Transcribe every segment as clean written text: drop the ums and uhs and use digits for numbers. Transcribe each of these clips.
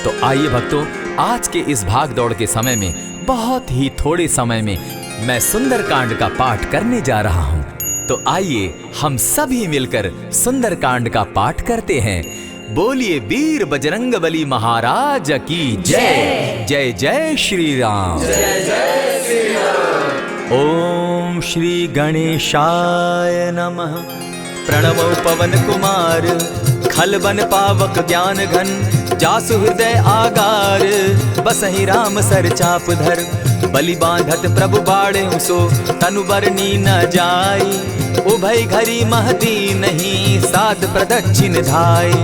तो आइए भक्तों, आज के इस भाग दौड़ के समय में बहुत ही थोड़े समय में मैं सुंदरकांड का पाठ करने जा रहा हूँ। तो आइए हम सभी मिलकर सुंदरकांड का पाठ करते हैं। बोलिए वीर बजरंगबली महाराज की जय। जय जय श्री राम। जय जय श्री राम। ओम श्री गणेशाय नमः। प्रणमो पवन कुमार, खलबन पावक ज्ञान घन, जासु हृदय आगार, बसहि राम सर चाप धर, बलि बांधत प्रभु बाढ़े सो, तनु बरनी न जाई, उभय घरी महती नहीं, साध प्रदक्षिण धाई।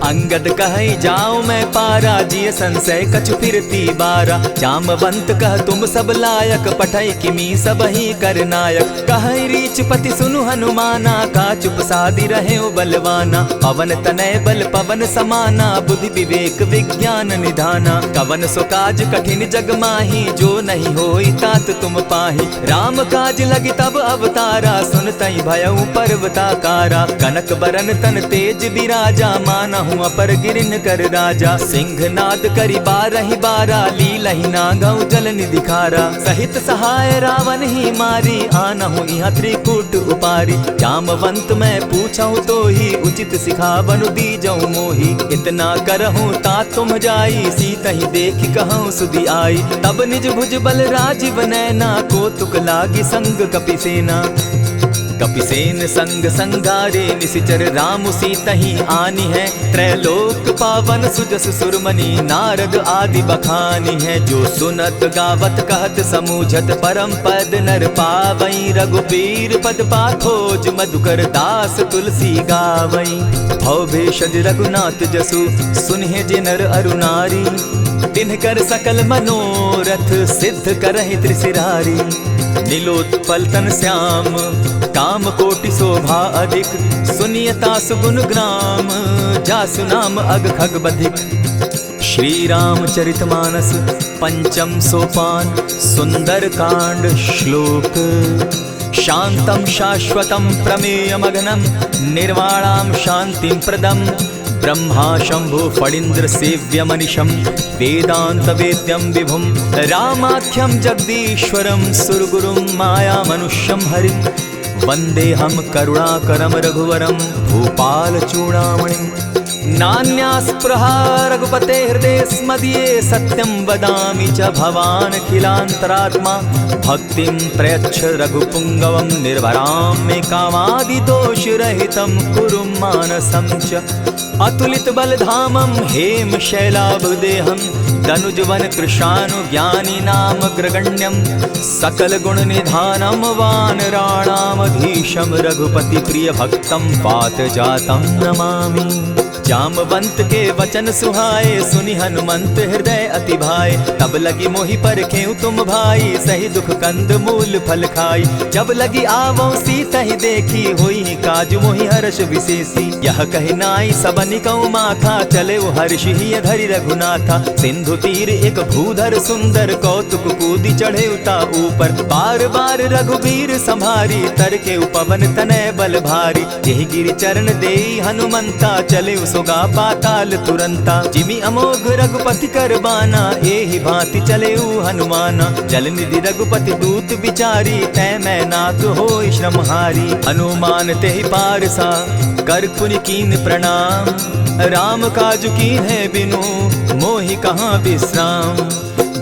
अंगद कहे जाऊं मैं पारा, जिय संशय कछु फिरती बारा, जामवंत कह तुम सब लायक, पठै किमी सब ही कर नायक। कहे रीच पति सुनु हनुमाना, का चुप सादी रहे बलवाना, पवन तनय बल पवन समाना, बुद्धि विवेक विज्ञान निधाना। कवन सो काज कठिन जग माही, जो नहीं होई तात तुम पाही। राम काज लगी तब अवतारा, सुनतई भयउ पर्वताकारा। कनक बरन तन तेज बिराजा, माना अपर गिरिन कर राजा। सिंहनाद करी बारहि बारा, लीलहि नागौ जल निधि खारा। सहित सहाय रावण ही मारी, आनहु इहाँ त्रिकूट उपारी। जामवंत मैं पूछऊं तो ही, उचित सिखावनु दीजऊं मोही। इतना करहूं ता तुम जाई, सीतहि देखि कहूं सुधि आई। तब निज भुज बल राजीव नैना, को तुक लागी संग कपिसेना। कपिसेन संग संगारे, निशिचर राम सीतहि आनी है। त्रैलोक पावन सुजस सुरमणि, नारद आदि बखानी है। जो सुनत गावत कहत समूझत, परम पद नर पावई। रघुबीर पद पाखोज, मधुकर दास तुलसी गावई। भव भेषज रघुनाथ जसु, सुनहि जे नर अरु नारी। तिनकर सकल मनोरथ, सिद्ध करहि त्रिशिरारी। नीलोत्पल तन श्याम, काम कोटि शोभा अधिक। सुनियता सुगुण ग्राम, जासु नाम अग खग बधिक। श्री रामचरित मानस पंचम सोपान, सुंदर कांड श्लोक। शांतम शाश्वतम प्रमेयमग्नं, निर्वाणां शांतिं प्रदम्। ब्रह्मा शंभु फणीन्द्र सेव्य मनीषम, वेदांत वेद्यम विभुम। रामाख्यम जगदीश्वरम, सुरगुरुम माया मनुष्यम हरिम। वंदे हम करुणाकरम रघुवरम, भूपाल चूड़ामणिम। नान्यास्पृहा रघुपते हृदय स्मदीये, सत्यं वदामि च भवान् खिलान्तरात्मा। भक्तिं प्रयच्छ रघुपुंगवं, निर्भरां मे कामादिदोषरहितं, कुरु मानसं च। अतुलित बलधामं हेम शैलाभदेहं, दनुजवन कृशानु ज्ञानी नामग्रगण्यं। सकल गुण निधानं वानराणामधीशं, रघुपति प्रिय भक्तं पात जातं नमामि। जामवंत के वचन सुहाए, सुनि हनुमंत हृदय अति भाए। तब लगी मोहि परखेउ तुम भाई, सही दुख कंद मूल फल खाई। जब लगी आवो सीतहि देखी, होई काज मोहि हर्ष विशेषी। यह कहि नाई सबनि कौ माथा, चले वो हर्षि हिय धरि रघुनाथा। सिंधु तीर एक भूधर सुंदर, कौतुक कूदि चढ़े उता ऊपर। बार बार रघुबीर संभारी, तर के पवन तनय बल भारी। यही गिरि चरण देई हनुमंता, चले सोगा पाताल तुरंता। जिमि अमोघ रघुपति कर बाना, एहि भांति चले हनुमाना। जल निधि रघुपति दूत बिचारी, तै मैं नाथ होई श्रमहारी। हनुमान तेहि पारसा, कर पुनि कीन प्रणाम। राम काज कीन है बिनु, मोहि कहाँ विश्राम।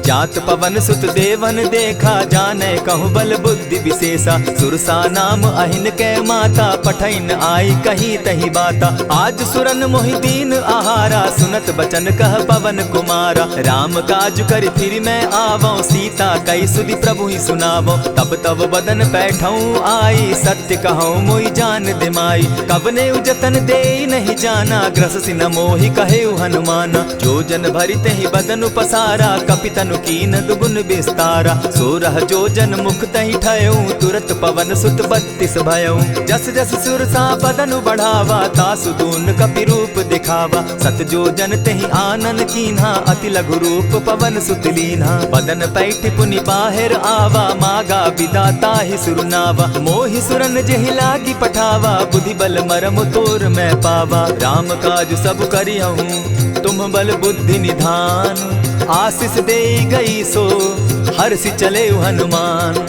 जात पवन सुत देवन देखा, जाने कहूँ बल बुद्धि विशेषा। सुरसा नाम अहिन कै माता, पठैन आई कहीं तही बाता। आज सुरन मोहि दीन आहारा, सुनत बचन कह पवन कुमारा। राम काज कर फिर मैं आवो, सीता कई सुधि प्रभु ही सुनावो। तब तब बदन बैठऊँ आई, सत्य कहूँ मोहि जान दिमाई। कबने उजतन दे नहीं जाना, ग्रस सिन मोहि कहे हनुमाना। जो जन भरित ही बदन पसारा, कपितन कीन दुगुन विस्तारा। सोरह जो जन मुख तहि ठयऊ, तुरत पवन सुत 32 भयऊ। जस जस सुरसा बदन बढ़ावा, तासु दून कपि रूप दिखावा। सत जो जन तहि आनन कीन्हा, अति लघु रूप पवन सुत लीन्हा। बदन पैठ पुनि बाहिर आवा, मागा विदाता ही सुरनावा। मोहि सुरन जेहि लागी पठावा, बुद्धि बल मरम तोर मैं पावा। राम काज सब करियहूँ, तुम तुम बल बुद्धि निधान। आशीष दे गई सो हर्षि चले हनुमान।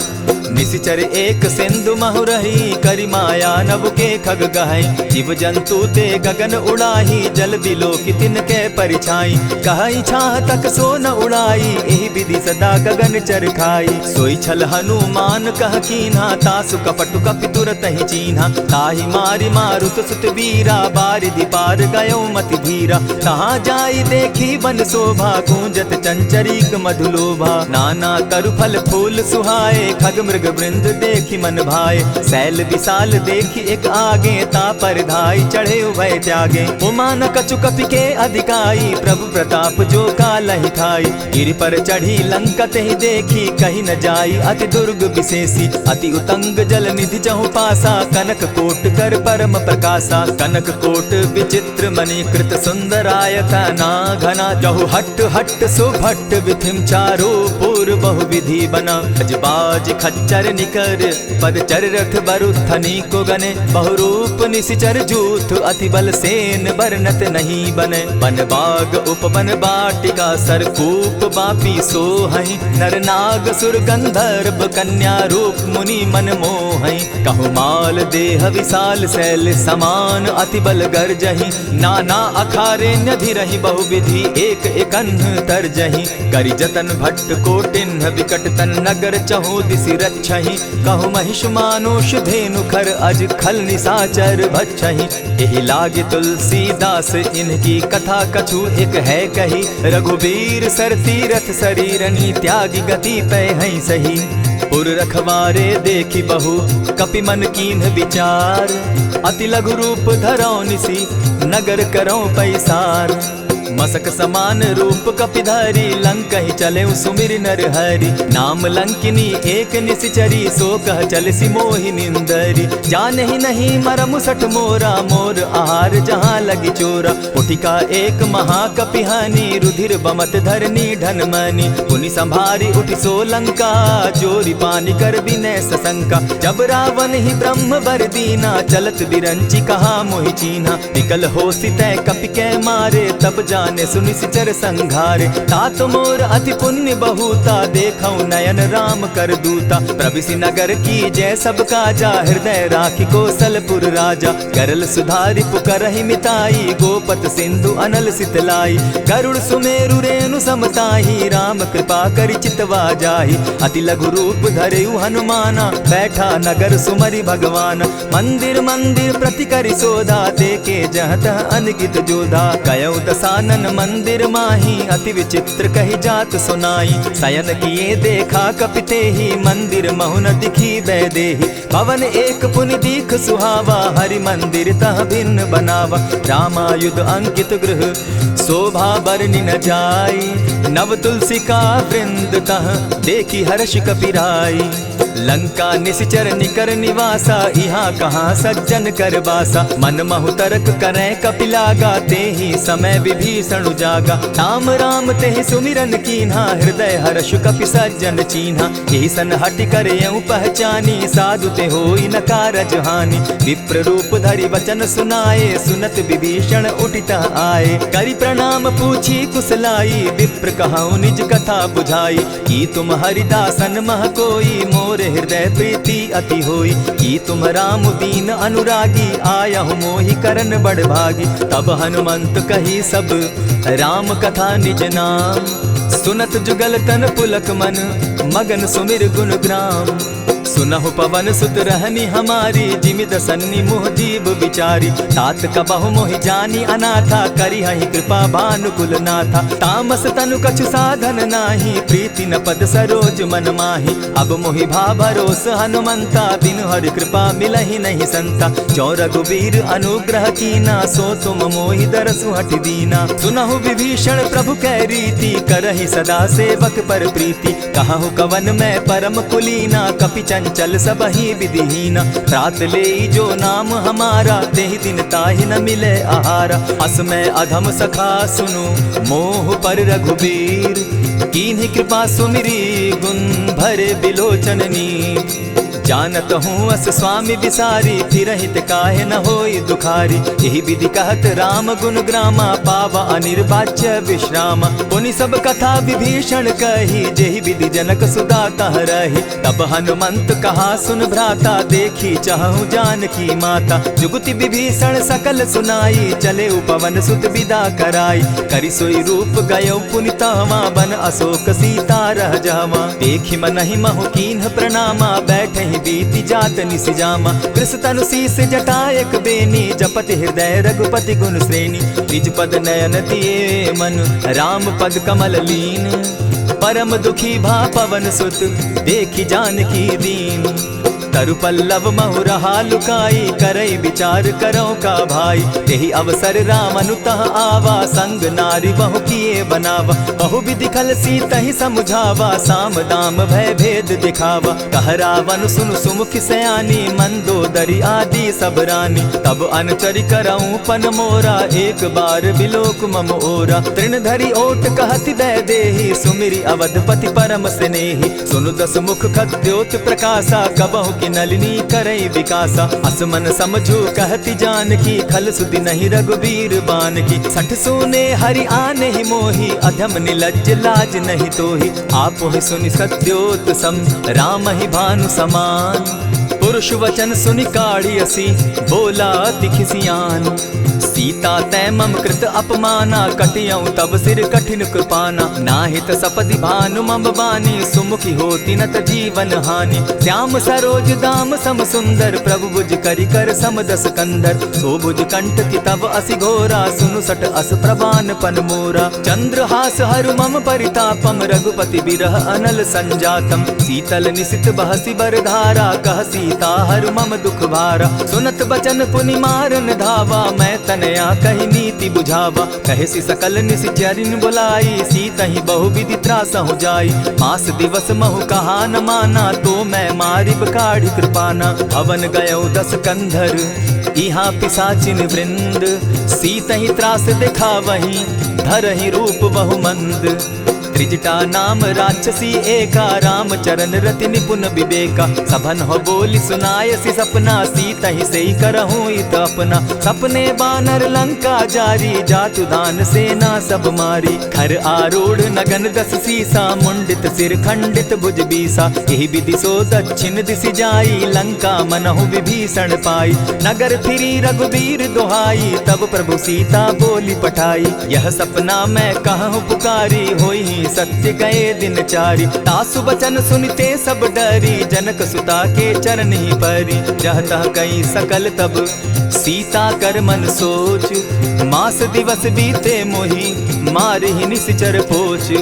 निशिचर एक सिंधु महु रही, करी माया नभ के खग गहई। जीव जंतु ते गगन उड़ाही, जल बिलो की तिनके परिछाई। कहई छाह तक सो न उड़ाई, एहि विधि सदा गगन चर खाई। सोई छल हनुमान कह कीन्हा, तासु कपटु कपि तुरत ही चीन्हा। ताहि मारि मारुत सुत वीरा, बारिधि पार गयो मति धीरा। कहाँ जाई देखी बन शोभा, गूंजत चंचरीक मधुलोभा। नाना तरु फल फूल सुहाए, खग मृग वृंद देखी मन भाए। सैल विशाल देखी एक आगे, तापर धाई चढ़े उभय त्यागे। उमान कछु कपि के अधिकाई, प्रभु प्रताप जो कालहि खाई। गिरि पर चढ़ी लंका तेहि देखी, कही न जाई अति दुर्ग विशेषी। अति उतंग जल निधि चहु पासा, कनक कोट कर परम प्रकाशा। कनक कोट विचित्र मणि कृत सुंदरायता ना घना। जहु हट हट सुभट विधिम चारो पूर्व बहु विधि बना। अजबाज खच्चर निकर पद चर रथ बरुथनी को गने। बहुरूप निशिचर जूथ अति बल सेन बरनत नहीं बने। बन बाग उपवन बाटिका सरकूप बापी सोहई। नर नाग सुर गंधर्व कन्या रूप मुनि मन मोहई। कहु माल देह विशाल शैल समान, अति बल गर्जही। नाना अखारे न्यधिरहि बहुविधि, एक एकन्ह तरजही। करि जतन भट्ट कोटिन्ह विकट तन नगर चहु दिसि रक्षहि। कहु महिष मानुष धेनु खर, अज खल निशाचर भक्षहि। एहि लागे तुलसीदास इनकी कथा, कछु एक है कही। रघुबीर सर तीरथ शरीरनी, त्यागी गति पै हई सही। पुर रखवारे देखी बहु, कपि मन कीन्ह विचार। अति लघु रूप धरौ निसी, नगर करौ पैसार। मसक समान रूप कपिधारी, लंकहि चले सुमिर नर हरि। नाम लंकिनी एक निशिचरी, सो कह चल सी मोहि निंदरी। जानहि नहीं मरम सठ मोरा, मोर आहार जहाँ लगी चोरा। उठिका एक महाकपिहानी, रुधिर बमत धरनी ढनमनी। पुनि संभारी उठि सो लंका, जोरी पानी कर बिनै सशंका। जब रावण ही ब्रह्म बर दीना, चलत बिरंची कहा मोहि चीन्हा। निकल होसि तै कपि कै मारे, तब जाने सुनिशिचर संघारे। तात मोर अति पुण्य बहुता, देखौ नयन राम कर दूता। प्रविशि नगर की जय सब काजा, हृदय राखी कौशलपुर राजा। करल सुधारि पुकरहि मिताई, गोपत सिंधु अनल सितलाई। गरुड़ सुमेरु रेणु समताही, राम कृपा करि चितवा जाहि। अति लघु रूप धरेउ हनुमाना, बैठा नगर सुमरि भगवान। मंदिर मंदिर प्रति करि सोधा, देखे जहाँ तह अनगित जोधा। कयौ दसानन मंदिर माही, अति विचित्र कही जात सुनाई। शयन किए देखा कपिते ही, मंदिर महु न दिखी बैदेही। भवन एक पुनि दीख सुहावा, हरि मंदिर तह भिन्न बनावा। रामायुध अंकित गृह, शोभा बरनि न जाई। नव तुलसी का वृंद तह, देखी हर्ष कपिराई। लंका निशिचर निकर निवासा, यहाँ कहाँ सज्जन कर बासा। मन महु तरक करै कपिलागा, तेहि समय विभीषण जागा। राम राम तेहि सुमिरन कीन्हा, हृदय हर्ष कपि सज्जन चीन्हा। एहि सन हटि कर यऊ पहचानी, साधु ते होई न कारज हानि। विप्र रूप धरि वचन सुनाए, सुनत विभीषण उठितः आए। करि प्रणाम पूछी कुशलाई, विप्र कहऊँ निज कथा बुझाई। की तुम हरिदासन मह कोई, मोर हृदय प्रीति अति होई। की तुम राम दीन अनुरागी, आयहु मोहि करन बड़ भागी। तब हनुमंत कही सब राम कथा निज नाम। सुनत जुगल तन पुलक मन, मगन सुमिर गुण ग्राम। सुनहु पवन सुत रहनी हमारी, जिमि दसन्नी मुह जीव विचारी। तात कबहु मोहि जानी अनाथा, करी हहि कृपा भानुकुल नाथा। तामस तनु कछु साधन नाही, प्रीति न पद सरोज मन माही। अब मोहि भा भरोस हनुमंता, बिनु हरि कृपा मिलहि नहीं संता। जो रघुबीर अनुग्रह कीना, सो तुम मोहि दरसु हठि दीना। सुनहु विभीषण प्रभु कै रीति, करहि सदा सेवक पर प्रीति। कहु कवन मैं परम कुलीना, कपि चंचल सबहि विधिहीना। रात ले जो नाम हमारा, तेहि दिन ताहि न मिले आहारा। अस मैं अधम सखा सुनु, मोह पर रघुबीर। कीन्हि कृपा सुमिरी, गुण भरे बिलोचन नीर। जानत हूँ अस स्वामी बिसारी, फिर हित काहे न होई दुखारी। यही विधि कहत राम गुण ग्रामा, पावा अनिर्वाच्य विश्राम। पुनि सब कथा विभीषण कही, जेहि विधि जनक सुता तह रही। तब हनुमंत कहा सुन भ्राता, देखी चाहूँ जानकी माता। जुगति विभीषण सकल सुनाई, चले पवन सुत विदा कराई। करि सोई रूप गयो पुनि तहवा, बन अशोक सीता रह जावा। देखि मनहि महु कीन्ह प्रणामा, बैठहि बीति जात निसि जामा। कृष तनु शीस जटा एक बेनी, जपति हृदय रघुपति गुण श्रेणी। निज पद नयन दिए मन, राम पद कमल लीन। परम दुखी भा पवन सुत, देखि जानकी दीन। तरु पल्लव महु रहा लुकाई, करई विचार करो का भाई। यही अवसर राम अनुतः आवा, संग नारी बहु किए बनावा। बहु विधि खल सीतहि समुझावा, साम दाम भय भेद दिखावा। कह रावण सुन सुमुखि सयानी, मंदोदरी आदि सब रानी। तब अनचरि करऊं पन मोरा, एक बार बिलोक मम ओरा। तृण धरि ओट कहति दय देहि, सुमिरि अवधपति परम स्नेही। सुनु दस मुख खद्योत प्रकाशा, कबहु नलिनी करई विकासा। असमन समझो कहति जानकी, खल सुधि नहीं रघुबीर बान की। सठ सोने हरि आने ही मोही, अधम निलज्ज लाज नहीं तोही। आपो ही सुनि सत्योत सम, राम ही भानु समान। पुरुष वचन सुनि काढ़ियसी, बोला अति खिसियान। सीता तै मम कृत अपमाना, कटियऊं तब सिर कठिन कृपाना। नाहित सपदि भानु मम बानी, सुमुखी होती नत जीवन हानि। श्याम सरोज दाम सम सुंदर, प्रभु भुज करि कर सम दस कंधर। सो भुज कंठ की तब असि घोरा, सुनु सट अस प्रवान पन मोरा। चंद्रहास हरु मम परितापम, रघुपति बिरह अनल संजातम। शीतल निशित बहसी बरधारा, कह सीता हरु मम दुख भारा। सुनत बचन पुनि मारन धावा, मैं तनया कही नीति बुझावा। कहसी सकल निशिचरिन बुलाई, सीतहि बहु विधि त्रासहु जाई। मास दिवस महु कहा न माना, तो मैं मारिब काढ़ी कृपाना। हवन गयो दस कंधर, इहाँ पिशाचिन वृंद। सीतहि त्रास दिखावहीं, धरहि रूप बहु मंद। त्रिजटा नाम राक्षसी एका, राम चरण रति निपुण विवेका। सभन हो बोली सुनायसी सपना, सीतहि सेई करहूँ इत अपना। सपने बानर लंका जारी, जातु दान सेना सब मारी। खर आरूढ़ नगन दस सीसा, मुंडित सिर खंडित भुज बीसा। यही विधि सो दक्षिण दिशि जाई, लंका मनहु विभीषण पाई। नगर फिरी रघुबीर दुहाई, तब प्रभु सीता बोली पठाई। यह सपना मैं कहूँ पुकारी, होई सत्य गए दिन चारी। तासु बचन सुनते सब डरी, जनक सुता के चरण ही परी। जहता कई सकल तब सीता कर मन सोच, मास दिवस बीते मोही, मार ही निश्चर पोच।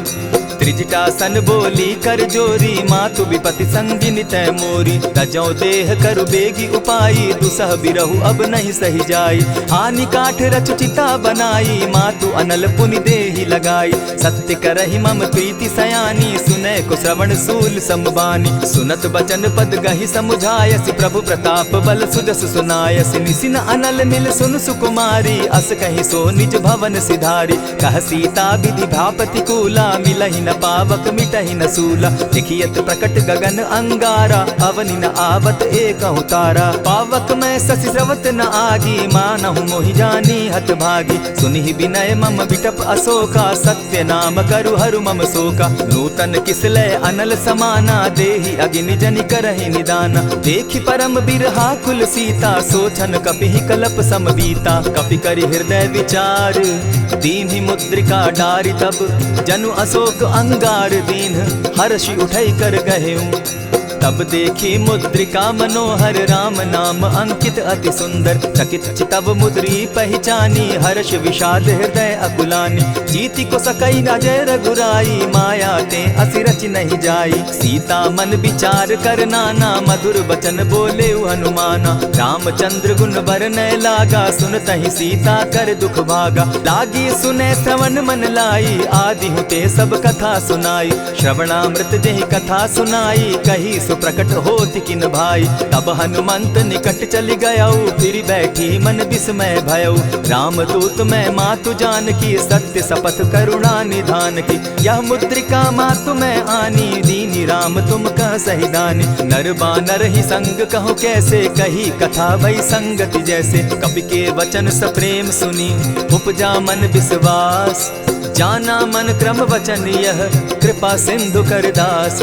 त्रिजटा सन बोली कर जोरी, मातु विपति संगिनी तै मोरी। तजौ देह करु बेगी उपाई, दुसह बिरहु अब नहीं सही जाई। आनि काठ रच चिता बनाई, मातु अनल पुनि देहि लगाई। सत्य करहि मम प्रीति सयानी, सुनै को श्रवण सूल संबानी। सुनत बचन पद गहि समुझायसि, प्रभु प्रताप बल सुजस सुनायसि। निसिन अनल मिल सुन सुकुमारी, अस कहि सो निज भवन सिधारी। कह सीता विधि भापति कूला, मिलहि न पावक मिटहि न सूला। देखियत प्रकट गगन अंगारा, अवनि न आवत एकहु तारा। पावक मैं शशि स्रवत न आगी, मानहु मोहि जानी हत भागी। सुनिहि विनय मम विटप अशोका, सत्य नाम करु हरु मम शोका। नूतन किसलय अनल समाना, देहि अगिनि जनि करहि निदाना। देखि परम बिरहा कुल सीता, सोचन कपिहि कलप सम बीता। कपि करि हृदय विचार, दीन्हि मुद्रिका डारि। तब जनु अशोक अंगार दीन, हर्षि उठै कर गहेऊं। तब देखी मुद्रिका मनोहर, राम नाम अंकित अति सुंदर। चकित चितव मुद्री पहचानी, हर्ष विषाद हृदय अकुलानी। जीति को सकई न जय रघुराई, माया ते असि रचि नहीं जाई। सीता मन विचार कर नाना, मधुर बचन बोले हनुमाना। रामचंद्र गुण बरनय लागा, सुनतहि सीता कर दुख भागा। लागी सुने श्रवण मन लाई, आदि हुते सब कथा सुनाई। श्रवणामृत जेहि कथा सुनाई, कही सुख प्रकट होत किन भाई। तब हनुमंत निकट चली गयऊ, फिर बैठी मन विस्मय भयऊ। राम दूत मैं मातु जान की, सत्य शपथ करुणा निधान की। यह मुद्रिका मातु मैं आनी, दीनी राम तुम कह सही दानी। नर बानर ही संग कहूँ कैसे, कही कथा भई संगति जैसे। कपि के वचन सप्रेम सुनी, उपजा मन विश्वास। जाना मन क्रम वचन यह, कृपा सिंधु कर दास।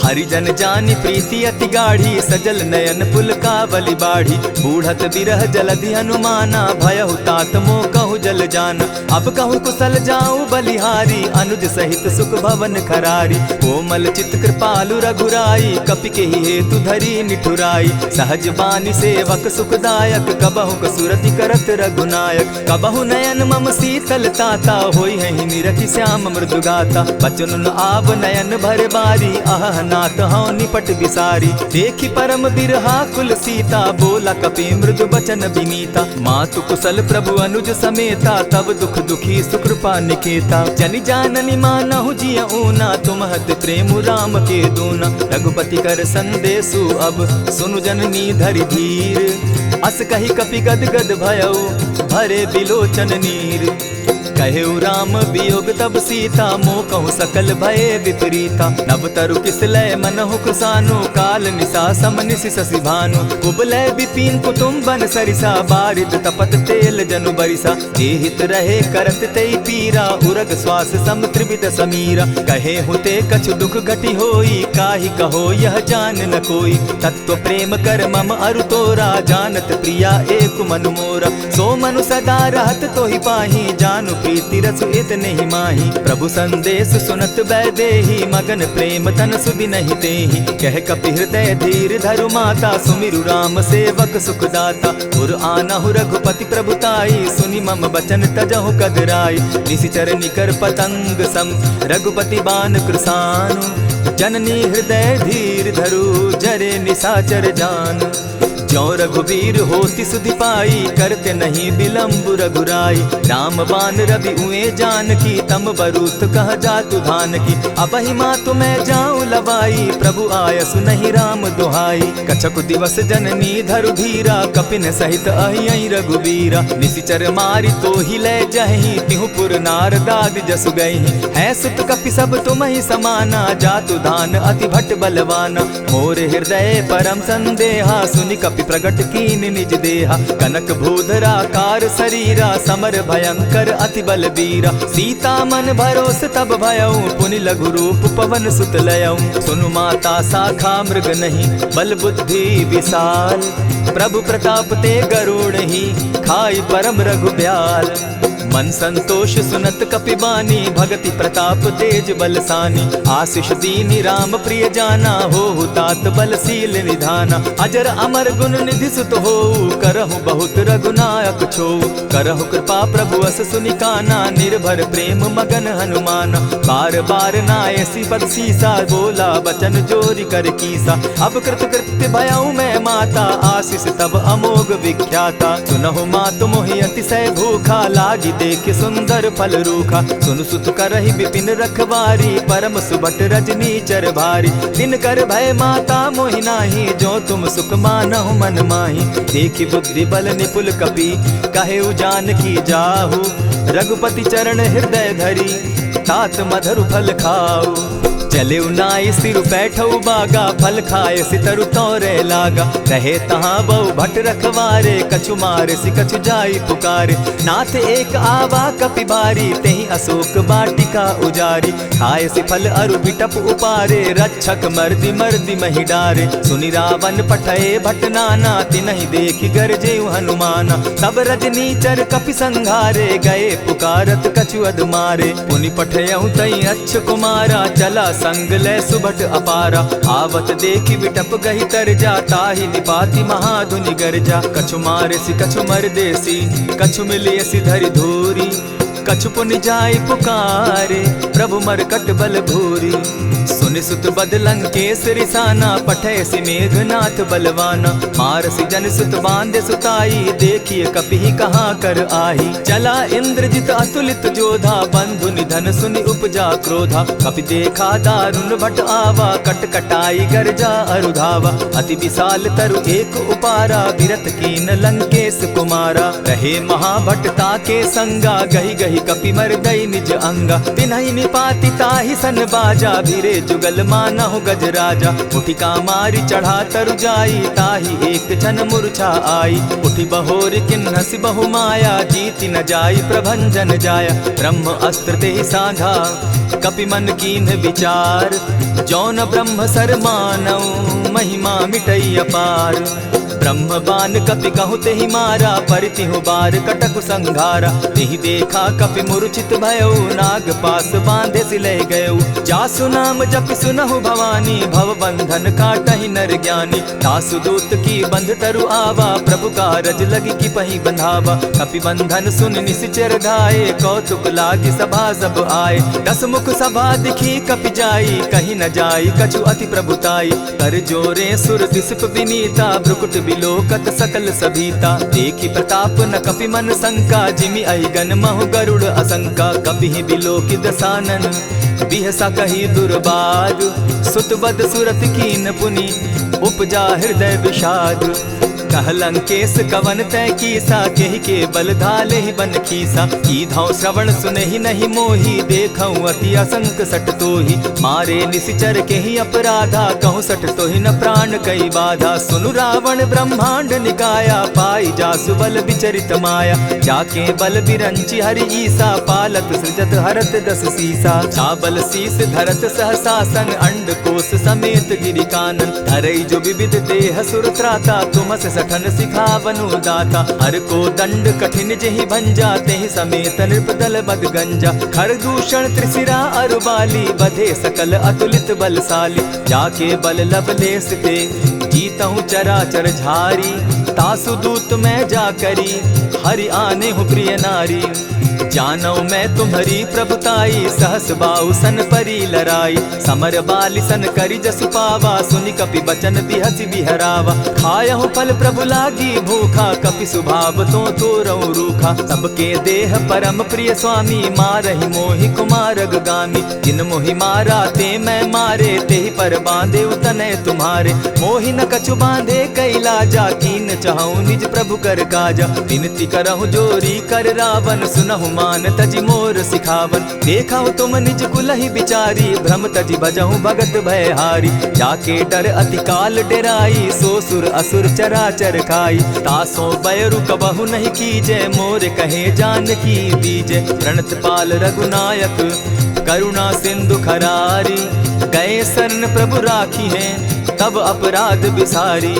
हरिजन जानी प्रीति अति गाढ़ी, सजल नयन पुलकावली बाढ़ी। बूढ़त बिरह जलधि हनुमाना, भयहु तात मोह कहु जल जाना। अब कहूँ कुशल जाऊँ बलिहारी, अनुज सहित सुख भवन खरारी। कोमल चित कृपालु रघुराई, कपि के ही हेतु धरी निठुराई। सहज बानी सेवक सुखदायक, कबहु कसुरति करत रघुनायक। कबहु नयन मम शीतल ताता, होई है निरखि श्याम मृदु गाता। बचन आव नयन भर बारी, आह नाथ हौ निपट बिसारी। देखी परम बिरहा कुल सीता, बोला कपि मृदु बचन विनीता। मातु कुशल प्रभु अनुज समेता, तब दुख दुखी सुकृपा निकेता। जनि जाननी मानहु जिय ऊना, तुम हत प्रेम राम के दूना। रघुपति कर संदेशु अब, सुनु जननी धरि धीर। अस कही कपि गद गद भयऊ, भरे बिलोचन नीर। कहेउ राम वियोग तब सीता, मोह कहूँ सकल भये विपरीता। नव तरु किसलय मनहु कुसानु, काल निशा सम निशि शशि भानु। कुबलय विपिन कुटुम्बन सरिसा, बारिद तपत तेल जनु बरिसा। जेहित रहे करत तेई पीरा, उरग श्वास सम त्रिविध समीरा। कहे हुते कछु दुख घटी होई, काहि कहो यह जान न कोई। तत्व प्रेम कर मम अरु तोरा, जानत प्रिया एक मनु मोरा। सो मनु सदा रहत तोहि पाही, जानु प्रीति रस इतने ही माही। प्रभु संदेश सुनत बैदेही, मगन प्रेम तन सुधि नहीं तेहि। कह कपि हृदय धीर धरु माता, सुमिरु राम सेवक सुखदाता। उर आनहु रघुपति प्रभुताई, सुनि मम बचन तजहु कदराई। निशिचर निकर पतंग सम, रघुपति बान कृसानु। जननी हृदय धीर धरु, जरे निशाचर जान। ज्यों रघुवीर होति सुधि पाई, करते नहीं विलम्ब रघुराई। राम बान रवि उए जान की, तम बरूथ कह जातु धान की। अबहि मातु मैं जाऊं लवाई, प्रभु आयसु नहीं राम दुहाई। कछक दिवस जननी धरु धीरा, कपिन सहित अहियहि रघुबीरा। निशिचर मारी तो ही ले जहि, तिहु पुर नारदादि जसु गहि। है सुत कपि सब तुम ही समाना, जातु धान अति भट बलवाना। मोर हृदय परम संदेहा, सुनि कपि प्रगट कीन निज देहा। कनक भूधराकार शरीरा, समर भयंकर अति बलबीरा। सीता मन भरोस तब भयऊ, पुनि लघु रूप पवन सुत लयऊ। सुनु माता शाखा मृग नहीं, बल बुद्धि विशाल। प्रभु प्रताप ते गरुड़ ही, खाई परम रघुब्याल। मन संतोष सुनत कपिबानी, भगति प्रताप तेज बलसानी। आशीष दीनी राम प्रिय जाना, हो तात बलशील निधाना। अजर अमर गुण निधि सुत हो, करहु बहुत रघुनायक छो। करहु कृपा प्रभु अस सुनिकाना, निर्भर प्रेम मगन हनुमाना। बार बार नायसी पद सीसा, बोला बचन जोरी कर कीसा। अब कृत कृत्य भयऊ मैं माता, आशीष तब अमोघ विख्याता। सुनहु मातु मोहि अतिशय भूखा, लागी देख सुंदर फल रूखा। सुन सुत करहि विपिन रखवारी, परम सुबट रजनी चर भारी। दिन कर भय माता मोहि नाही, जो तुम सुख मानहु मन माही। देखि बुद्धि बल निपुल कपि, कहेउ जानकी जाहु। रघुपति चरण हृदय धरी, तात मधुर फल खाऊ। चले नाई सिर बैठऊ बागा, फल खाए सितरु तोरे लागा। रहे तहाँ बहु भट रखवारे, कछु मारे सि कछु जाई पुकारे। नाथ एक आवा कपि बारी, तेहि अशोक बाटिका उजारी। खाए सि फल अरु बिटप उपारे, रक्षक मर्दि मर्दि महि डारे। सुनि रावण पठये भट नाना, तिनहि देखि गरजेउ हनुमाना। सब रजनी चर कपि संघारे, गए पुकारत कछु अध मारे। पुनि पठयउ तई अच्छ कुमारा, चला संग ले सुभट अपारा। आवत देखि बिटप गहि तर जा, ताहि निपाति महाधुनि गरजा। कछु मारे सि कछु मर देसी, कछु मिलियसि धरि धूरी। कछु पुनि जाय पुकारे, प्रभु मरकट बल भूरी। सुनि सुत बद लंकेश रिसाना, पठय सि मेघनाथ बलवाना। मारसि जन सुत बांधे सुताई, देखिए कपि कहाँ कर आही। चला इंद्रजित अतुलित जोधा, बंधु निधन सुनि उपजा क्रोधा। कपि देखा दारुण भट आवा, कट कटाई गर्जा अरुधावा। अति विशाल तरु एक उपारा, विरत कीन लंकेश कुमारा। रहे महाभट ताके संगा, गही गही कपि मरदई निज अंगा। तिन्हि निपाति ताहि सन बाजा, भीरे जुगल मानहु गजराजा। उठिका मारी चढ़ा तरु जाई, ताहि एक क्षण मूर्छा आई। उठि बहोर किन्हसि बहु माया, जीति न जाई प्रभंजन जाया। ब्रह्म अस्त्र तेहि साधा, कपि मन कीन्ह विचार। जौन ब्रह्म सर मानऊ, महिमा मिटई अपार। ब्रह्म बान कपि कहु तेहि मारा, परितिहु बार कटकु संघारा। तेहि देखा कपि मूर्छित भयउ, नाग पास बांधे सिलय गयउ। जासु नाम जपि सुनहु भवानी, भव बंधन काटहि नर ज्ञानी। तासु दूत की बंध तरु आवा, प्रभु कारज लगी कि पहि बंधावा। कपि बंधन सुन निश्चर धाये, कौतुक लागी सभा सब आए। दस मुख सभा दिखी कपि जाई, कहीं न जाई कछु अति प्रभुताई। कर जोरे सुर दिसप विनीता, भ्रुकुट बिलोकत सकल सभीता। देखी प्रताप न कपि मन शंका, जिमि अहिगन महु गरुड़ असंका। कपि बिलोकि दसानन, बिहसा कही दुर्बाद। सुत बद सुरत कीन पुनि, उपजा हृदय विषाद। कह लंकेश कवन तय कीसा, केहि के बल धाले ही बन खीसा। कीधौ श्रवण सुनहि नहीं मोही, देखऊं अति असंक सट तोही। मारे निशिचर केहि अपराधा, कहूँ सट तोहि न प्राण कई बाधा। सुनु रावण ब्रह्मांड निकाया, पाई जासु बल विचरित माया। जाके बल बिरंचि हरि ईसा, पालत सृजत हरत दस सीसा। चाबल शीस धरत सहसासन, अंड कोश समेत गिरि कानन। धरई जो विविध देह सुर त्राता, तुमस सठन सिखावनु दाता। हर को दंड कठिन जेहि भंजा, तेहि समेत नृपदल बद गंजा। खर दूषण त्रिशिरा अरुबाली, बधे सकल अतुलित बलशाली। जाके बल लवलेस ते, जीतहु चराचर झारी। तासु दूत मैं जा करी, हरि आने हूँ प्रिय नारी। जानो मैं तुम्हारी प्रभुताई, सहस बाहु सन परी लराई। समर बाली सन करी जसु पावा, सुनि कपि बचन बिहसि बिहरावा। खायहु फल प्रभु लागी भूखा, कपि सुभाव तो तोरहु रूखा। सबके देह परम प्रिय स्वामी, मारहि मोहि कुमारग गामी। जिन मोहि मारा ते मैं मारे, तेहि पर बांधे उतने तुम्हारे। मोहि न कछु बांधे कैलाजा, कीन चहु निज प्रभु कर काजा। विनती करहु जोरी कर रावण, सुनहु मान तजि मोर सिखावन। देखा तुम निज कुलहि बिचारी, भ्रम तजि भजहु भगत भयहारी। जाके डर अति काल डेराई, सो सुर असुर चराचर खाई। तासो बैरु कबहु नहीं कीजे, मोर कहे जानकी दीजे। प्रणत पाल रघुनायक, करुणा सिंधु खरारी। गए शरण प्रभु राखी हैं, तब अपराध बिसारी।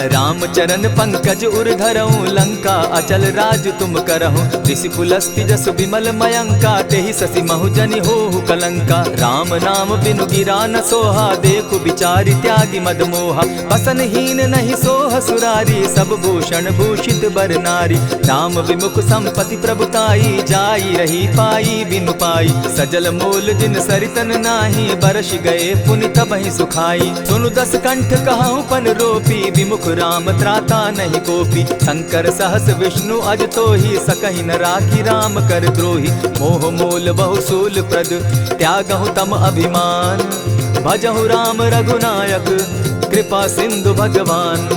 राम चरण पंकज उर धरऊं, लंका अचल राज तुम करहूं। ऋषि पुलस्ति जस विमल मयंका, तेहि ससि महु जनि होहु कलंका। राम नाम बिनु गिरा न सोहा, देखु बिचारी त्यागी मद मोहा। बसन हीन नहीं सोह सुरारी, सब भूषण भूषित बर नारी। राम विमुख संपति प्रभुताई, जाई रही पाई बिनु पाई। सजल मोल जिन सरितन नाही, बरस गए पुनि तबहि सुखाई। सुनु दस कंठ कहाऊं पन रोपी, विमुख राम त्राता नहीं कोपी। शंकर सहस विष्णु अज तोहि, सकहि न राखी राम कर द्रोही। मोह मोल बहु सूल प्रद, त्यागहु तम अभिमान। भजहु राम रघुनायक, कृपा सिंधु भगवान।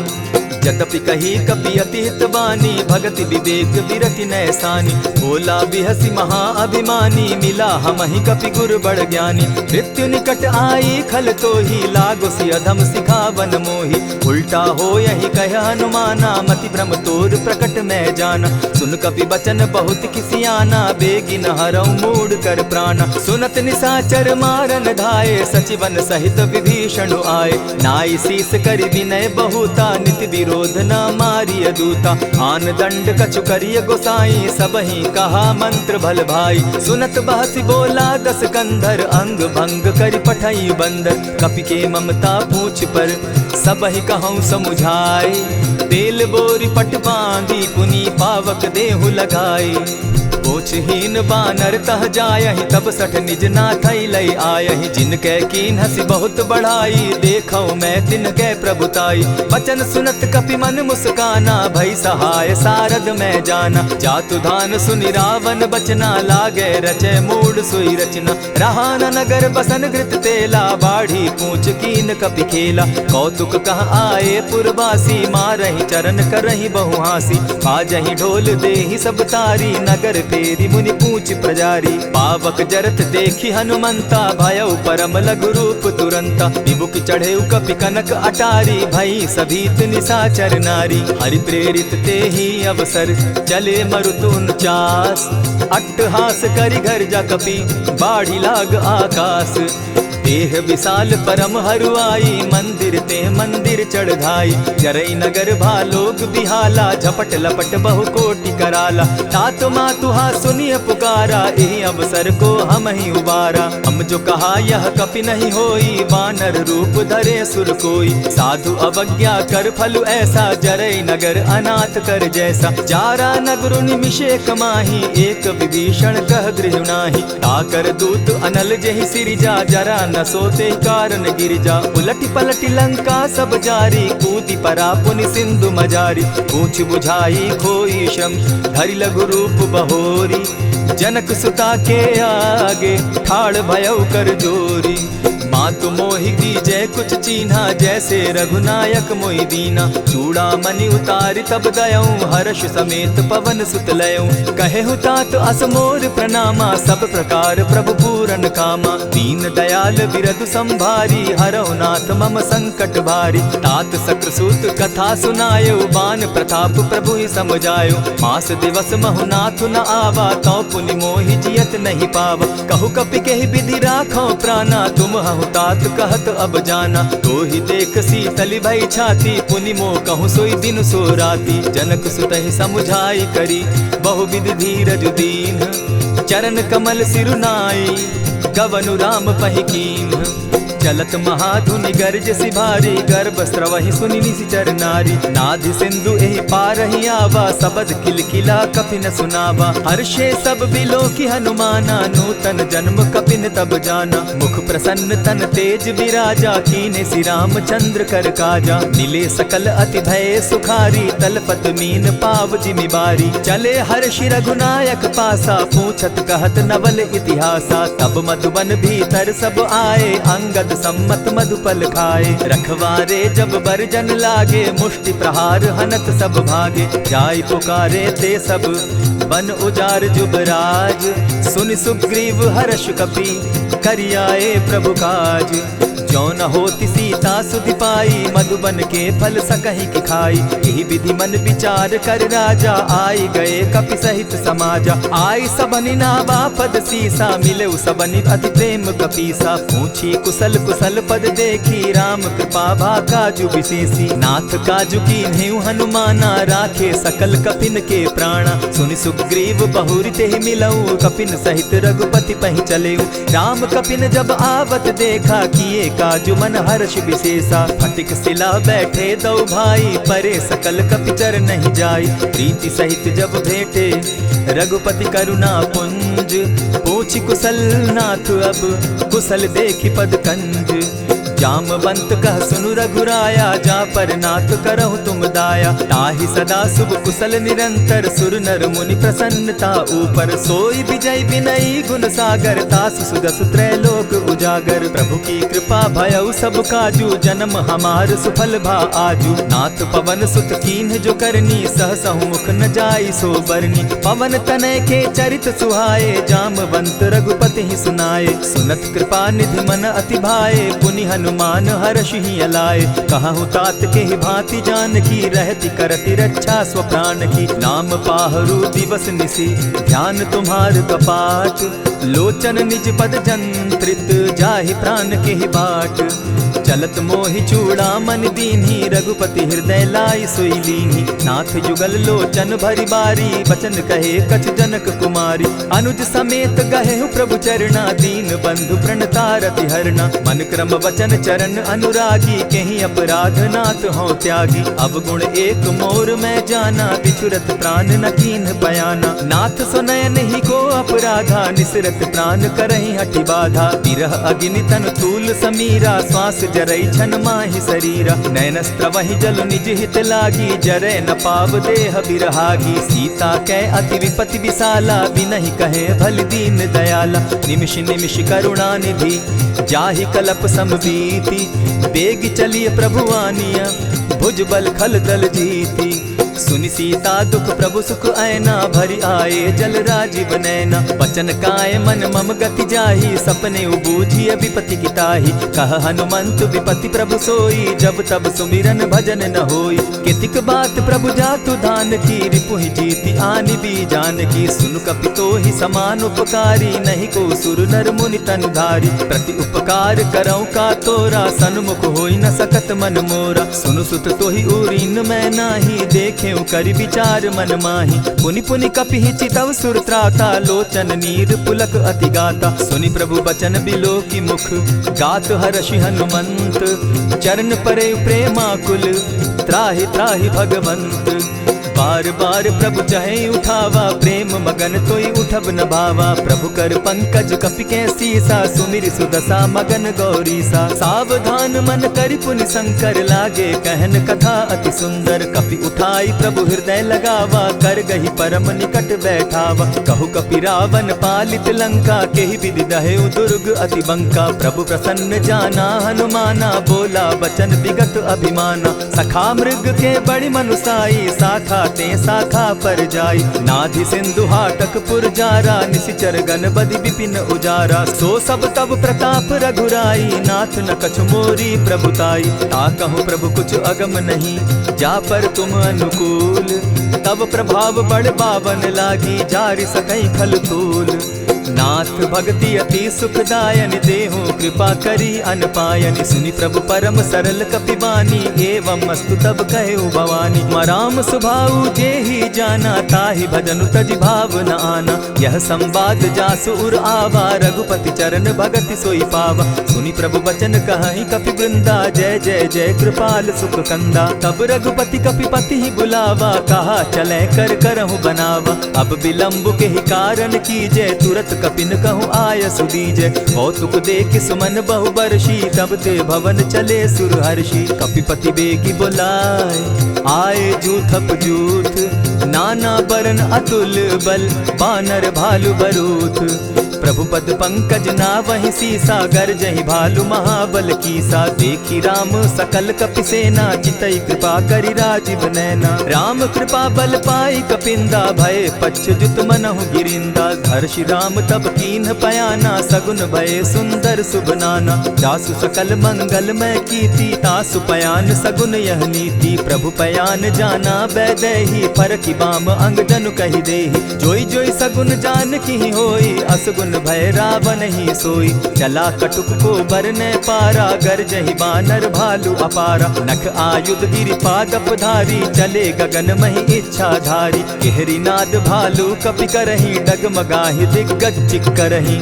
यद्यपि कही कपि अति हितवानी, भगति विवेक विरति नैसानी। बोला बिहसी महा अभिमानी, मिला हमहि कपि गुर बड़ ज्ञानी। मृत्यु निकट आई खल तोहि, लागो सि अधम सिखावन मोहि। उल्टा हो यही कह हनुमाना, मति भ्रम तोर प्रकट मैं जाना। सुन कपि बचन बहुत किसियाना, बेगी न हरऊ मूड कर प्राणा। सुनत निसाचर मारन धाये, सचिवन सहित विभीषण आए। नाई शीस करि विनय बहुता, नित विरोध न मारिय दूता। आन दंड कछु करिय गोसाई, सबहि कहा मंत्र भल भाई। सुनत बहसी बोला दस कंधर, अंग भंग करि पठई बंदर। कपि के ममता पूछ पर, सबहि कहूँ समुझाई। तेल बोरी पट बांधी, पुनि पावक देहु लगाई। पूछहीन बानर तह जायहि तब सठ निज नाथै लई आयहि जिनके कीन हसी बहुत बढ़ाई देखौ मैं तिनके प्रभुताई बचन सुनत कपि मन मुस्काना भई सहाय सारद में जाना जातु धान सुनि रावण बचना लागे रचे मूड सोई रचना रहा न नगर बसन घृत तेला बाढ़ी पूछ कीन कपि खेला कौतुक कह आए पुरवासी मारहि चरण करहि बहु हासी बाजहि ढोल देहि सब तारी नगर फेरी मुनि पूछ प्रजारी पावक जरत देखी हनुमंता भयउ परम लघु रूप तुरंता विमुख चढ़े कपि कनक अटारी भई सभीत निशाचर नारी हरि प्रेरित ते ही अवसर चले मरुत 49 अट्टहास करि घर जा कपि बाढ़ी लाग आकाश देह विशाल परम हरुआई मंदिर ते मंदिर चढ़ाई जरई नगर भालोग बिहाला झपट लपट बहु कोटि कराला तात मातुहा सुनिय पुकारा यही अवसर को हम ही उबारा हम जो कहा यह कपि नहीं होई बानर रूप धरे सुर कोई साधु अवज्ञा कर फल ऐसा जरई नगर अनाथ कर जैसा जारा नगरु निमिषे कमाही एक विभीषण कह गृह नाही ताकर दूत अनल जहि सिरिजा जरा न सोते कारण गिरिजा उलटी पलटी लंका सब जारी कूदी परा पुनि सिंधु मजारी पूछ बुझाई खोई श्रम धरि लघु रूप बहोरी जनक सुता के आगे ठाड़ भयउ कर जोरी मातु मोहि दीजै कुछ चीन्हा जैसे रघुनायक मोहि दीना चूड़ा मणि उतारि तब दयऊं हर्ष समेत पवन सुत लयऊं कहे तात असमोर प्रणामा सब प्रकार प्रभु पूरन कामा दीन दयाल बिरदु संभारी हरौ नाथ मम संकट भारी तात सक्रसूत कथा सुनायो बान प्रताप प्रभु ही समझायो मास दिवस महु नाथ न आवा तौ पुनि मोहि जियत नहीं पावा कहु कपि केहि विधि राखो प्राणा तुम तात कहत अब जाना तो ही देख शीतली भई छाती पुनि मो कहूँ सोई दिन सो राती जनक सुतहि समुझाई करी बहुविध धीरज दीन चरण कमल सिरुनाई गवनु राम पहि कीन चलत महाधुनि गर्ज सिभारी गर्भ स्रवहि सुनि निशिचर नारी नाधि सिंधु एहि पारहि आवा सबद किलकिला कपि न सुनावा हर्षे सब बिलोकि हनुमाना नूतन जन्म कपिन तब जाना मुख प्रसन्न तन तेज विराजा कीने श्री रामचंद्र कर काजा मिले सकल अति भय सुखारी तलपत मीन पाव जिमि बारी चले हर्षि रघुनायक पासा पूछत कहत नवल इतिहासा तब मधुबन भीतर सब आए अंगद सम्मत मधुपल खाए रखवारे जब बरजन लागे मुष्टि प्रहार हनत सब भागे जाय पुकारे ते सब बन उजार जुबराज सुनि सुग्रीव हर्ष कपि करियाए प्रभु काज जो न होती सीता सुधि पाई मधुबन के फल सकहि की खाई यही विधि मन विचार कर राजा आई गए कपि सहित समाजा आई सबनि नावा पद सीसा मिले सबनि अति प्रेम कपीसा पूछी कुशल कुशल पद देखी राम कृपा भा काजु विशेषी नाथ काजु कीन्हे हनुमाना राखे सकल कपिन के प्राणा सुनि सुग्रीव बहुरी ते मिलऊ कपिन सहित रघुपति पहि चलेऊ राम कपिन जब आवत देखा किए काजु मन हर्ष विशेषा फटिक सिला बैठे दो भाई परे सकल कपिचर नहीं जाई प्रीति सहित जब भेटे रघुपति करुणा पुंज पूछ कुशल नाथ अब कुशल देखी पद कंज जामवंत कह सुनु रघुराया जा पर नाथ करहु तुम दाया ताहि सदा शुभ कुशल निरंतर सुर नर मुनि प्रसन्नता ऊपर सोई विजय विनयी गुण सागर तास सुदस त्रैलोक उजागर प्रभु की कृपा भयउ सब काजू जन्म हमार सुफल भा आजू नाथ पवन सुत कीन्ह जो करनी सहसहु मुख न जाई सो बरनी पवन तनय के चरित सुहाए जामवंत रघुपति ही सुनाए सुनत कृपा निधि मन अति भाए पुनि हनुमान हर्ष ही अलाए कहूँ तात के ही भांति जान की रहती करती रक्षा स्व प्राण की नाम पाहरु दिवस निसी ध्यान तुम्हार कपाट लोचन निज पद जंत्रित जाहि प्राण के ही बाट चलत मोहि चूड़ामन दीन्ही, रघुपति हृदय लाई सोई लीन्ही। नाथ जुगल लोचन भरी बारी, बचन कहे कछ जनक कुमारी। अनुज समेत गहे प्रभु चरणा, दीन बंधु प्रणतारति हरना। मन क्रम वचन चरण अनुरागी, कहीं अपराध नाथ हो त्यागी। अब गुण एक मोर मैं जाना, बिछुरत प्राण न कीन्ह बयाना। नाथ सुनयन ही को अपराधा, निसरत प्राण करहि हठि बाधा। विरह अग्नि तन तूल समीरा, श्वास जरई छन माहि शरीरा। नयनस्त्र वही जल निज हित लागी, जरै न पाव देह बिरहागी। सीता कै अति विपति विशाला, बिनहि कहे भल दीन दयाला। निमिष निमिष करुणा निधि, जाहि कलप समबीति। बेग चलिए प्रभु आनिया, भुज बल खल दल जीती। सुनि सीता दुख प्रभु सुख ऐना, भरी आए जल राजीव नैना। वचन काय मन मम गति जाहि, सपने बूझिय विपति किताहि। कह हनुमंत विपति प्रभु सोई, जब तब सुमिरन भजन न होई। कितिक बात प्रभु जातु धान की, रिपुहि जीति आनि भी जान की। सुनु कपितोहि समान उपकारी, नहीं को सुर नर मुनि तनु धारी। प्रति उपकार करौ का तोरा, सन्मुख होई न सकत मन मोरा। सुनु सुत तोहि उरीन मैं नाही, देखे करि विचार मन माही। पुनि पुनि कपिहि चितव सुर त्राता, लोचन नीर पुलक अति गाता। सुनि प्रभु बचन बिलो की मुख, गात हर्षि हनुमंत। चरण परे प्रेमाकुल, त्राहि त्राहि भगवंत। बार बार प्रभु चाहे उठावा, प्रेम मगन तोई उठब न भावा। प्रभु कर पंकज कपि के सीसा, सुमिर सुदशा मगन गौरीसा। सावधान मन करि पुनि शंकर, लागे कहन कथा अति सुंदर। कपि उठाई प्रभु हृदय लगावा, कर गही परम निकट बैठावा। कहु कपि रावण पालित लंका, केहि विधि दहेउ दुर्ग अति बंका। प्रभु प्रसन्न जाना हनुमाना, बोला बचन विगत अभिमाना। सखा मृग के बड़ी मनुसाई, साखा ते शाखा पर जाई। नाधि सिंधु हाटक पुर जारा, निशिचर गण बदि विपिन उजारा। सो सब तब प्रताप रघुराई, नाथ न कछु मोरी प्रभुताई। ता कहूँ प्रभु कुछ अगम नहीं, जा पर तुम अनुकूल। तब प्रभाव बड़ पावन लागी, जारि सकई खल तूल। नाथ भक्ति अति सुखदायन, देहु कृपा करी अनपायन। सुनि प्रभु परम सरल कपिबानी, एवं अस्तु तब कहे भवानी। मराम सुभाऊ जेहि जाना, ताहि भजनु तजि भाव न आना। यह संवाद जासु उर आवा, रघुपति चरण भगति सोई पावा। सुनि प्रभु बचन कहि कपि वृंदा, जय जय जय कृपाल सुख कंदा। तब रघुपति कपिपति ही बुलावा, कहा चले कर करहु बनावा। अब विलंब के ही कारण कीजय, तुरत कपिन कहूँ आय सुदीजय। कौतुक देख सुमन बहु बरसी, तब ते भवन चले सुर हर्षि। कपिपति बेगी बुलाए, आए जूथप जूथ। नाना बरन अतुल बल, बानर भालु बरूथ। प्रभु पद पंकज ना वही सीसा, गर्जहि भालु महाबल कीसा। देखी राम सकल कपि सेना, चितई कृपा करि राजीव नैना। राम कृपा बल पाई कपिंदा, भय पच्युत मनहु गिरिंदा। हर्षि राम तब कीन्ह पयाना, सगुन भय सुंदर शुभ नाना। जासु सकल मंगल मैं कीति, तासु पयान सगुन यह नीति। प्रभु पयान जाना बैदेही, फरकि बाम अंग जनु कहि देहि। जोई जोई सगुन जान की होई, असगुन भय रावण ही सोई। चला कटुक को बरने पारा, गरजहि बानर भालु अपारा। नख आयुध गिरिपादप धारी, चले गगन महि इच्छाधारी। केहरी नाद भालु कपि करहि, डगमगाहि दिग्गज चिक्करहि।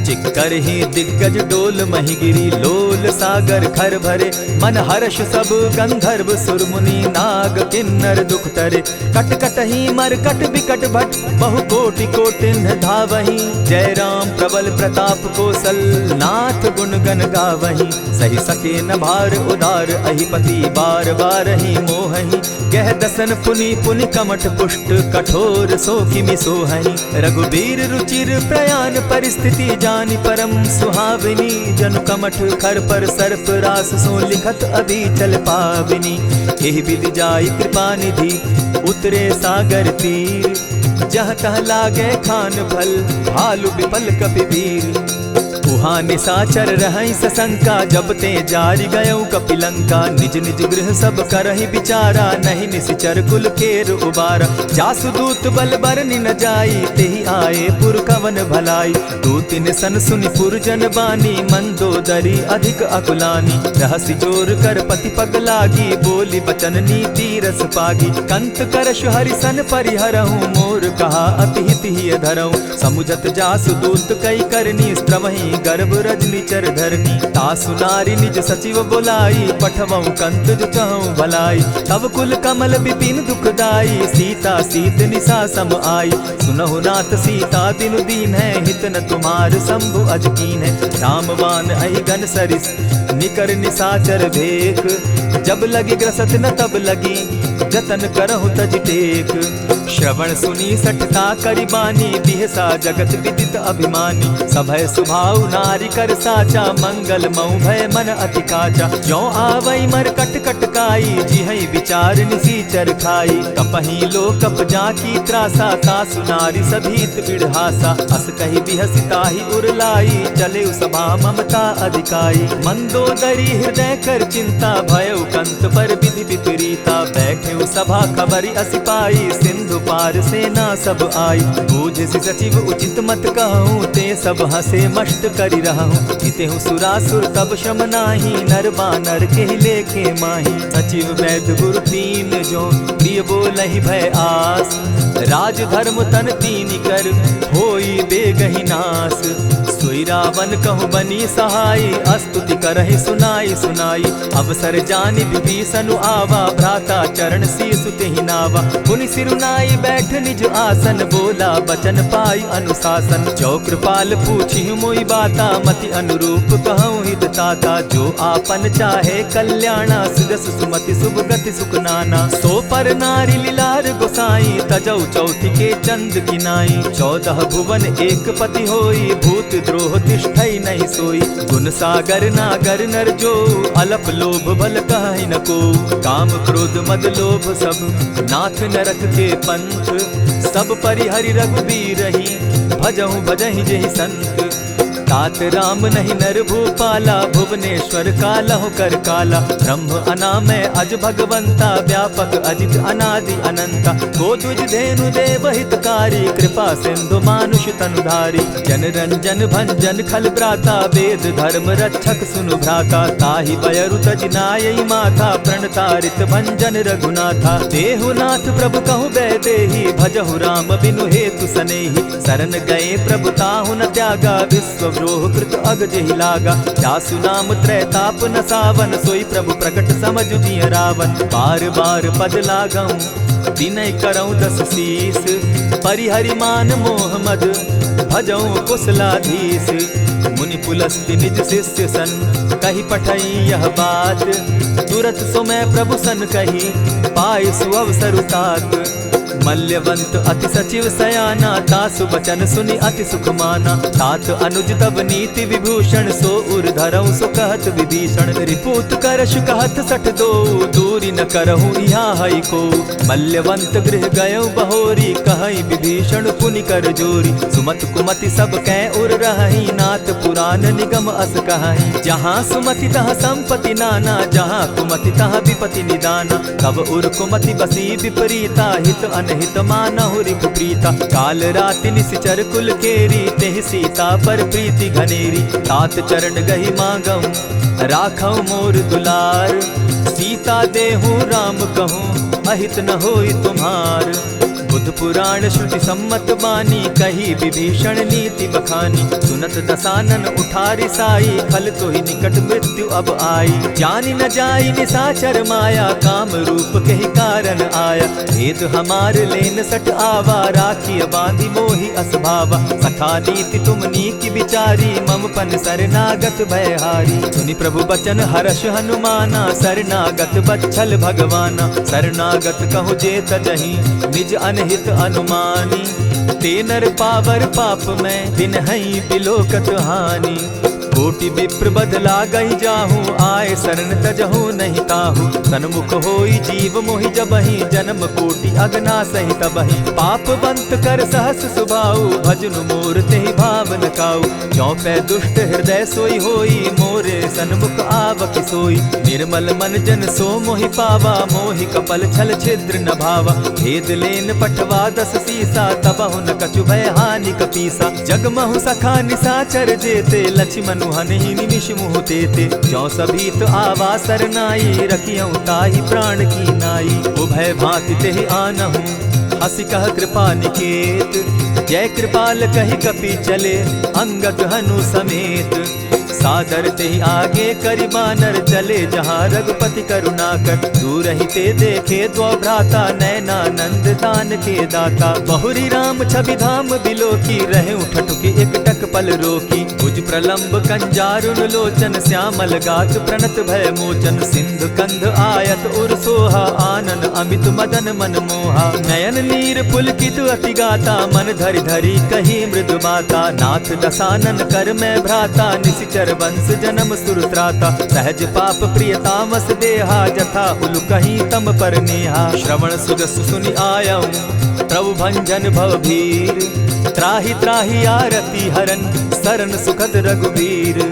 चिक्करहि दिग्गज डोल महि गिरी, लोल सागर खर भरे। मन हर्ष सब गंधर्व सुर मुनि, नाग किन्नर दुख तरे। कट कटहि मरकट बिकट भट, बहु कोटि कोटिन्ह धावहि। जय राम प्रबल प्रताप कौशल, नाथ गुण गण गावहि। सही सके न भार उदार, अहिपति बार बार ही मोहहि। कह दसन पुनि पुनि कमठ पुष्ट, कठोर सो किमि सोहहि। रघुबीर रुचिर प्रयाण परिस्थिति, जानि परम सुहाविनी। जनु कमठ खर पर सर्प रास, सो लिखत अभी चल पाविनी। एहि विधि जाई कृपा निधि, उतरे सागर तीर। जह तह लागे खान फल, भालु विपल कपि वीर। उह वहाँ निशाचर रहई सशंका, जब ते जारी गयऊ कपिलंका। निज निज गृह सब करहि विचारा, नहीं निशिचर कुल केर उबारा। जासुदूत बल बरनि न जाई, तेहि आए पुर कवन भलाई। दूतिन सन सुनि पुरजन बानी, मंदोदरी अधिक अकुलानी। रहसि जोर कर पति पग लागी, बोली बचन नीति रस पागी। कंत करश हरिसन परिहरहूँ, मोर कहा अति हित ही धरऊँ। समुझत जासुदूत कई करनी, स्त्रवहि गर्भ रजनी चर धरनी। तासु नारी निज सचिव बोलाई, पठवऊँ कंत जो चहूँ भलाई। तब कुल कमल विपिन दुखदाई, सीता सीत निशा सम आई। सुनहु नाथ सीता दिनु दीन है, हित न तुम्हार शंभु अजकीन है। रामवान अहि गन सरिस निकर निशाचर भेक, जब लगी ग्रसत न तब लगी जतन करहु तज टेक। श्रवण सुनी सठता करिबानी, बिहसा जगत विदित अभिमानी। सभय सुभाव नारी कर साचा, मंगल मऊ भय मन अति काचा। जो आवई मर कट कट काई, जिहई विचार निसीचर खाई। कपही लो कप जाकी त्रासा, तासु नारी सभीत बिढ़ासा। अस कही बिहसिताहि उरलाई, चले सभा ममता अधिकाई। मंदोदरी हृदय कर चिंता, भयउ कंत पर विधि विपरीता। बैठे सभा खबरी असिपाई, सिंधु पार सेना सब आई। बूझसि सचिव उचित मत कहूँ, ते सब हसे मष्ट करि रहूँ। इतेहु सुरासुर तब श्रम नाही, नर बानर के लेखे माही। सचिव वैद्य गुरु तीन जो, प्रिय बोलहि भय आस। राज धर्म तन तीन कर, होई बेगहि नास। सोई रावण कहु बनी सहाई, अस्तुति करहि सुनाई सुनाई। अवसर जानि विभीषण आवा, भ्राता चरण शीस तेहि नावा। पुनि सिरुनाई बैठ निज आसन, बोला बचन पाई अनुशासन। जो कृपाल पूछि मोई बाता, मति अनुरूप कहूँ हित ताता। जो आपन चाहे कल्याणा, सुजस सुमति शुभ गति सुख नाना। सो पर नारी लीलार गोसाई, तजौ चौथि के चंद किनाई। 14 भुवन एक पति होई, भूत द्रोह तिष्ठई नहीं सोई। गुण सागर नागर नर जो, अलप लोभ बल कहि न को। काम क्रोध मद लोभ सब, नाथ नरक के पंथ। सब परिहरि रघुबीरहि, भजहु भजहि जेहि संत। तात राम नहीं नर भूपाला, भुवनेश्वर कालहु कर काला। ब्रह्म अनामय अज भगवंता, व्यापक अजित अनादि अनंता। गोद्विज धेनु देव हितकारी, कृपा सिंधु मानुष तनुधारी। जन रंजन भंजन खल भ्राता, वेद धर्म रक्षक सुनु भ्राता। ताहि बयरु तज नायई माथा, प्रणतारित भंजन रघुनाथा। देहुनाथ प्रभु कहु बैदेहि, भजहु राम बिनु हेतु सनेहि। शरण गए प्रभु ताहु न त्यागा, विश्व द्रोह कृत अग जेहि लागा। जासु नाम त्रैताप न सावन, सोई प्रभु प्रकट समझ जिय रावण। बार बार पद लागऊं, विनय करऊं 10 शीस। परिहरि मान मोह मद, भजऊं कुशलाधीश। मुनि पुलस्ति निज शिष्य सन, कही पठई यह बात। तुरत सो मैं प्रभु सन कही, पाई सुअवसर तात। मल्यवंत अति सचिव सयाना, तासु बचन सुनि अति सुख माना। तात अनुज तब नीति विभूषण, सो उर धरऊं सो कहत विभीषण। रिपुत करश कहत सठ दो, दूरी न करहूँ यहाँ हई को। मल्यवंत गृह गयऊ बहोरी, कहई विभीषण पुनि कर जोरी। सुमत कुमति सब कै उर रहई, नाथ पुराण निगम अस कहई। जहाँ सुमति तहाँ संपत्ति नाना, जहाँ कुमति तहाँ विपति निदाना। तब उर कुमति बसी विपरीता, हित अनहित मानहु रिपु प्रीता। काल राति निशिचर कुल केरी, तेहि सीता पर प्रीति घनेरी। तात चरण गहि मांगऊं, राखऊं मोर दुलार। सीता देहूँ राम कहूँ, अहित न होई तुम्हार। बुध पुराण श्रुति सम्मत बानी, कही विभीषण नीति बखानी। सुनत दसानन उठारी साई, खल तो ही निकट मृत्यु अब आई। जानी न जाई निशाचर माया, काम रूप के ही कारण आया। भेद हमार लेन सट आवा, राखी बांधी मोहि असभावा। सखा नीति तुम नीति विचारी, मम पन शरणागत भयहारी। सुनि प्रभु बचन हर्ष हनुमाना, शरणागत बच्छल भगवाना। शरणागत कहु जे तजहि, निज अनहित अनुमानी। ते नर पावर पाप में, दिन हई बिलोकत हानि। कोटि विप्र बदला गई जाहूँ, आए शरण तजहू नहीं ताहू। सन्मुख होई जीव मोहि जबहि, जन्म कोटि अगना सही तबहि। पाप बंत कर सहस सुभाऊ, भजनु मोर तेहि भावन काऊ। चौपै दुष्ट हृदय सोई होई, मोरे सन्मुख आवक सोई। निर्मल मन जन सो मोहि पावा, मोहि कपल छल छिद्र न भावा। भेद लेन पठवा दस सीसा, तबहु न कछु भय हानि कपीसा। जगमहु सखा निसाचर जेते, लक्ष्मण हनहि निमिष मुह तेते। जो सभीत आवा सरनाई, रखियऊ ताहि प्राण की नाई। उभय भांति तेहि आनहु, हसी कह कृपा निकेत। जय कृपाल कहि कपि चले, अंगद हनु समेत। सादर तेहि आगे करि बानर, चले जहाँ रघुपति करुणाकर। दूर ही ते देखे द्वौ भ्राता, नयनानंद दान के दाता। बहुरी राम छवि धाम बिलोकी, रहे ठठुकी एकटक पल रोकी। भुज प्रलंब कंजारुन लोचन, श्यामल गात प्रणत भय मोचन। सिंधु कंध आयत उर सोहा, आनन अमित मदन मन मोहा। नयन नीर पुलकित अति गाता, मन धरि धरि कही मृदु बाता। नाथ दसानन कर मैं भ्राता, निशिचर वंश जन्म सुरत्राता। सहज पाप प्रियतामस देहा, जथा उलु कहीं तम पर नेहा। श्रवण सुजस सुनि आयऊं, प्रभु भंजन भव भीर। त्राहि त्राहि आरती हरन, सरन सुखद रघुबीर।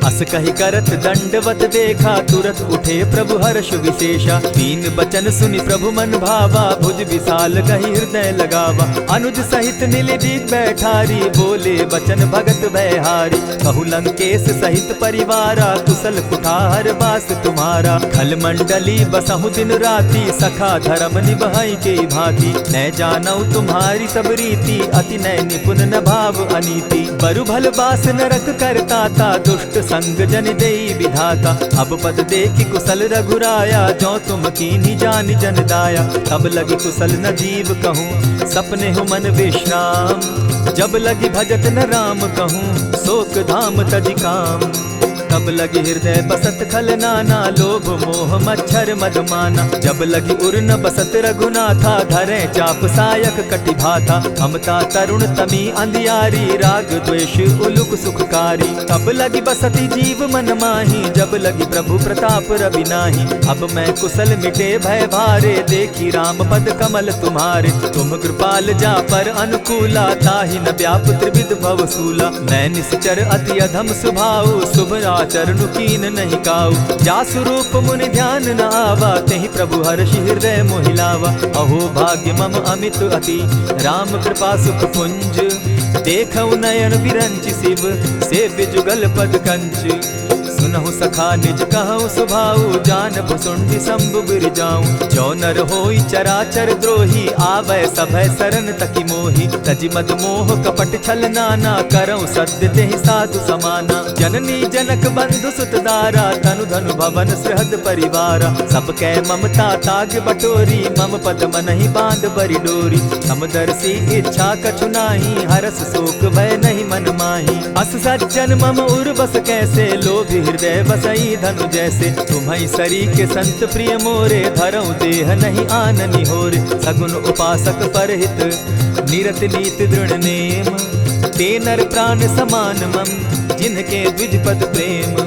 अस कहि करत दंडवत देखा, तुरत उठे प्रभु हर्ष विशेषा। तीन बचन सुनि प्रभु मन भावा, भुज विशाल कहि हृदय लगावा। अनुज सहित नीलदीप बैठारी, बोले बचन भगत भयहारी। कहु लंकेश सहित परिवारा, कुशल कुठार बास तुम्हारा। खल मंडली बसहु दिन राति, सखा धर्म निभाई के भांति। न जानऊ तुम्हारी सब रीति, अति नय निपुण न भाव अनीति। बरु भल बास नरक करताता, दुष्ट संग जन देई विधाता। अब पद देखि कुशल रघुराया, जो तुम कीन्ही जानि जन दाया। तब लगी कुशल न जीव कहूँ, सपने हो मन विश्राम। जब लगी भजत न राम कहूँ, शोक धाम तजि काम। तब लगी हृदय बसत खल नाना, लोभ मोह मच्छर मदमाना। जब लगी उर न बसत रघुनाथा, धरे चाप सायक कटि भाथा। ममता तरुण तमी अंधियारी, राग द्वेष उलुक सुखकारी। तब लगी बसती जीव मन माही, जब लगी प्रभु प्रताप रवि नाही। अब मैं कुशल मिटे भय भारे, देखी राम पद कमल तुम्हारे। तुम कृपाल जा पर अनुकूला, ताहि न व्याप त्रिविध भवसूला। मैं निश्चर अति अधम स्वभाव, शुभ चरण कीन नहीं काऊ। जासु रूप मुनि ध्यान न आवा, तेहि प्रभु हर्षि हृदय मोहिलावा। अहो भाग्य मम अमित अति, राम कृपा सुख पुंज। देखऊ नयन विरंचि शिव, सेव्य जुगल पद कंच। सुनहु सखा निज कहूँ सुभाऊ, जानब सुंडि शंभु गिर जाऊं। जो नर होई चराचर द्रोही, आवे सभय शरण तकी मोही। तजि मद मोह कपट छल नाना, करऊं सत्य तेहि साधु समाना। जननी जनक बंधु सुत दारा, तनु धनु भवन सृहद परिवारा। सब कै ममता ताग बटोरी, मम पद मनहि बांध बरि डोरी। समदर्शी इच्छा कछु नाही, हरस शोक भय नहीं मन माही। अस सज्जन मम उर बस कैसे, लोभी हृदय बसई धनु जैसे। तुम्हि सरी के संत प्रिय मोरे, धरऊं देह नहीं आननि होरे। सगुन उपासक परहित, निरत नीति दृढ़ नेम। ते नर प्राण समान मम, जिनके द्विज पद प्रेम।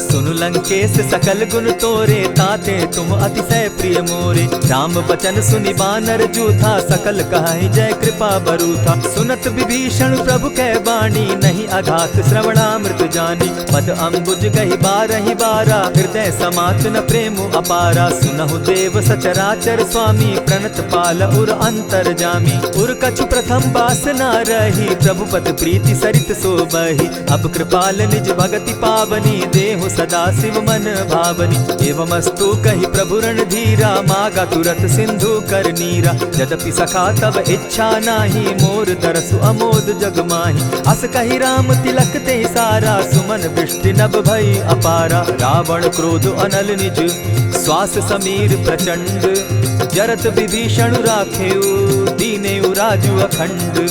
सुनु लंकेश सकल गुण तोरे, ताते तुम अतिशय प्रिय मोरे। राम बचन सुनि बानर जूथा, सकल कहाहि जय कृपा बरूथा। सुनत विभीषण प्रभु कै बाणी, नहीं अघात श्रवणामृत जानी। पद अम्बुज गहि बारहि बारा, हृदय समात न प्रेम अपारा। सुनहु देव सचराचर स्वामी, प्रणत पाल उर अंतर जामी। उर कछु प्रथम बास न रही, प्रभु पद प्रीति सरित सोबहि। अब कृपाल निज भगति पावनी, देहु सदा शिव मन भावनी। एवमस्तु कहि प्रभु रणधीरा, मागा तुरत सिंधु कर नीरा। यद्यपि सखा तब इच्छा नाही, मोर दरसु अमोद जग माही। अस कहि राम तिलक ते सारा, सुमन दृष्टि नभ भई अपारा। रावण क्रोध अनल निज, श्वास समीर प्रचंड। जरत विभीषण राखेउ, दीनेउ राजु अखंड।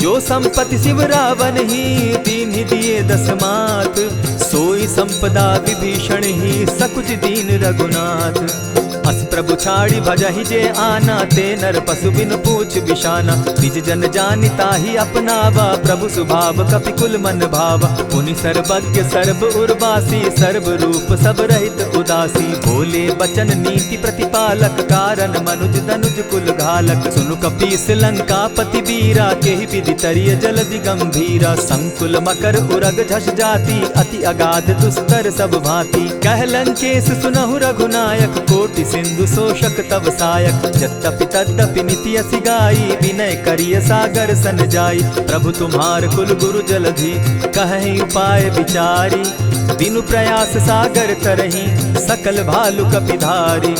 जो संपत्ति शिव रावण ही, दीन्हि दिए दस मात। सोई संपदा विभीषण ही सकुच दीन रघुनाथ। अस प्रभु छाड़ी भजहि जे आना, ते नर पशु बिन पूछ बिशाना। निज जन जानिता ही अपनावा, प्रभु स्वभाव कपि कुल मन भावा। मुनि सर्वज्ञ सर्व उर्वासी, सर्व रूप सब रहित उदासी। बोले बचन नीति प्रतिपालक, कारण मनुज दनुज कुल घालक। सुनु कपीस लंकापति बीरा, केहि विधि तरिय जलधि गंभीरा। संकुल मकर उरग झष जाति, अति अगाध दुस्तर सब भांति। कह लंकेश सुनहु रघुनायक, कोटि सिंधु शोषक तव सायक। यद्यपि तद्यपि निति असि गाई, विनय करिय सागर सन जाई। प्रभु तुम्हार कुल गुरु जलधि, कहि उपाय विचारी। बिनु प्रयास सागर तरहि, सकल भालु कपिधारी।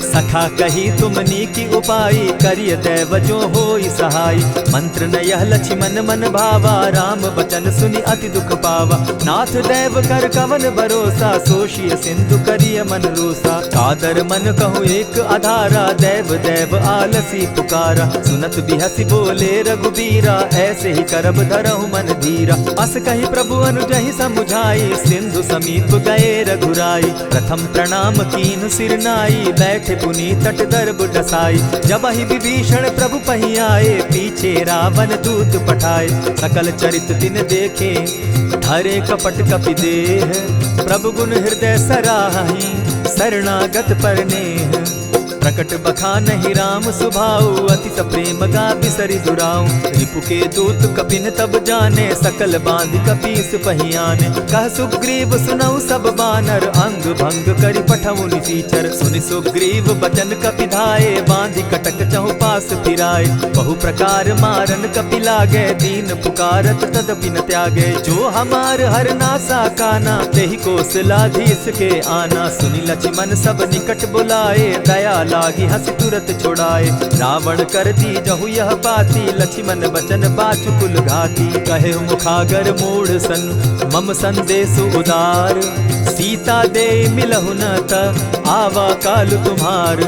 सखा कही तुमनी की उपाई, करिय दैव जो होई सहाय। मंत्र न यह लक्ष्मण मन भावा, राम बचन सुनि अति दुख पावा। नाथ दैव कर कवन भरोसा, सोषिय सिंधु करिय मन रोसा। कादर मन कहूँ एक आधारा, दैव दैव आलसी पुकारा। सुनत बिहसी बोले रघुबीरा, ऐसे ही करब धरहु मन धीरा। अस कही प्रभु अनुजहि समुझाई, सिंधु समीप गए रघुराई। प्रथम प्रणाम कीन सिर नाई, बैठे पुनि तट दर्ब डसाई। जब ही विभीषण प्रभु पही आए, पीछे रावण दूत पठाए। सकल चरित दिन देखे, धरे कपट कपि देह। प्रभु गुण हृदय सराहि, शरणागत पर नेह। प्रकट बखानहि राम सुभाऊ, अति प्रेम गा बिसरि दुराऊ। रिपु के दूत कपिन तब जाने, सकल बांधि कपीस पहियाने। कह सुग्रीव सुनऊ सब बानर, अंग भंग करि पठऊ निसीचर। सुनि सुग्रीव बचन कपि धाये, बांधि कटक चहु पास फिराए। बहु प्रकार मारन कपि लागे, दीन पुकारत तदपि न त्यागे। जो हमार हर नासा काना, तेहि कौशलाधीश के आना। सुनि लक्ष्मण सब निकट बुलाए, दया लागी हंस तुरत छुड़ाए। रावण कर दी जहु यह बाती, लक्ष्मण बचन बाचु कुल घाती। कहे मुखागर मूढ़ सन, मम संदेश उदार। सीता दे मिलहु न त, आवा काल तुम्हार।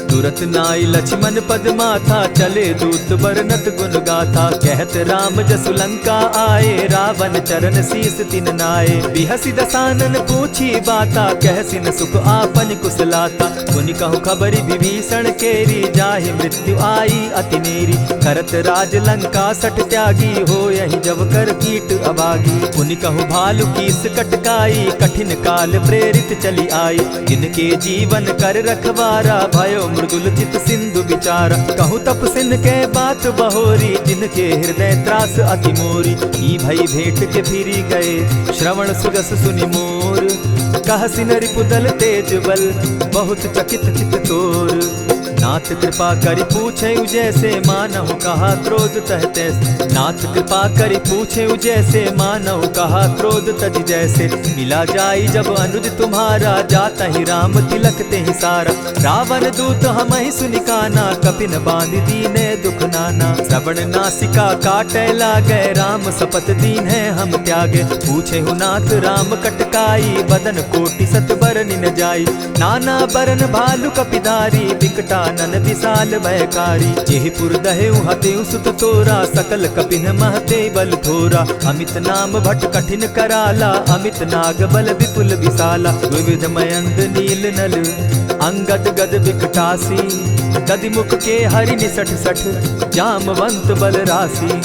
तुरत नाई लक्ष्मण पद माथा, चले दूत बरनत गुण गाथा। कहत राम जसु लंका आए, रावण चरण शीस तिन नाए। बिहसी दसानन पूछी बाता, कहसिन सुख आपन कुशलाता। सुनि कहु खबरि विभीषण केरी, जाहि मृत्यु आई अति नेरी। करत राज लंका सठ त्यागी, हो यही जब कर कीट अभागी। पुनि कहु भालु कीस कटकाई, कठिन काल प्रेरित चली आई। जिनके जीवन कर रखवारा, भयो मृदुल चित सिंधु विचारा। कहु तप सिन के बात बहोरी, जिनके हृदय त्रास अति मोरी। ई भई भेंट के फिरी गए, श्रवण सुजस सुनि मोर। कह सिन रिपुदल तेज बल, बहुत चकित चित तोर। नाथ कृपा करि पूछे जैसे, मानहु कहा क्रोध तह तैसे। नाथ कृपा करि पूछे जैसे, मानहु कहा क्रोध तज जैसे। मिला जाई जब अनुज तुम्हारा, जाता ही राम तिलक ते ही सारा। रावण दूत हमहि सुनि काना, कपिन बांधि दीने दुख नाना। श्रवण नासिका काटे लागे, राम सपत दीन है हम त्यागे। पूछे नाथ राम कटकाई, बदन कोटि सत बरनि न जाई। नाना बरन भालु कपिधारी, विकटा नन विशाल भयकारी। जेहि पुर दहेउ हतेउ सुत तोरा, सकल कपिन महते बल थोरा। अमित नाम भट कठिन कराला, अमित नाग बल विपुल विशाला। विविध मयंद नील नल, अंगद गद विकटासी। गदि मुख के हरि निसठ सठ, जामवंत बल राशि।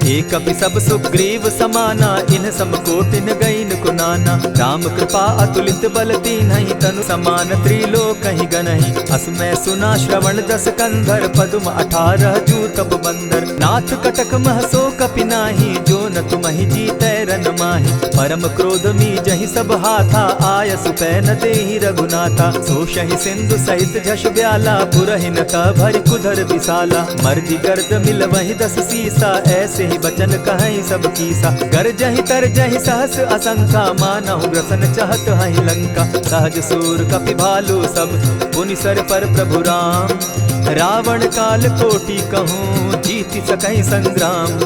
एक कपि सब सुग्रीव समाना, इन सम कोटिन गईन कुनाना। राम कृपा अतुलित बल दीन्हि, तनु समान त्रिलोकहि गनहि। अस मैं सुना श्रवण दस कंधर, पदुम 18 जूतब बंदर। नाथ कटक मह सो कपि नाही, जो न तुमहि जीतै रन माहि। परम क्रोध मी जहि सब हाथा, आयसु पै न देहि रघुनाथा। सोषहि सिंधु सहित झष ब्याला, पुरहिन त भरि कुधर विशाला। मर्दि गर्द मिल वहि 10 सीसा, ऐसे ही बचन कहीं सब कीसा। गरजहि तरजहि सहस असंखा, मानहु ग्रसन चहत हहि लंका। सहज सूर कपि भालु सब, पुनि सर पर प्रभु राम। रावण काल कोटि कहूँ, जीति सकहि संग्राम।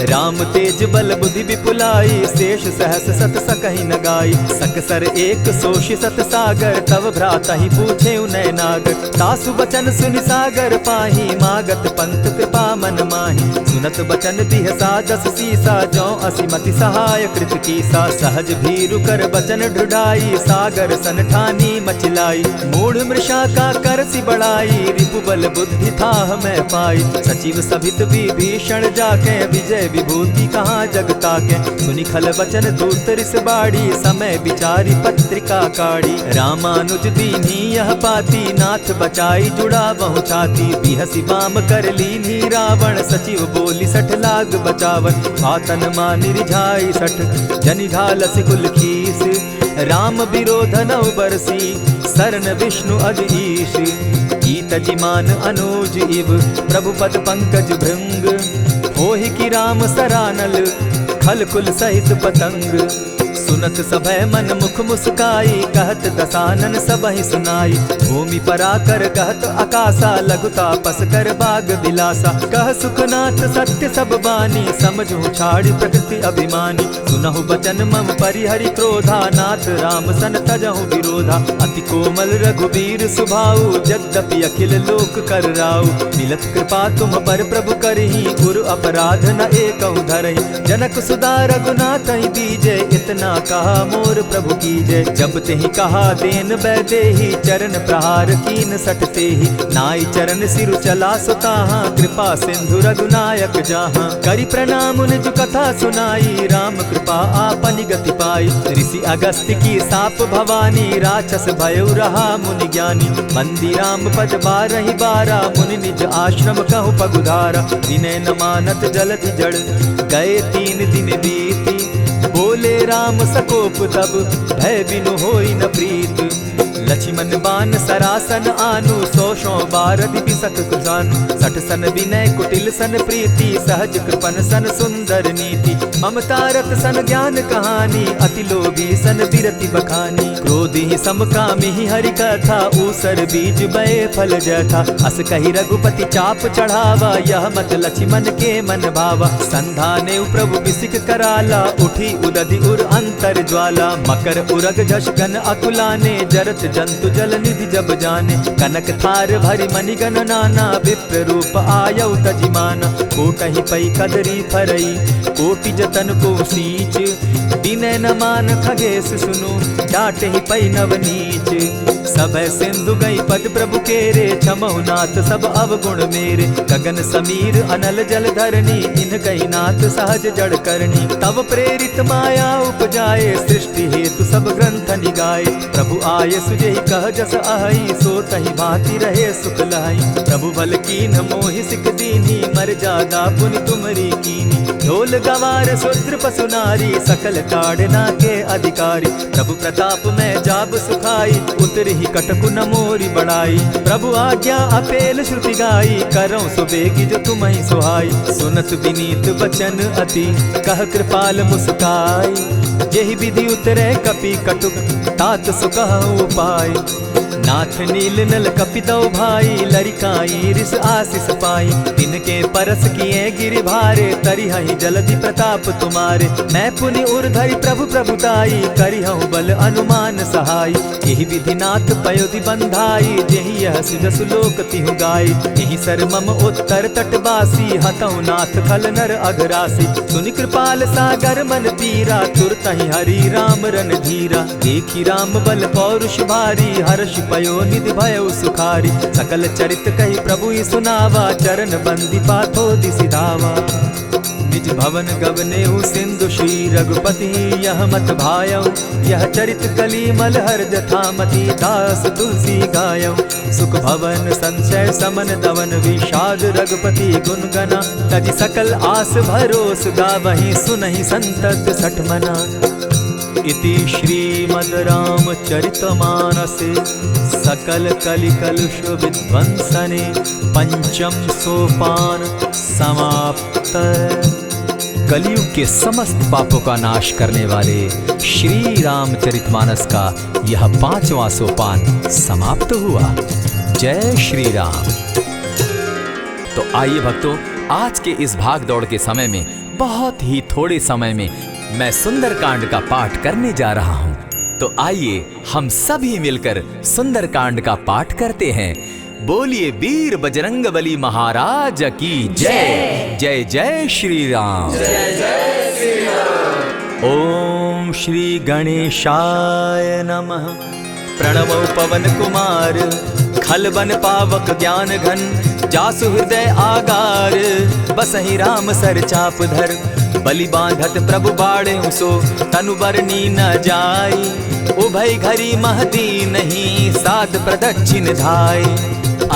राम तेज बल बुद्धि विपुलाई, शेष सहस सत सकहि न गाई। सकसर एक सोषि सत सागर, तव भ्राता ही पूछे उनय नागर। तासु बचन सुनि सागर पाही, मागत पंत कृपा मन माही। सुनत बचन बिहसा दस सीसा, जौ असिमति सहाय कृत कीसा। सहज भीरु कर बचन ढुढ़ाई, सागर सन ठानी मचिलाई। मूढ़ मृषा का करसि बढ़ाई, रिपु बल बुद्धि थाह मैं पाई। सचिव सभित विभीषण जाके, विजय विभूति कहाँ जग ताके। सुनि खल बचन दूत रिस बाड़ी, समय विचारी पत्रिका काढ़ी। रामानुज दीन्ही यह पाती, नाथ बचाई जुड़ा बहु छाती। बिहसी बाम कर लीन्ही रावण, सचिव बोली सठ लाग बचावन। आतन मानि रिझाई सठ, जनि ढालसि कुल खीस। राम विरोध नौ बरसी, सरन विष्णु अज ईश। कीत जिमान अनुज इव, प्रभु पद पंकज भृंग। होहि की राम सरानल, खल कुल सहित पतंग। सुनत सभय मन मुख मुस्काई, कहत दसानन सबहि सुनाई। भूमि पराकर कहत आकाशा, लघुता पस कर बाग बिलासा। कह सुखनाथ सत्य सब बानी, समझू छाड़ी प्रकृति अभिमानी। सुनहु बचन मम परिहरि क्रोधा, नाथ राम सन तजहु विरोधा। अति कोमल रघुबीर सुभाऊ, यद्यपि अखिल लोक कर राऊ। मिलत कृपा तुम पर प्रभु करही, गुरु अपराध न एकहु धरहि। जनक सुदा रघुनाथ ही दीजे, इतना कहा मोर प्रभु की जय। जब तेहि कहा देन बैदेही, चरण प्रहार कीन सटते ही। नाई चरण सिरु चला सुताहा, कृपा सिंधु रघुनायक जाहा। करि प्रणाम निज कथा सुनाई, राम कृपा आपनि गति पाई। ऋषि अगस्त्य की साप भवानी, राक्षस भयउ रहा मुनि ज्ञानी। बंदी राम पद बारहि बारा, मुनि निज आश्रम कहु पगुधारा। विनय न मानत जलधि जड़, गए 3 दिन बीती। बोले राम सकोप तब, भय बिनु होई न प्रीत। लक्ष्मण बान सरासन आनु, 100 बारदि बिसक कुजानु। 60 सन विनय कुटिल सन प्रीति, सहज कृपन सन सुंदर नीति। ममता रत सन ज्ञान कहानी, अति लोभी सन बिरति बखानी। क्रोधि समकामी हरि कथा, ऊसर बीज बये फल जथा। अस कहि रघुपति चाप चढ़ावा, यह मत लक्ष्मण के मन भावा। संधाने प्रभु बिसिक कराला, उठी उदधि उर अंतर ज्वाला। मकर उरग झष गन अकुलाने, जरत जंतु जल निधि जब जाने। कनक थार भरि मणिगण नाना, विप्र रूप आयौ तजिमाना। कोटहि पै कदरी फरई, कोटि जतन को सींच। विनय न मान खगेश सुनु, डांटहि पै नवनीच। सब सिंधु गई पद प्रभु केरे, क्षमहु नाथ सब अवगुण मेरे। गगन समीर अनल जल धरनी, इन कही नाथ सहज जड़ करनी। तब प्रेरित माया उपजाए, सृष्टि हेतु सब ग्रंथ निगाए। प्रभु आये सुजेहि कह जस अहई, सो तहि भांति रहे सुख लहई। प्रभु भल कीन मोहि सिख दीनी, मर जादा पुनि तुमरी कीनी। ढोल गवार शूद्र पशु नारी, सकल ताड़ना के अधिकारी। प्रभु प्रताप में जाब सुखाई, उतरहि कटकु न मोरी बड़ाई। प्रभु आज्ञा अपेल श्रुति गाई, करौं सुबेगी जो तुम्हि सुहाई। सुनत विनीत बचन अति, कह कृपाल मुस्काई। जेहि विधि उतरे कपि कटुक, तात सुकहु उपाय। नाथ नील नल कपि दौ भाई, लरिकाई रिस आशीष पाई। तिनके परस किए गिरि भारे, तरिहहि जलधि प्रताप तुम्हारे। मैं पुनि उर्धरि प्रभु प्रभुताई, करिहु बल अनुमान सहाय। एहि विधि नाथ पयोधि बंधाई, जेहि यह सुजसु लोक तिहु गाई। एहि सर मम उत्तर तटवासी, हतहु नाथ खल नर अघरासी। सुनि कृपाल सागर मन पीरा, तुरतहि हरि राम रन धीरा। देखी राम बल पौरुष भारी, हर्ष पयो निधि भयउ सुखारी। सकल चरित कहि प्रभु ही सुनावा, चरण बंदी पाथो दिसि धावा। निज भवन गवनेहु सिंधु श्री रघुपति, यह मत भायौ। यह चरित कली मलहर जथामति, दास तुलसी गायौ। सुख भवन संशय समन दवन, विषाद रघुपति गुण गना। तजि सकल आस भरोस, गावहि सुनहि संतत सठ मना। इति श्रीमद् रामचरितमानसे, सकल कलि कलुष विध्वंसने। पंचम सोपान समाप्त। कलयुग के समस्त पापों का नाश करने वाले श्री रामचरितमानस का यह 5वां सोपान समाप्त हुआ। जय श्री राम। तो आइए भक्तों, आज के इस भाग दौड़ के समय में बहुत ही थोड़े समय में मैं सुंदरकांड का पाठ करने जा रहा हूँ। तो आइए हम सभी मिलकर सुंदरकांड का पाठ करते हैं। बोलिए वीर बजरंगबली महाराज की जय। जय जय श्री राम। जय जय श्री राम। ओम श्री गणेशाय नमः। प्रणवो पवन कुमार खलबन पावक ज्ञान घन जासु हृदय आगार बसहि राम सर चाप धर बलि बांधत प्रभु बाढ़े सो तनु बरनी न जाई उभय घरी महदी नहीं साध प्रदक्षिण धाई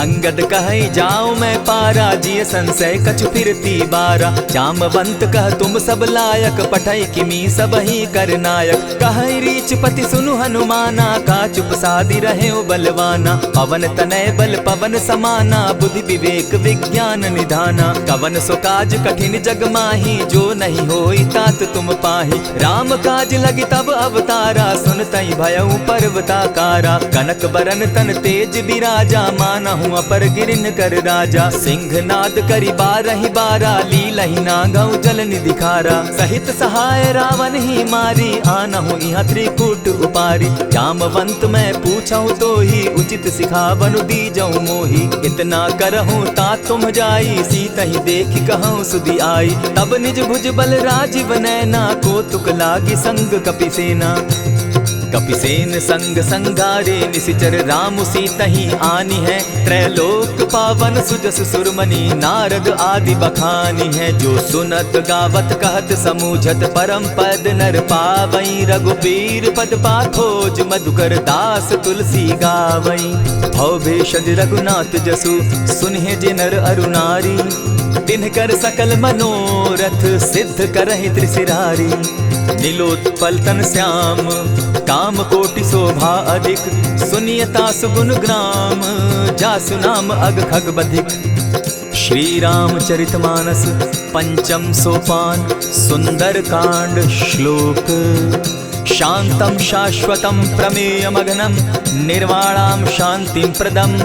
अंगद कहे जाऊं मैं पारा जिय संशय कछु फिरती बारा जामवंत कह तुम सब लायक पठय किमी सब ही कर नायक कहे रीच पति सुनु हनुमाना का चुप सादी रहे बलवाना पवन तनय बल पवन समाना बुद्धि विवेक विज्ञान निधाना कवन सो काज कठिन जग माही जो नहीं होई तात तुम पाही राम काज लगी तब अवतारा सुनतई भयउ पर्वताकारा कनक बरन तन तेज बिराजा माना हूँ अपर गिरिन कर राजा सिंह नाद करी बारहि बारा लीलहि नागौ जल निधि खारा सहित सहाय रावण ही मारी आनहु यहाँ त्रिकूट उपारी जामवंत मैं पूछऊँ तो ही उचित सिखावनु दीजऊँ मोही इतना करहूँ ता तुम जाई सीता ही देखी कहूँ सुधि आई तब निज भुज बल राजीव नैना को तुक लागी संग कपिसेना कपिसेन संग संगारे निशिचर राम सीता ही आनी है त्रैलोक पावन सुजस सुरमणि नारद आदि बखानी है जो सुनत गावत कहत समूझत परम पद नर पावई रघुबीर पद पाखोज मधुकर दास तुलसी गावई भव भेषज रघुनाथ जसु सुनहि जे नर अरुनारी तिनकर सकल मनोरथ सिद्ध करहि त्रिशिरारी नीलोत्पल तन श्याम काम कोटि शोभा अधिक सुनियता सुगुण ग्राम जासु नाम अग खग बधिक श्री रामचरितमानस पंचम सोपान सुंदर कांड श्लोक शांतम शाश्वतम प्रमेयमगनम निर्वाणाम शांतिं प्रदम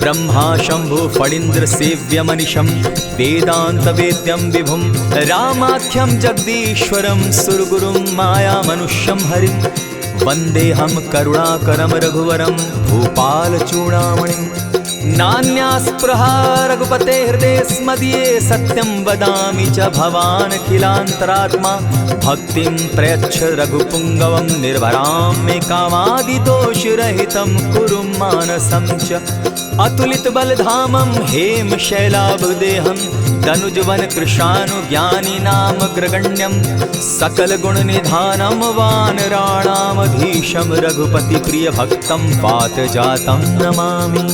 ब्रह्मा शंभु फणीन्द्र सेव्य मनिशम वेदांत वेद्यम विभुम रामाख्यम जगदीश्वरम सुरगुरुम माया मनुष्यम हरिम वंदे हम करुणाकरम रघुवरम भूपाल चूड़ामणिम नान्यास्पृहा रघुपते हृदय स्मदीये सत्यं वदामि च भवान् खिलान्तरात्मा भक्तिं प्रयच्छ रघुपुङ्गवं निर्भरां मे कामादिदोषरहितं कुरु मानसं च अतुलित बलधामं हेम शैलाभदेहं तनुजवन कृशानुज्ञानी नाम ग्रगण्यं सकल गुण निधानं वानराणामधीशं रघुपति प्रिय भक्तं पात जातं नमामि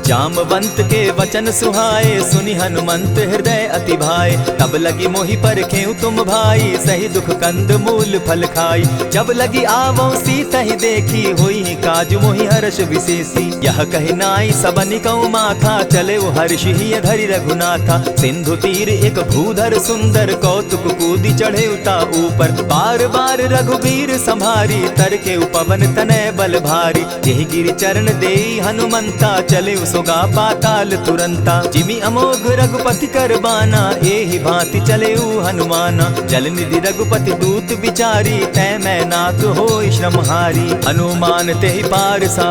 जामवंत के वचन सुहाए सुनि हनुमंत हृदय अति भाए तब लगी मोहि परखेउ तुम भाई सही दुख कंद मूल फल खाई जब लगी आवो सीता ही देखी होई काज मोहि हर्ष विशेषी यह कहि नाई सबनि कौ माथा चले वो हर्ष ही धरि रघुनाथा सिंधु तीर एक भूधर सुंदर कौतुक कूदी चढ़े उता ऊपर बार बार रघुबीर संभारी तर के उपवन तनय बल भारी यही गिरि चरण देई हनुमंता चले सोगा पाताल तुरंता जिमि अमोघ रघुपति कर बाना एहि भांति चले हनुमाना जल निधि रघुपति दूत बिचारी तै मैं नाक होई श्रमहारी हनुमान तेहि पारसा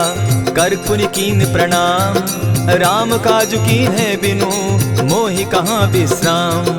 कर पुनि कीन प्रणाम राम काज कीन है बिनु मोहि कहाँ विश्राम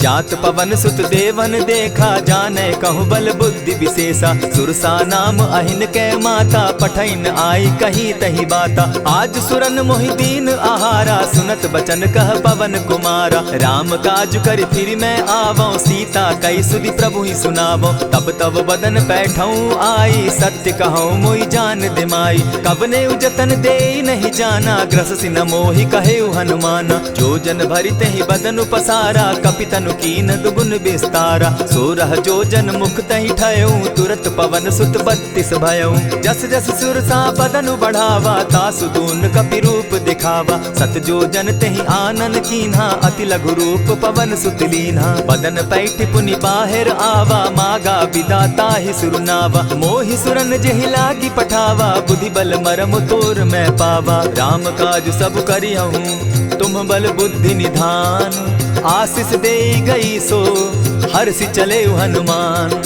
जात पवन सुत देवन देखा जाने कहु बल बुद्धि विशेषा सुरसा नाम अहिन कै माता पठैन आई कहीं तही बाता आज सुरन मोहि दीन आहारा सुनत बचन कह पवन कुमारा राम काज कर फिर मैं आवो सीता कई सुधि प्रभु ही सुनावो तब तब बदन बैठऊं आई सत्य कहूँ मोहि जान दिमाई कबने उजतन दे नहीं जाना ग्रस सिन मोहि कहे हनुमाना जो जन भरित ही बदन पसारा कपितनु कीन दुगुन विस्तारा सोरह जो जन मुख तहि ठयऊ तुरत पवन सुत 32 भयऊ जस जस सुरसा बदनु बढ़ावा तासु दून कपि रूप दिखावा सत जो जन तहि आनन कीन्हा अति लघु रूप पवन सुत लीन्हा बदन पैठ पुनि बाहिर आवा मागा विदा ताहि सुरनावा मोहि सुरन जेहि लागी पठावा बुद्धि बल मरम तोर मैं पावा राम काज सब करियहूँ तुम बल बुद्धि निधान आशीष दे गई सो हर्षि चले हनुमान।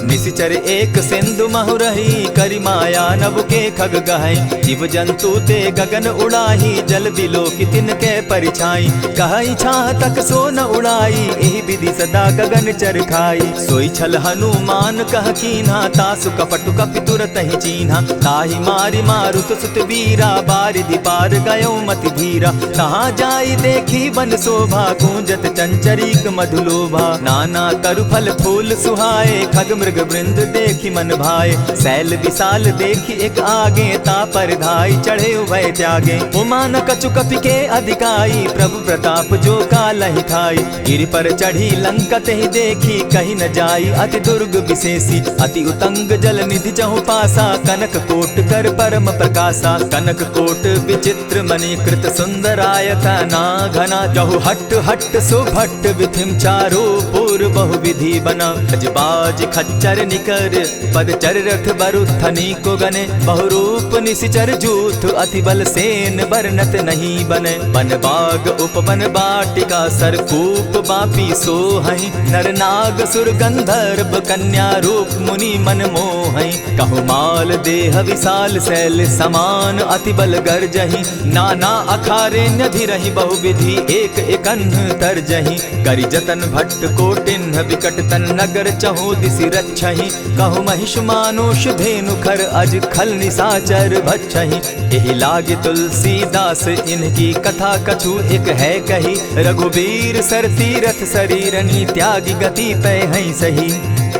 निशिचर एक सिंधु महु रही, करि माया नभ के खग गहई। जीव जंतु ते गगन उड़ाही, जल बिलो की तिनके परिछाई। कहई छाह तक सो न उड़ाई, एहि विधि सदा गगन चर खाई। सोई छल हनुमान कह कीन्हा, तासु कपटु कपि तुरत ही चीन्हा। ताहि मारि मारुत सुत वीरा, बारिधि पार गयो मति धीरा। कहाँ जाई देखी वन शोभा, गूंजत चंचरीक मधुलोभा। नाना तरु फल फूल सुहाए, खग मृग वृंद देखी मन भाए। शैल विशाल देखी एक आगे, ता पर धाई चढ़े उभय त्यागे। उमान कछु कपि के अधिकाई, प्रभु प्रताप जो कालहि खाई। गिरि पर चढ़ी लंका ही देखी, कहीं न जाई अति दुर्ग विशेषी। अति उतंग जल निधि चहु पासा, कनक कोट कर परम प्रकाशा। कनक कोट विचित्र मणिकृत सुंदरायता ना घना। जहु हट हट सुभट विधिम चारो पूर्व बहु विधि बना। अजबाज खच्चर निकर पदचर रथ बरुथनी को गने। बहुरूप निशिचर जूथ अति बल सेन बरनत नहीं बने। बन बाग उपवन बाटिका सरकूप बापी सोहई। नर नाग सुर गंधर्व कन्या रूप मुनि मन मोहई। कहु माल देह विशाल शैल समान, अति बल गर्जही। नाना अखारे नधिरहि बहुविधि, एक एकन्ह तरजही। करि जतन भट्ट कोटिन्ह विकट तन नगर चहु दिसि रक्षहि। कहु महिष मानुष धेनु खर अज खल निशाचर भक्षहि। एहि लागे तुलसीदास इनकी कथा कछु एक है कही। रघुबीर सर तीरथ शरीरनी, त्यागी गति पै हई सही।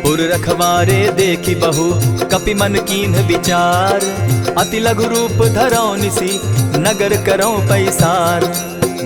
पुर रखवारे देखी बहु कपि मन कीन्ह विचार। अति लघु रूप धरौ निसी, नगर करौ पैसार।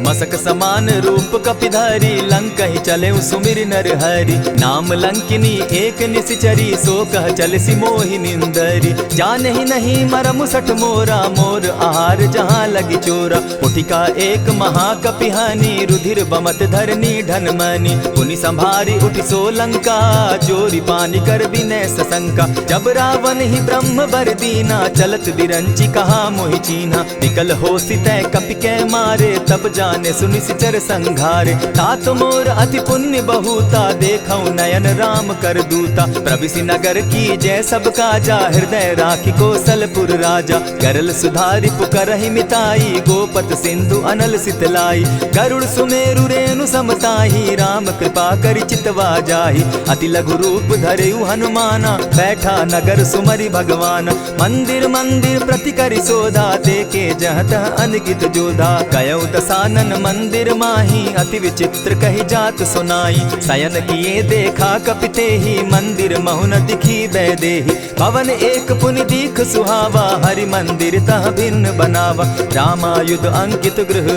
मसक समान रूप कपिधारी, लंकहि चले सुमिर नर हरि। नाम लंकिनी एक निशिचरी, सो कह चल सी मोहि निंदरी। जानहि नहीं मरम सठ मोरा, मोर आहार जहाँ लगी चोरा। उठिका एक महाकपिहानी, रुधिर बमत धरनी ढन मनी। पुनि संभारी उठि सो लंका, जोरी पानी कर विनय सशंका। जब रावण ही ब्रह्म बर दीना, चलत बिरंची कहा मोहि चीन्हा। निकल होसी तै कपि कै मारे, तब जाने सुनिशिचर संघारे। तात मोर अति पुण्य बहुता, देखौ नयन राम कर दूता। प्रविशि नगर की जय सब काजा, हृदय राखी कौशलपुर राजा। करल सुधारि पुकरहि मिताई, गोपत सिंधु अनल सितलाई। गरुड़ सुमेरु रेणु समताही, राम कृपा करि चितवा जाहि। अति लघु रूप धरेउ हनुमाना, बैठा नगर सुमरि भगवान। मंदिर मंदिर प्रति करि सोधा, देखे जहत अनगित जोधा। गयौ दसानन मंदिर माही, अति विचित्र कही जात सुनाई। शयन किए देखा कपिते ही, मंदिर महु न दिखी बैदेही। भवन एक पुनि दीख सुहावा, हरि मंदिर तह भिन्न बनावा। रामायुध अंकित गृह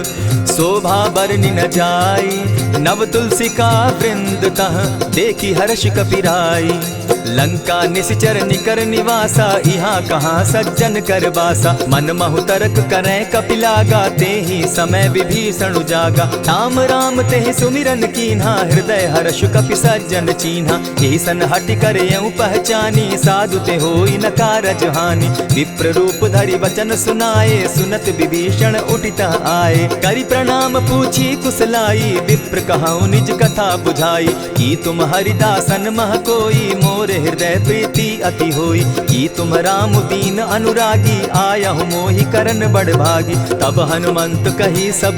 शोभा बरनि न जाई। नव तुलसी का वृंद तह देखी हर्ष कपिराई। लंका निशिचर निकर निवासा, यहाँ कहाँ सज्जन कर बासा। मन महु तरक करै कपिलागा, तेहि समय विभीषण जागा। राम राम तेहि सुमिरन कीन्हा, हृदय हर्ष कपि सज्जन चीन्हा। एहि सन हटि कर यऊ पहचानी, साधु ते होई न कारज हानि। विप्र रूप धरि वचन सुनाए, सुनत विभीषण उठितः आए। करि प्रणाम पूछी कुशलाई, विप्र कहौ निज कथा बुझाई। की तुम हरिदासन मह कोई, मोर हृदय प्रीति अति होई। की तुम राम दीन अनुरागी, आयहु मोहि करन बड़ भागी। तब हनुमंत कही सब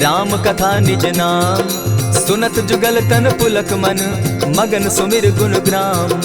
राम कथा निज नाम। सुनत जुगल तन पुलक मन, मगन सुमिर गुण ग्राम।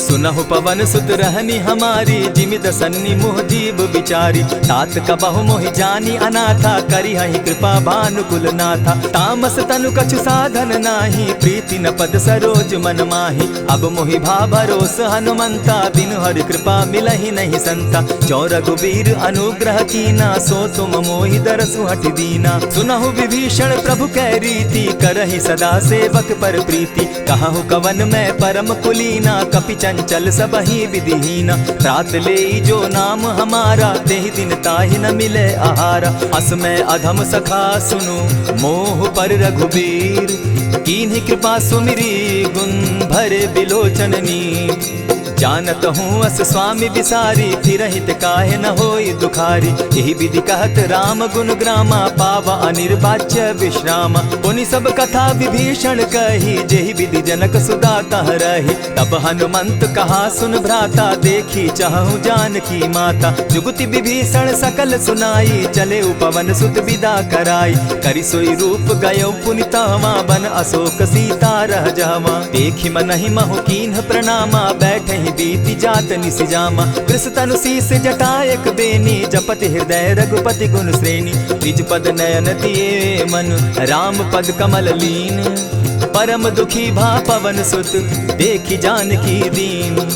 सुनहु पवन सुत रहनी हमारी, जिमित सन्नि मुह जीव विचारी। तात कबहु मोहि जानी अनाथा, करी हहि कृपा भानुकुल नाथा। तामस तनु कछु साधन नाही, प्रीति न पद सरोज मन माही। अब मोहि भा भरोस हनुमंता, बिनु हरि कृपा मिलहि नहीं संता। जो रघुबीर अनुग्रह कीना, सो तुम मोहि दरसु हठि दीना। सुनहु विभीषण प्रभु कै रीति, करहि सदा सेवक पर प्रीति। कहु कवन मैं परम कुलीना, कपि चंचल सबहि विधिहीना। रात ले जो नाम हमारा, तेहि दिन ताहि न मिले आहारा। अस मैं अधम सखा सुनु, मोह पर रघुबीर। कीन्हि कृपा सुमिरी, गुण भरे बिलोचन नीर। जानत हूँ अस स्वामी बिसारी, फिर हित काहे न होई दुखारी। यही विधि कहत राम गुण ग्रामा, पावा अनिर्वाच्य विश्राम। पुनि सब कथा विभीषण कही, जेहि विधि जनक सुदा कह रही। तब हनुमंत कहा सुन भ्राता, देखी चाहूँ जानकी माता। जुगति विभीषण सकल सुनाई, चले पवन सुत विदा कराई। करि सोई रूप गयो पुनितावा, बन अशोक सीता रह जावा। देखी मनहि महु कीन्ह प्रणामा, बैठे ही बीती जात निसिजामा। कृष तनु शीस जटायक बेनी, जपति हृदय रघुपति गुण श्रेणी। निज पद नयन दिए मन, राम पद कमल लीन। परम दुखी भा पवन सुत, देखी जानकी दीन।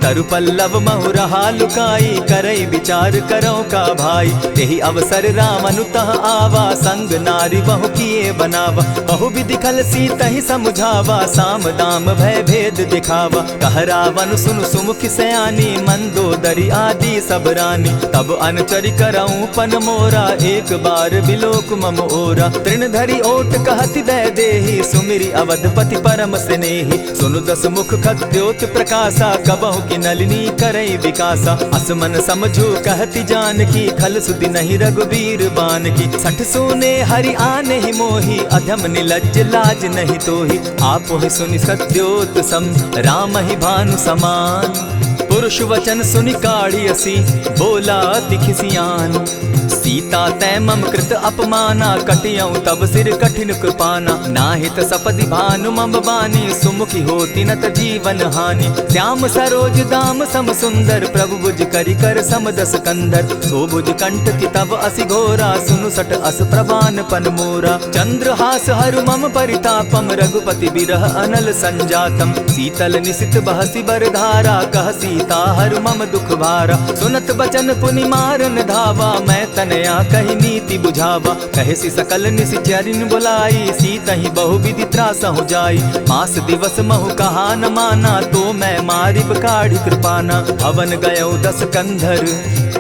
तरु पल्लव महु रहा लुकाई, करई विचार करो का भाई। यही अवसर राम अनुतः आवा, संग नारी बहु किए बनावा। बहु विधि खल सीतहि समझावा, साम दाम भय भेद दिखावा। कह रावण सुन सुमुखी सयानी, मंदोदरी आदि सब रानी। तब अनुचरि करऊं पन मोरा, एक बार बिलोक मम ओरा। तृण धरि ओट कहति दय देहि, सुमिरि अवधपति परम स्नेही। सुनु दस मुख खद्योत प्रकाशा, कबहु की नलिनी करई विकासा। असमन समझो कहती जानकी, खल सुधि नहीं रघुबीर बान की। सठ सोने हरि आने ही मोही, अधम निलज्ज लाज नहीं तोही। आपो ही सुनि सत्योत सम, राम ही भानु समान। पुरुष वचन सुनि काढ़ियसी, बोला अति खिसियान। सीता तै मम कृत अपमाना, कटियऊं तब सिर कठिन कृपाना। नाहित सपदि भानु मम बानी, सुमुखी होती नत जीवन हानि। श्याम सरोज दाम सम सुंदर, प्रभु बुझ करि कर समदस कंदर। सो बुझ कंठ की तब असि घोरा, सुनु सट अस प्रवान पन मोरा। चंद्रहास हरु मम परितापम, रघुपति बिरह अनल संजातम। शीतल निशित बहसी बरधारा, कह सीता हरु मम दुख भारा। सुनत बचन पुनि मारन धावा, मैं तनया कही नीति बुझावा। कहेसी सकल निशिचरिन बुलाई, सीतहि बहु विधि त्रास हो जाई। मास दिवस महु कहा न माना, तो मैं मारिब काढ़ी कृपाना। भवन गयो दस कंधर,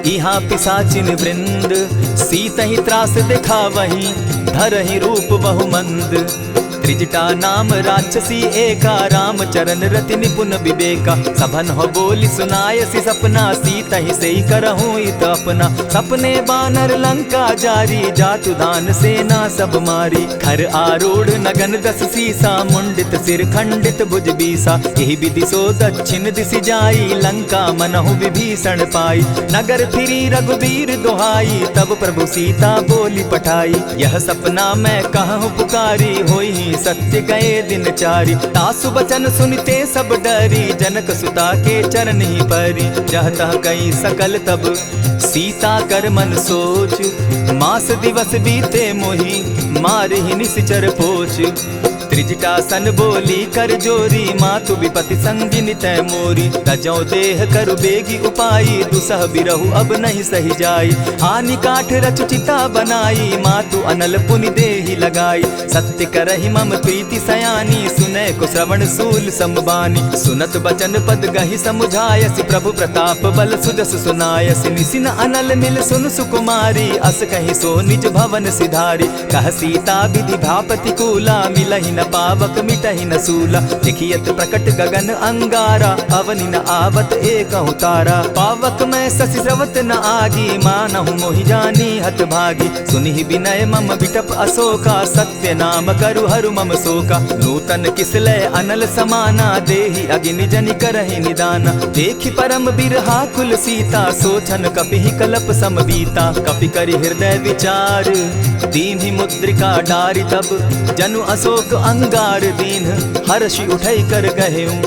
इहाँ पिशाचिन वृंद। सीतहि त्रास दिखावहि, धरहि रूप बहु मंद। त्रिजटा नाम राक्षसी एका, राम चरण रति निपुण विवेका। सभन हो बोली सुनायसी सपना, सीतहि सेई करहूँ इत अपना। सपने बानर लंका जारी, जातु दान सेना सब मारी। खर आरूढ़ नगन दस सीसा, मुंडित सिर खंडित भुज बीसा। यही विधि सो दक्षिण दिशि जाई, लंका मनहु विभीषण पाई। नगर फिरी रघुबीर दुहाई, तब प्रभु सीता बोली पठाई। यह सपना मैं कहूँ पुकारी, होई सत्य गए दिन चारि। तासु बचन सुनते सब डरी, जनक सुता के चरण ही परी। जह तह कई सकल तब, सीता कर मन सोच। मास दिवस बीते मोही, मारे ही निश्चर पोच। त्रिजटा सन बोली कर जोरी, मातु विपति संगिनी तै मोरी। तजौ देह करु बेगी उपाई, दुसह बिरहु अब नहीं सही जाई। हानि काठ रच चिता बनाई, मातु अनल पुनि देहि लगाई। सत्य करहि मम प्रीति सयानी, सुनै को श्रवण सूल समबानी। सुनत बचन पद गहि समुझायसि, प्रभु प्रताप बल सुजस सुनायसि। निसिन अनल मिल सुन सुकुमारी, अस कहि सो निज भवन सिधारी। कह सीता विधि भापति कूला, मिलहि न पावक मिटहि न सूला। लिखियत प्रकट गगन अंगारा, अवनि न आवत एकहु तारा। पावक मैं शशि स्रवत न आगी, मानहु मोहि जानी हत भागी। सुनिहि विनय मम बिटप अशोका, सत्य नाम करु हरु मम शोका। नूतन किसलय अनल समाना, देहि अगिनि जनि करहि निदाना। देखि परम बिरहा कुल सीता, सोचन कपिहि कलप सम बीता। कपि करि हृदय विचार, दीन्हि मुद्रिका डारि। तब जनु अशोक अंगार दीन, हर्षि उठै कर गहेऊं।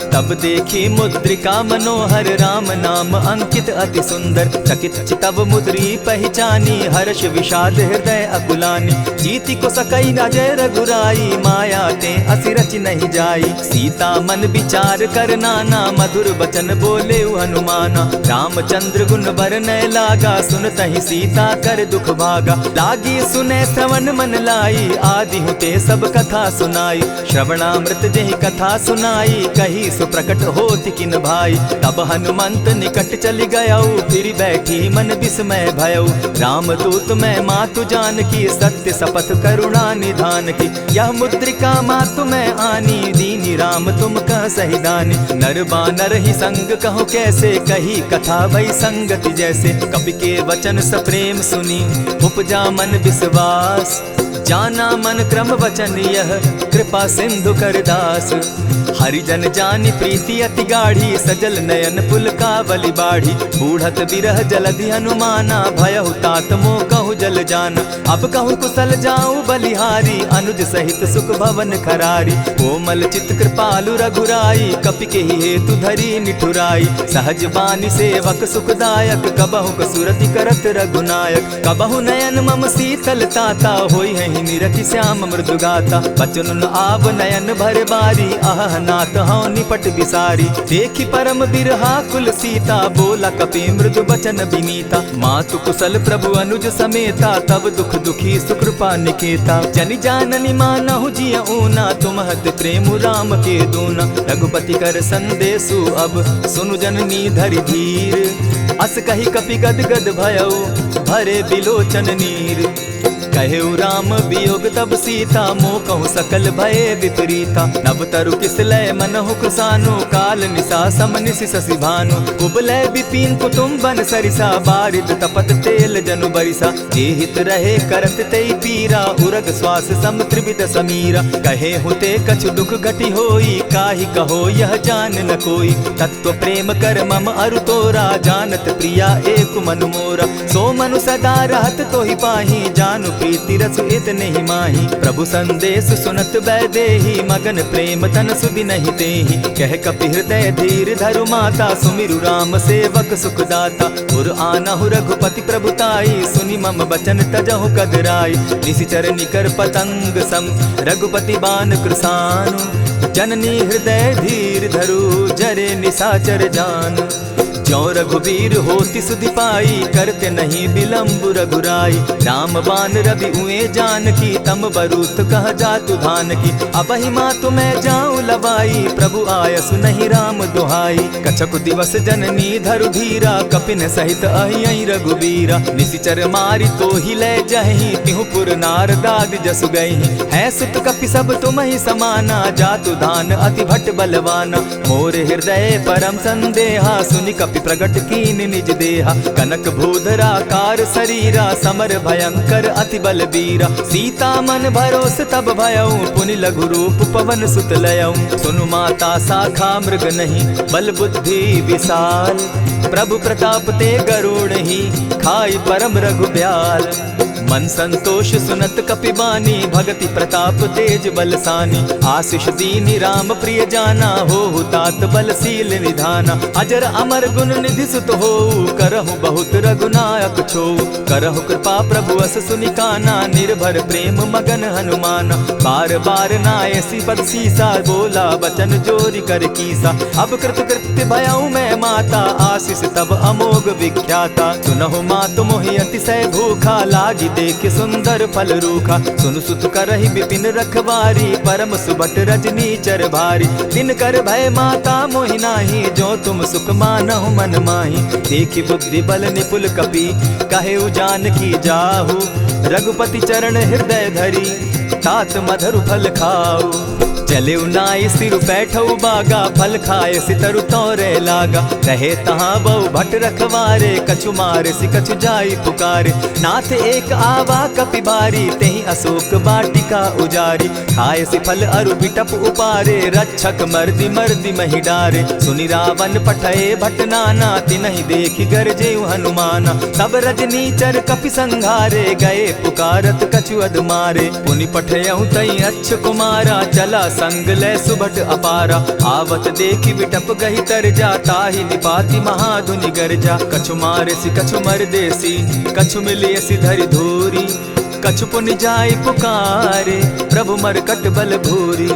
तब देखी मुद्रिका मनोहर, राम नाम अंकित अति सुंदर। चकित चितव मुद्री पहचानी, हर्ष विषाद हृदय अकुलानी। जीति को सकई अजय रघुराई, माया ते असि रच नहीं जाई। सीता मन विचार कर नाना, मधुर बचन बोले हनुमाना। रामचंद्र गुण बरनय लागा, सुनतहि सीता कर दुख भागा। लागी सुने श्रवण मन लाई, आदि हुते सब कथा सुनाई। श्रवणामृत जेहि कथा सुनाई, कही प्रकट होति किन भाई। तब हनुमंत निकट चली गयऊ, फिर बैठी मन विस्मय भयऊ। राम दूत मैं मातु जानकी, सत्य शपथ करुणा निधान की। यह मुद्रिका मातु मैं आनी, दीनी सुनी राम तुम कह सही दानी। नर बानर ही संग कहो कैसे, कही कथा भई संगति जैसे। कपि के वचन सप्रेम सुनी उपजा मन विश्वास, जाना मन क्रम वचन यह कृपा सिंधु करदास। हरिजन जानी प्रीति अति गाढ़ी, सजल नयन पुल का बलि बाढ़ी। बूढ़त बिरह जलधि हनुमाना, भयहु तात मोह कहु जल जाना। अब कहु कुशल जाऊं बलिहारी, अनुज सहित सुख भवन खरारी। कोमल चित कृपालु रघुराई, कपि के ही हेतु धरी निठुराई। सहज बानी सेवक सुखदायक, कबहु कसुरति करत रघुनायक। कबहु नयन मम शीतल ताता, होई है निरखि श्याम मृदु गाता। बचन आब नयन भर बारी, आह नाथ हूँ निपट बिसारी। देखी परम बिरहा कुल सीता, बोला कपि मृदु बचन विनीता। मातु कुशल प्रभु अनुज समेता, तब दुख दुखी सुकृपा निकेता। जनि जाननी मानहु जिय ऊना, तुमहत प्रेम राम के दूना। रघुपति कर संदेशु अब सुनु जननी धरि धीर। अस कही कपि गद गद भयउ, भरे बिलोचन नीर। कहेउ राम वियोग तब सीता, मोह कहूँ सकल भये विपरीता। नव तरु किस लय मनहु कृसानु, काल निशा समनिशि शशि भानु। कुबलय विपिन कुटुम्बन सरिसा, बारिद तपत तेल जनु बरिसा। जे हित रहे करत तेई पीरा, उरग श्वास सम त्रिविध समीरा। कहे हुते कछु दुख घटी होई, काहि कहो यह जान न कोई। तत्व प्रेम कर मम अरु तोरा, जानत प्रिया एक मनु मोरा। सो मनु सदा रहत तोहि पाही, जानु प्रीति रसु इतने ही माही। प्रभु संदेश सुनत बैदेही, मगन प्रेम तन सुधि नहीं तेहि। कह कपि हृदय धीर धरु माता, सुमिरु राम सेवक सुखदाता। उर आनहु रघुपति प्रभुताई, सुनि मम बचन तजहु कदराई। निशिचर निकर पतंग सम, रघुपति बान कृसानु। जननी हृदय धीर धरु, जरे निशाचर जान। ज्यों रघुबीर होति सुधि पाई, करते नहीं विलम्ब रघुराई। राम बान रवि उए जानकी, तम बरूथ कह जातु धान की। अबहि मातु मैं जाऊं लवाई, प्रभु आयसु नहीं राम दुहाई। कछक दिवस जननी धरु धीरा, कपिन सहित अहियहि रघुबीरा। निशिचर मारि तो ही लय जहि, तिहु पुर नारदादि जसु गई। है सुत कपि सब तुम ही समाना, जातु धान अति भट बलवाना। मोर हृदय परम संदेहा, सुनि कपि प्रगट कीन निज देहा। कनक भूधराकार शरीरा, समर भयंकर अति बलबीरा। सीता मन भरोस तब भयउ, पुनि लघु रूप पवन सुत लयउ। सुनु माता शाखा मृग नहीं, बल बुद्धि विशाल। प्रभु प्रताप ते गरुड़ ही, खाई परम रघु ब्याल। मन संतोष सुनत कपि बानी, भगति प्रताप तेज बलसानी। आशीष दीनि राम प्रिय जाना, हो तात बलशील निधाना। अजर अमर गुण निधि सुत हो, करहु बहुत रघुनायक छो। करहु कृपा प्रभु अस सुनि काना, निर्भर प्रेम मगन हनुमाना। बार बार नायसी पद सीसा, बोला बचन जोरी कर कीसा। अब कृत कृत्य भयउ मैं माता, आशीष तब अमोघ विख्याता। सुनहु मातु मोहि अतिशय भूखा, लागी देख सुंदर फल रूखा। सुन सुत करहि विपिन रखवारी, परम सुबट रजनी चर भारी। दिन कर भय माता मोहि नाही, जो तुम सुख मानहु मन माही। देखि बुद्धि बल निपुल कपि, कहे जानकी जाहु। रघुपति चरण हृदय धरी, तात मधुर फल खाऊ। चले नाई सिर बैठऊ बागा, फल खाए सितरु तोरे लागा। रहे तहाँ बहु भट रखवारे, कछु मारे सि कछु जाई पुकारे। नाथ एक आवा कपि बारी, तेहि अशोक बाटिका उजारी। खाए सि फल अरु बिटप उपारे, रक्षक मर्दि मर्दि महि डारे। सुनि रावण पठये भट नाना, तिनहि देखि गरजेउ हनुमाना। तब रजनीचर कपि संघारे, गए पुकारत कछु अधमारे। पुनि पठयउ तई अच्छ कुमारा, चला संग लय सुभट अपारा। आवत देखि बिटप गहि तर जा, ताहि निपाति महाधुनि गर्जा। कछु मारेसि कछु मरदेसी, कछु मिलियसि धरि धूरी। कछु पुनि जाय पुकारे, प्रभु मरकट बल भूरी।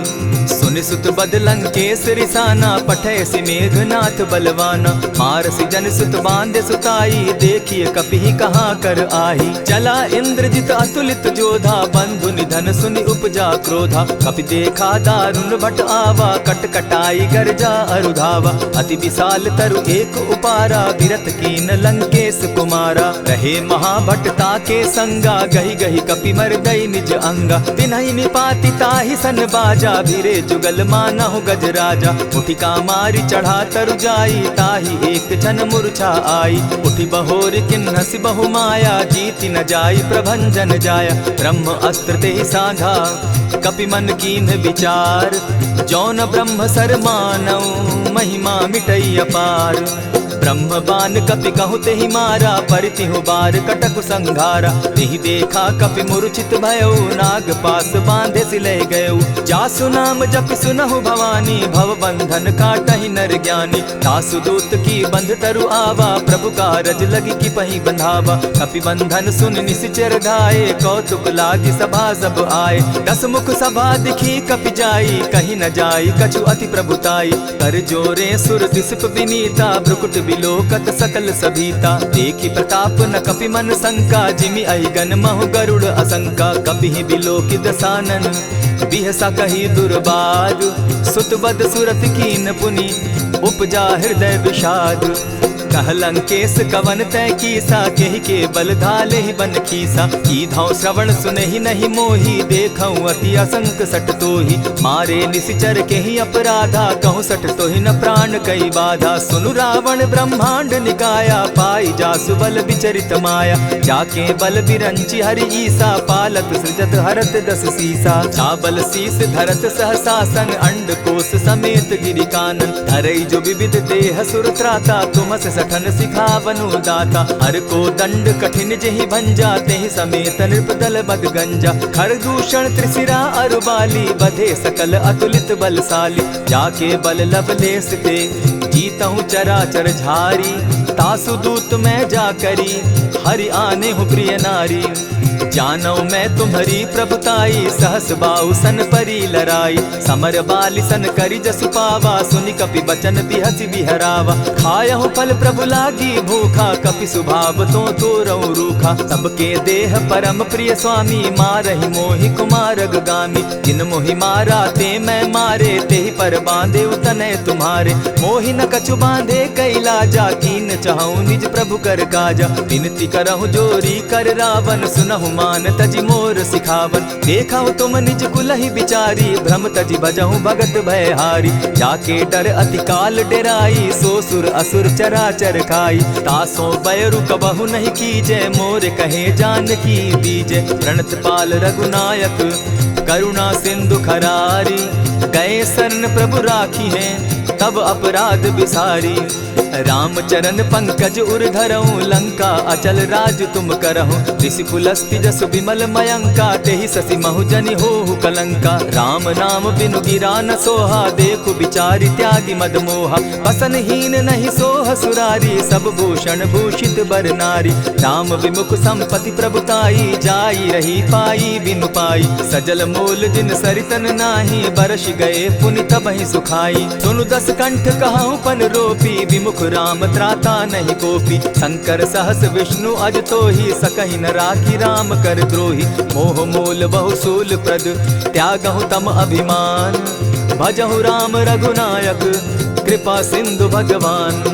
सुनि सुत बद लंकेश रिसाना, पठयसि मेघनाथ बलवाना। मारसि जन सुत बांधे सुताई, देखिए कपि कहाँ कर आही। चला इंद्रजित अतुलित जोधा, बंधु निधन सुनि उपजा क्रोधा। कपि देखा दारुण भट आवा, कट कटाई गर्जा अरुधावा। अति विशाल तरु एक उपारा, विरत कीन लंकेश कुमारा। रहे महाभटता के संगा, गहि गहि कपि मरदई निज अंगा। तिन्हि निपाति ताहि सन बाजा, भिरे जुग जुगल मानहु गज राजा। उठिका मारी चढ़ा तरु जाई, ताही एक क्षण मूर्छा आई। उठि बहोर किन्हसि बहु माया, जीति न जाई प्रभंजन जाया। ब्रह्म अस्त्र ते साधा, कपि मन कीन्ह विचार। जौन ब्रह्म सर मानौ, महिमा मिटई अपार। ब्रह्म बान कपि कहु तेहि मारा, परितिहु बार कटक संघारा। तेहि देखा कपि मूर्छित भयो, नाग पास बांधे सिले गयो। जासु नाम जपि सुनहु भवानी, भव बंधन काटहि नर ज्ञानी। तासु दूत की बंध तरु आवा, प्रभु कारज लगी की पहि बंधावा। कपि बंधन सुन निसिचर धाये, कौतुक लागी सभा सब आए। दस मुख सभा दिखी कपि जाई, कहीं न जाई कछु अति प्रभुताई। कर जोरे सुर दिसप विनीता, भ्रुकुट बिलोकत सकल सभीता। देखी प्रताप न कपि मन शंका, जिमि अहिगन महु गरुड़ असंका। कपि बिलोकि दसानन, बिहसा कही दुर्बाद। सुत बद सुरत कीन पुनि, उपजा हृदय विषाद। कहलंकेश कवन तय कीसा, केहि के बल धाले ही बन खीसा। कीधौ श्रवण सुनहि नहीं मोही, देखऊं अति असंक सट तोहि। मारे निसिचर केहि अपराधा, कहूँ सट तोहि न प्राण कई बाधा। सुनु रावण ब्रह्मांड निकाया, पाई जासु बल विचरित माया। जाके बल बिरंचि हरि ईसा, पालत सृजत हरत दस सीसा। चाबल शीस धरत सहसासन, अंड कोश समेत गिरि कानन। धरई जो विविध देह सुर त्राता, तुमस सठन सिखावनु दाता। हर को दंड कठिन जेहि भंजा, तेहि समेत नृपदल बद गंजा। खरदूषण त्रिशिरा अरुबाली, बधे सकल अतुलित बलशाली। जाके बल लवलेस ते, जीतहु चराचर झारी। तासु दूत मैं जा करी, हरि आने हूँ प्रिय नारी। जानौ मैं तुम्हारी प्रभुताई, सहस बाहु सन परी लराई। समर बाली सन करि जसु पावा, सुनि कपि बचन बिहसि बिहरावा। खायहु फल प्रभु लागी भूखा, कपि सुभाव तो तोरऊ रूखा। सबके देह परम प्रिय स्वामी, मारहि मोहि कुमारग गामी। जिन मोहि मारा ते मैं मारे, तेहि पर बांधे उतने तुम्हारे। मोहि न कछु बांधे कई लाजा, कीन चाहूं निज प्रभु कर काजा। विनती करहु जोरी कर रावण, सुनहु मान तजि मोर सिखावन। देखहु तुम निज कुलहि बिचारी, भ्रम तजि भजहु भगत भयहारी। जाके डर अति काल डेराई, सो सुर असुर चराचर खाई। तासो बैरु कबहु नहीं कीजे, मोर कहे जानकी दीजे। प्रणत पाल रघुनायक, करुणा सिंधु खरारी। गए शरण प्रभु राखी हैं, तब अपराध बिसारी। राम चरण पंकज उर धरऊं, लंका अचल राज तुम करहूं। ऋषि पुलस्ति जसु विमल मयंका, तेहि ससि महु जनि होहु कलंका। राम नाम बिनु गिरा न सोहा, देखु बिचारी त्यागी मद मोहा। बसनहीन नहीं सोह सुरारी, सब भूषण भूषित बर नारी। राम विमुख संपति प्रभुताई, जाई रही पाई बिनु पाई। सजल मूल जिन सरितन नाही, बरस गए पुनि तबहि सुखाई। सुनु दस कंठ कहूँ पन रोपी, विमुख राम त्राता नहीं कोपी। शंकर सहस विष्णु अज तोहि, सकहि न राखी राम कर द्रोही। मोह मूल बहु सूल प्रद, त्यागहु तम अभिमान। भजहु राम रघुनायक, कृपा सिंधु भगवान।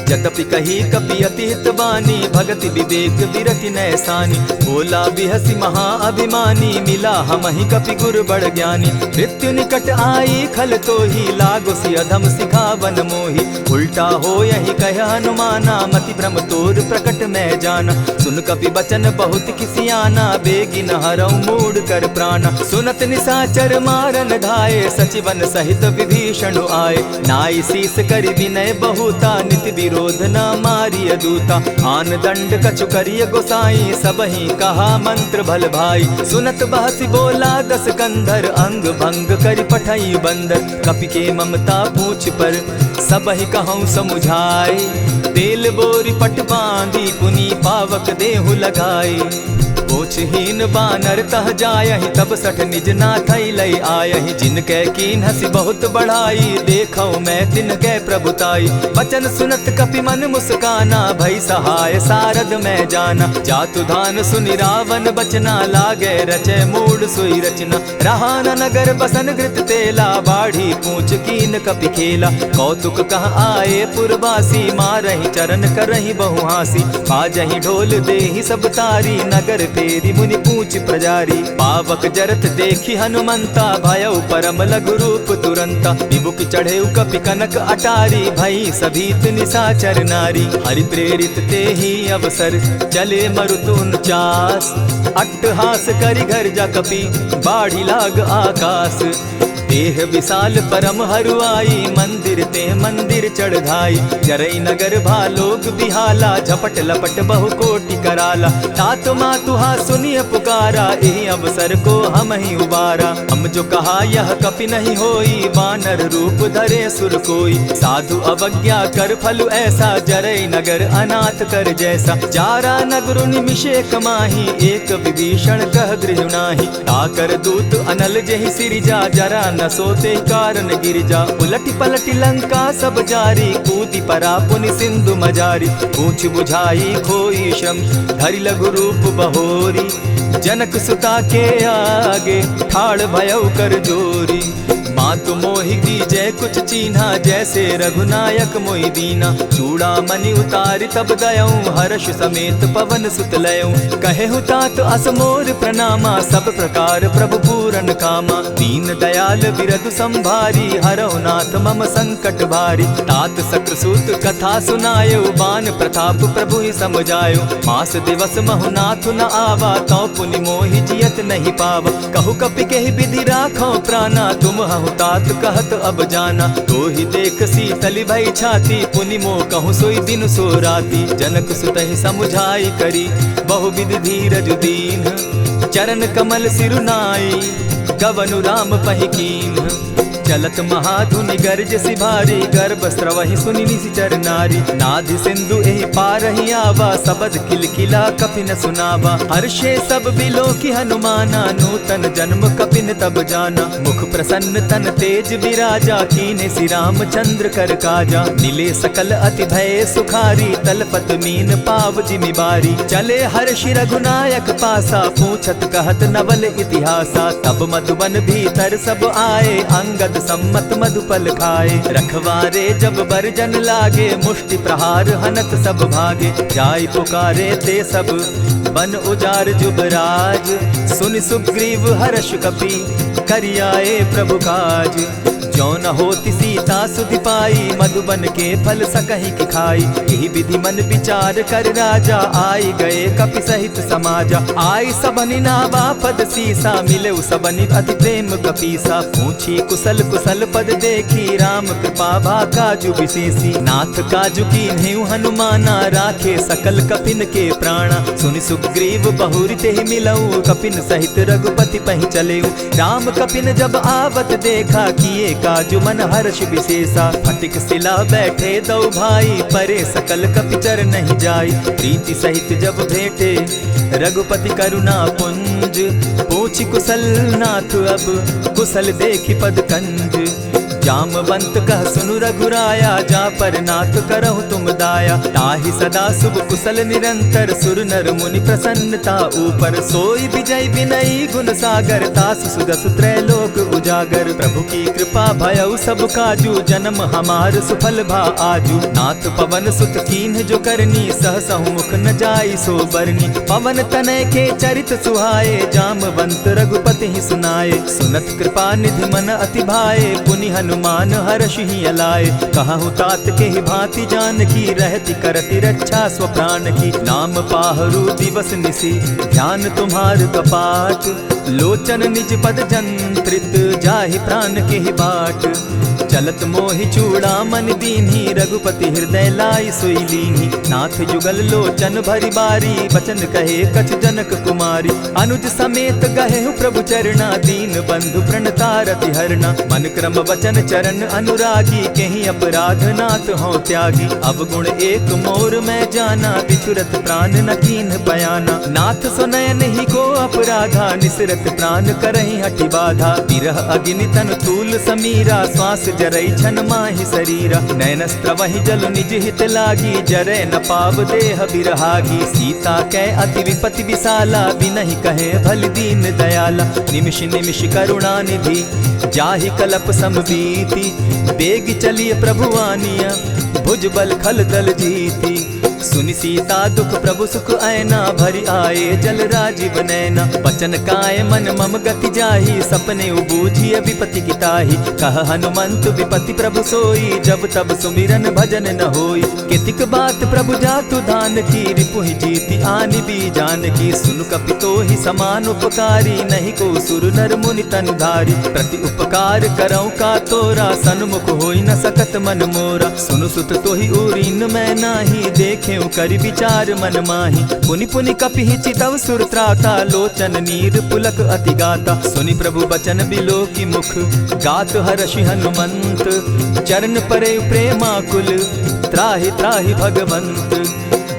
जतपि कही कपि अति हित बानी, भगति विवेक विरति नैसानी। बोला बिहसि महा अभिमानी, मिला हमहि कपि गुर बड़ ज्ञानी। मृत्यु निकट आई खल तोहि, लागो सि अधम सिखावन मोहि। उल्टा हो यही कह हनुमाना, मति भ्रम तोर प्रकट मैं जाना। सुन कपि बचन बहुत किसियाना, बेगी न हरऊ मूढ़ कर प्राणा। सुनत निसाचर मारन धाये, सचिवन सहित विभीषण आए। नाई शीस करि विनय बहुता, नित विरोध न मारिय दूता। आन दंड कछु करिय गोसाई, सबहि कहा मंत्र भल भाई। सुनत बहसि बोला दस कंधर, अंग भंग करि पठई बंदर। कपि के ममता पूछ पर, सबहि कहूँ समुझाए। तेल बोरी पट बांधी, पुनि पावक देहु लगाई। पूछहीन बानर तह जायहि, तब सठ निज नाथई लई आयहि। जिनकै कीन हसी बहुत बढ़ाई, देखौ मैं तिनकै प्रभुताई। वचन सुनत कपि मन मुस्काना, भई सहाय सारद मैं जाना। जातु धान सुनि रावण बचना, लागे रचे मूढ़ सोई रचना। रहा न नगर बसन घृत तेला, बाढ़ी पूछ कीन कपि खेला। कौतुक कह आए पुरवासी, मारहि चरण करहि बहु हासी। बाजहि ढोल देहि सब तारी, नगर फेरी मुनि पूछ प्रजारी। पावक जरत देखी हनुमंता, भयउ परम लघु रूप तुरंता। विमुख चढ़े कपि कनक अटारी, भई सभीत निशाचर नारी। हरि प्रेरित ते ही अवसर, चले मरुत 49। अट्टहास करि घर जा कपि, बाढ़ी लाग आकाश। देह विशाल परम हरुआई, मंदिर ते मंदिर चढ़ाई। जरई नगर भालोग बिहाला, झपट लपट बहु कोटि कराला। तात मातुहा सुनिय पुकारा, यही अवसर को हम ही उबारा। हम जो कहा यह कपि नहीं होई, वानर रूप धरे सुर कोई। साधु अवज्ञा कर फल ऐसा, जरई नगर अनाथ कर जैसा। जारा नगर निमिषे कमाही, एक विभीषण कह गृह नाही। ताकर दूत अनल जहि सिरिजा, जरा न सोते कारण गिरिजा। उलटी पलटी लंका सब जारी, कूदी परा पुनि सिंधु मजारी। पूछ बुझाई खोई श्रम, धरि लघु रूप बहोरी। जनक सुता के आगे, ठाड़ भयउ कर जोरी। मातु मोहि दीजै कुछ चीन्हा, जैसे रघुनायक मोहि दीना। चूड़ा मणि उतारि तब दयऊं, हर्ष समेत पवन सुत लयऊं। कहेहु तात असमोर प्रणामा, सब प्रकार प्रभु पूरन कामा। दीन दयाल बिरधु संभारी, हरौ नाथ मम संकट भारी। तात सक्रसूत कथा सुनायो, बान प्रताप प्रभु ही समझायो। मास दिवस महु नाथ न आवा, तौ पुनि मोहि जियत नहीं पावा। कहु कपि केहि विधि राखो प्राणा, तुम हहु तात कहत अब जाना। तो ही देख शीतल भई छाती, पुनि मो कहूँ सोई दिन सो राती। जनक सुतहि समुझाई करी, बहु विधि धीरज दीन। चरण कमल सिरुनाई, गवनु राम पहि कीन्ह। चलत महाधुनि गर्ज सिभारी, गर्भ स्रवहि सुनि निशिचर नारी। नाधि सिंधु एहि पारहि आवा, सबद किलकिला कपि न सुनावा। हर्षे सब बिलो की हनुमाना, नूतन जन्म कपि न तब जाना। मुख प्रसन्न तन तेज विराजा, कीने श्री रामचंद्र कर काजा। मिले सकल अति भय सुखारी, तलपत मीन पाव जिमि बारी। चले हर्षि रघुनायक पासा, पूछत कहत नवल इतिहासा। तब मधुबन भीतर सब आए, अंगद सम्मत मधुपल खाए। रखवारे जब बरजन लागे, मुष्टि प्रहार हनत सब भागे। जाय पुकारे ते सब, बन उजार जुबराज। सुनि सुग्रीव हर्ष कपि, करियाए प्रभु काज। जो न होती सीता सुधि पाई, मधुबन के फल सकहि की खाई। यही विधि मन विचार कर राजा, आई गए कपि सहित समाजा। आई सबनि नावा पद सीसा, मिले सबनि अति प्रेम कपीसा। पूछी कुशल कुशल पद देखी, राम कृपा भा काजु विशेषी। नाथ काजु कीन्हेउ हनुमाना, राखे सकल कपिन के प्राणा। सुनि सुग्रीव बहुरि तेहि मिलऊ, कपिन सहित रघुपति पहि चलेऊ। राम कपिन जब आवत देखा, किए काजु मन हर्ष विशेषा। फटिक सिला बैठे दो भाई, परे सकल कपिचर नहीं जाई। प्रीति सहित जब भेटे, रघुपति करुणा पुंज। पूछि कुशल नाथ अब, कुशल देखि पद कंज। जामवंत कह सुनु रघुराया, जा पर नाथ करहु तुम दाया। ताहि सदा शुभ कुशल निरंतर, सुर नर मुनि प्रसन्नता ऊपर। सोई विजय विनयी गुण सागर, तास सुदस त्रैलोक उजागर। प्रभु की कृपा भयउ सब काजू, जन्म हमार सुफल भा आजू। नाथ पवन सुत कीन्ह जो करनी, सहसहु मुख न जाई सो बरनी। पवन तनय के चरित सुहाए, जामवंत रघुपति ही सुनाए। सुनत कृपा निधि मन अति भाए, पुनि हनुमान हर्ष ही अलाए। कहूँ तात के ही भांति जान की, रहती करती रक्षा स्व प्राण की। नाम पाहरु दिवस निसी, ध्यान तुम्हार कपाट। लोचन निज पद जंत्रित, जाहि प्राण के ही बाट। चलत मोहि चूड़ामन दीन्ही, रघुपति हृदय लाई सोई लीन्ही। नाथ जुगल लोचन भरी बारी, बचन कहे कछ जनक कुमारी। अनुज समेत गहे प्रभु चरणा, दीन बंधु प्रणतारति हरना। मन क्रम वचन चरण अनुरागी, कहीं अपराध नाथ हो त्यागी। अब गुण एक मोर में जाना, बिछुरत प्राण न कीन्ह बयाना। नाथ सुनयन ही को अपराधा, निसरत प्राण करहि हठि बाधा। विरह अग्नि तन तूल समीरा, श्वास जरई छन माहि शरीरा। नयन स्त्रवहि जल निज हित लागी, जरै न पाव देह बिरहागी। सीता कै अति विपति विशाला, बिनहि कहे भल दीन दयाला। निमिष निमिष करुणा निधि, जाहि कलप समबीति। बेग चलिए प्रभु आनिया, भुज बल खल दल जीती। सुनि सीता दुख प्रभु सुख ऐना, भरि आए जल राजीव नैना। बचन काय मन मम गति जाहि, सपने बूझिय विपति किताहि। कह हनुमंत विपति प्रभु सोई, जब तब सुमिरन भजन न होई। कितिक बात प्रभु जातु धान की, रिपुहि जीति आनि भी जान की। सुनु कपितो ही समान उपकारी, नहीं को सुर नर मुनि तन धारी। प्रति उपकार करौ का तोरा, सन्मुख होई न सकत मन मोरा। सुनु सुत तोहि उरीन मैं नाही, देखे करि विचार मन माही। पुनि पुनि कपिहि चितव सुर त्राता, लोचन नीर पुलक अति गाता। सुनि प्रभु बचन बिलो की मुख, गात हर्षि हनुमंत। चरण परे प्रेमाकुल, त्राहि त्राहि भगवंत।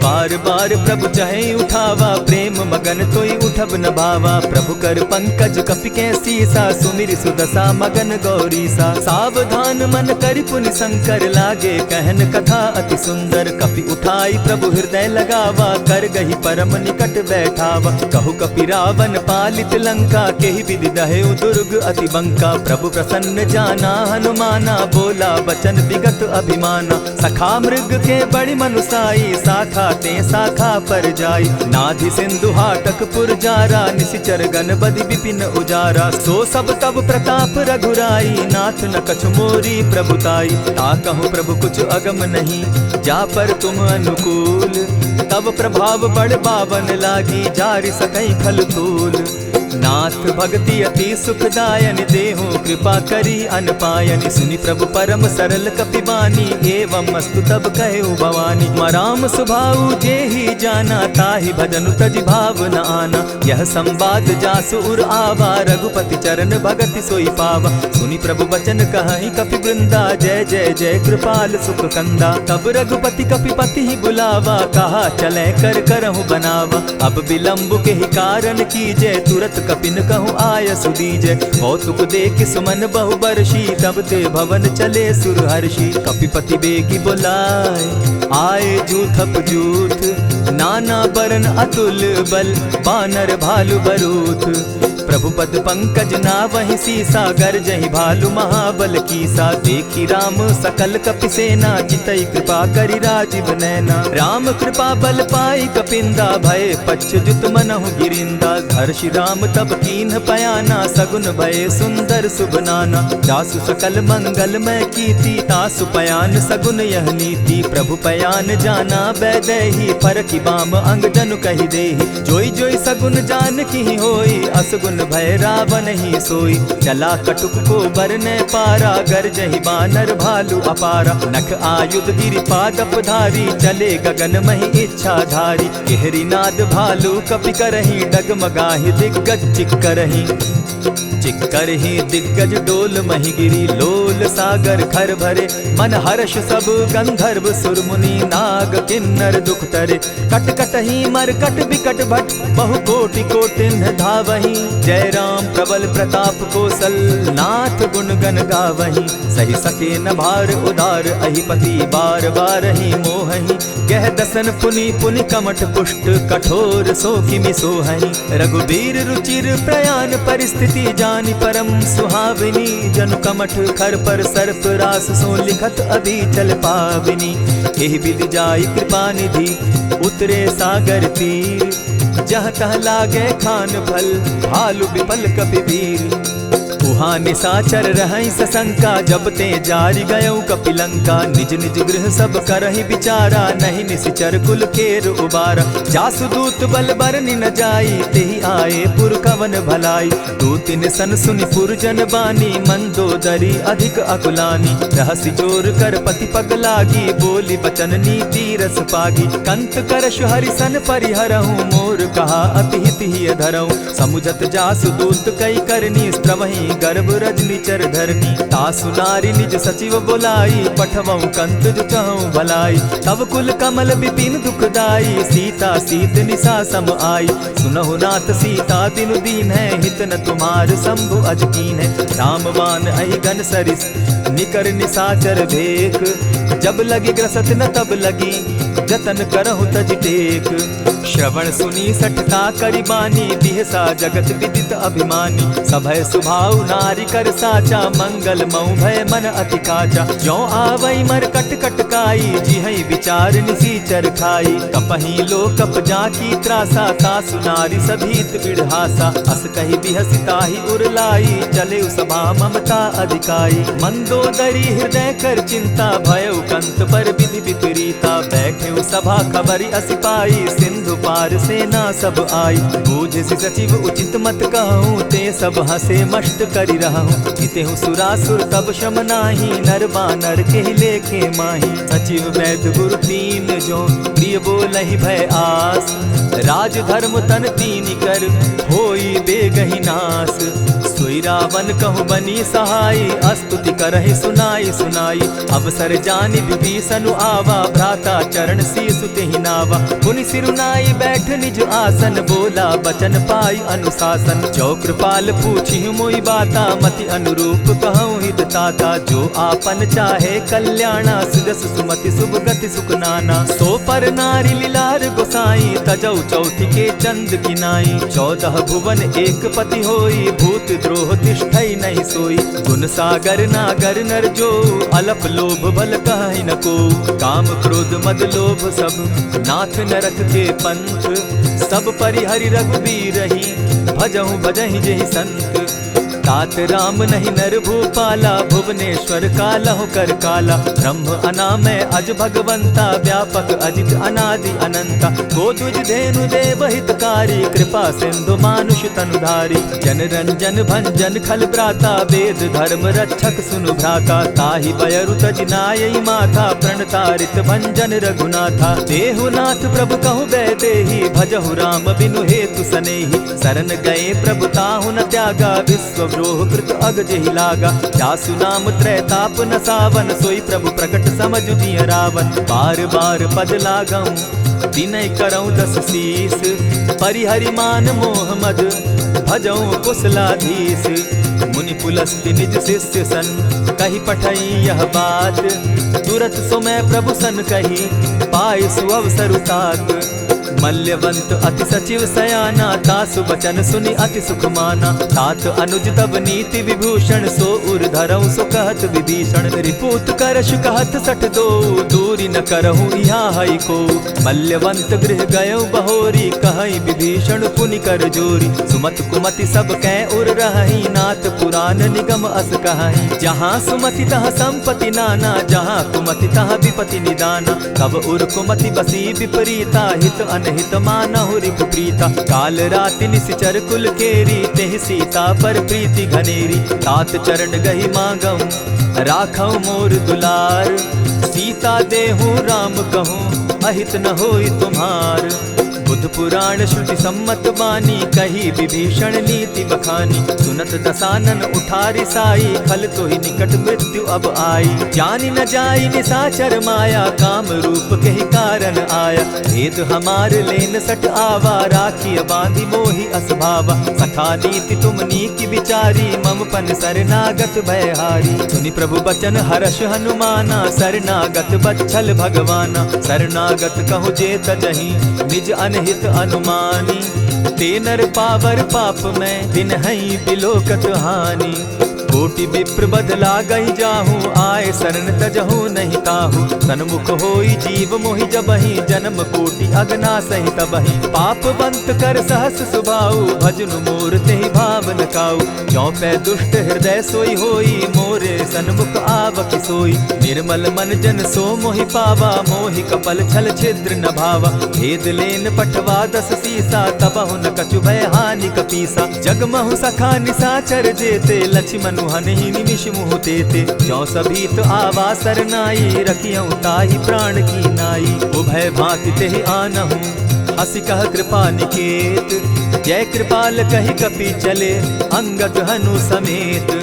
बार बार प्रभु चहे उठावा, प्रेम मगन तोई उठब न भावा। प्रभु कर पंकज कपि के सीसा, सुमिरि सुदशा मगन गौरीसा। सावधान मन करि पुनि शंकर, लागे कहन कथा अति सुंदर। कपि उठाई प्रभु हृदय लगावा, कर गही परम निकट बैठावा। कहु कपि रावण पालित लंका, केहि विधि दहेउ दुर्ग अति बंका। प्रभु प्रसन्न जाना हनुमाना, बोला बचन विगत अभिमाना। सखा मृग के बड़ी मनुसाई, शाखा ते शाखा पर जाई। नाधि सिंधु हाटक पुरजारा, निशिचर गण बदि विपिन उजारा। सो सब तब प्रताप रघुराई, नाथ न कछु मोरी प्रभुताई। ताकहु प्रभु कुछ अगम नहीं, जा पर तुम अनुकूल। तब प्रभाव बड़ बावन लागी, जारि सकई खल तूल। नाथ भक्ति अति सुखदायन, देहु कृपा करी अनपायनि। सुनि प्रभु परम सरल कपिबानी, एवं मस्तु तब कहु भवानी। मराम सुभाऊ जेहि जाना, ताहि भजनु तजि भाव न आना। यह संवाद जासु उर आवा, रघुपति चरण भगति सोई पावा। सुनि प्रभु बचन कहहि कपि वृंदा, जय जय जय कृपाल सुख कंदा। तब रघुपति कपिपति ही बुलावा, कहा चले कर करहु बनावा। अब विलंब के ही कारण कीजय, तुरत कपिन कहूँ आय सुदीजय। कौतुक देख सुमन बहु बरसी, तब ते भवन चले सुर हर्षि। कपिपति बेगी बुलाए, आए जूथप जूथ। नाना बरन अतुल बल, बानर भालु बरूथ। प्रभु पद पंकज नावहि सीसा, गरजहि भालु महाबल कीसा। देखी राम सकल कपि सेना, चितई कृपा करि राजीव नैना। राम कृपा बल पाई कपिंदा, भय पच्युत मनहु गिरिंदा। हर्षि राम तब कीन्ह पयाना, सगुन भय सुंदर शुभ नाना। जासु सकल मंगल मैं कीति, तासु पयान सगुन यह नीति। प्रभु पयान जाना बैदेही, फरकि बाम अंग जनु कहि देहि। जोई जोई सगुन जान की होई, असगुन भय रावण ही सोई। चला कटुक को बरने पारा, गरजहि बानर भालु अपारा। नख आयुध गिरि पादप धारी, चले गगन महि इच्छा धारी। केहरी नाद भालु कपि करहि, डगमगाहि दिग्गज चिक्करहि। चिक्करहि दिग्गज डोल महि गिरी, लोल सागर खर भरे। मन हर्ष सब गंधर्व सुर मुनि, नाग किन्नर दुख तरे। कट कटहि मरकट बिकट भट, बहु कोटि कोटिन्ह धावहि। जय राम प्रबल प्रताप कौशल, नाथ गुण गण गावहि। सही सके न भार उदार, अहिपति बार बार ही मोहहि। गह दसन पुनि पुनि कमठ पुष्ट, कठोर सो किमि सोहहि। रघुबीर रुचिर प्रयाण परिस्थिति, जानि परम सुहाविनी। जनु कमठ खर पर सर्प रास, सो लिखत अभी चल पाविनी। एहि विधि जाई कृपा निधि, उतरे सागर तीर। जह तह लागे खान फल, भालु विपल कपि वीर। उहाँ निशाचर रहै सशंका, जब ते जारि गयौ कपिलंका। निज निज गृह सब करहि विचारा, नहीं निशिचर कुल केर उबारा। जासु दूत बल बरनि न जाई, तेहि आए पुर कवन भलाई। दूतिन सन सुनि पुरजन बानी, मंदोदरी अधिक अकुलानी। रहसि जोर कर पति पग लागी, बोली बचन नीति रस पागी। कंत करश हरि सन परिहरहु, मोर कहा अति हित ही धरहु। समुझत जासु दूत कई करनी, स्त्रवहि गर्भ रजनी चर धरनी। तासु नारी निज सचिव बोलाई, पठवऊ कंत जो चहु भलाई। तब कुल कमल विपिन दुखदाई, सीता सीत निशा सम आई। सुनहु नाथ सीता बिनु दीन है, हित न तुम्हार शंभु अजकीन है। रामवान अहि गन सरिस, निकर निशाचर भेक। जब लगी ग्रसत न तब लगी, जतन करहु तज टेक। श्रवण सुनी सठता करि बानी, बिहसा जगत विदित अभिमानी। सभय सुभाव नारी कर साचा, मंगल मऊ भय मन अति काचा। ज्यों आवई मर कट कट काई, जिहई विचार निसीचर खाई। कपही लो कप जाकी त्रासा, तासु नारी सभीत बिढ़ासा। अस कही बिहसिता ही उरलाई, चले सभा ममता अधिकाई। मंदोदरी हृदय कर चिंता, भयउ कंत पर विधि विपरीता। बैठे सभा खबरी असी पाई, सिंधु पार सेना सब आई। बूझ सचिव उचित मत कहूँ, ते सब हंसे मस्त करि रहूँ। जितेहु सुरासुर तब शम नाही, नर बानर के लेखे माही। सचिव वैद्य गुरु तीन जो, प्रिय बोलहि भय आस। राज धर्म तन तीन कर, होई बेगहि नास। सोई रावण कहु बनी सहाई, अस्तुति करहि सुनाई सुनाई। अवसर जानि विभीषण आवा, भ्राता चरण शीसु तेहि नावा। पुनि सिरुनाई बैठ निज आसन, बोला बचन पाई अनुशासन। जो कृपाल पूछि मोहि बाता, मति अनुरूप कहूँ हित ताता। जो आपन चाहे कल्याणा, सुजस सुमति शुभ गति सुख नाना। सो पर नारी लीलार गोसाई, तजौ चौथि के चंद किनाई। 14 भुवन एक पति होई, भूत द्रोह तिष्ठई नहीं सोई। गुण सागर नागर नर जो, अलप लोभ बल कहहि न को। काम क्रोध मद लोभ सब, नाथ नरक के पंथ। सब परिहरि रघुबीर रही, भजहु भजहि जेहि संत। तात राम नहीं नर भूपाला, भुवनेश्वर कालहु कर काला। ब्रह्म अनामय अज भगवंता, व्यापक अजित अनादि अनंता। गोदुज धेनु देव हितकारी, कृपा सिंधु मानुष तनुधारी। जन रंजन भंजन खल भ्राता, वेद धर्म रक्षक सुनु भ्राता। ताहि बयरु तज नायई माथा, प्रणतारित भंजन रघुनाथा। देहुनाथ प्रभु कहु बैदेही, भजहु राम बिनु हेतु सनेही। शरण गए प्रभु ताहु न त्यागा, विश्व द्रोह कृत अग जेहि लागा। जासु नाम त्रैताप न सावन, सोई प्रभु प्रकट समझु जिय रावण। बार बार पद लागऊं, विनय करऊं 10 शीस। परिहरि मान मोह मद, भजऊं कुशलाधीश। मुनि पुलस्त्य निज शिष्य सन, कही पठई यह बात। तुरत सुमय प्रभु सन कही, पाय सुअवसर तात। मल्यवंत अति सचिव सयाना, तासु बचन सुनि अति सुख माना। तात अनुज तब नीति विभूषण, सो उर धरऊ सो कहत विभीषण। रिपुत करश कहत सठ दो, दूरी न करहु यहाँ हई को। मल्यवंत गृह गयो बहोरी, कहई विभीषण पुनि कर जोरी। सुमत कुमति सब कै उर रहई, नाथ पुराण निगम अस कहई। जहाँ सुमति तहाँ संपत्ति नाना, जहाँ कुमति तहाँ विपति निदाना। तब उर कुमति बसी विपरीता, हित अनहित मानहु रिपु प्रीता। काल राति निशिचर कुल केरी, तेहि सीता पर प्रीति घनेरी। तात चरण गही मांगऊं, राखऊं मोर दुलार। सीता देहूं राम कहूं, अहित न होई तुम्हार। बुध पुराण श्रुति सम्मत बानी, कही विभीषण नीति बखानी। सुनत दसानन उठारी साई, खल तो ही निकट मृत्यु अब आई। जानी न जाई निसाचर माया, काम रूप के ही कारण आया। भेद हमार लेन सट आवा, राखिय बांधी मोहि असभावा। सखा नीति तुम नीति विचारी, मम पन शरणागत भयहारी। सुनि प्रभु बचन हर्ष हनुमाना, शरणागत बच्छल भगवाना। शरणागत कहु जे तजहि, निज अनहित अनुमानी। ते नर पावर पाप में, बिनहि बिलोकत हानि। कोटि विप्र बदला गई जाहूँ, आए शरण तजहु नहीं ताहू। सन्मुख होई जीव मोहि जबहि, जन्म कोटि अगना सहि तबहि। पाप बंत कर सहस सुभाऊ, भजनु मोर तेहि भाव न काऊ। ज्यों पै दुष्ट हृदय सोई होई, मोरे सन्मुख आवक सोई। निर्मल मन जन सो मोहि पावा, मोहि कपल छल छिद्र न भावा। भेद लेन पठवा 10 सीसा, तबहु न कछु भय हानि कपीसा। जगमहु सखा निसाचर जेते, लक्ष्मण हनहि निमिष मुह देते। ज्यों सभीत आवा सरनाई, रखियऊं ताहि प्राण की नाई। उभय भांति तेहि आनहूं, हसी कह कृपा निकेत। जय कृपाल कहि कपि चले, अंगद हनु समेत।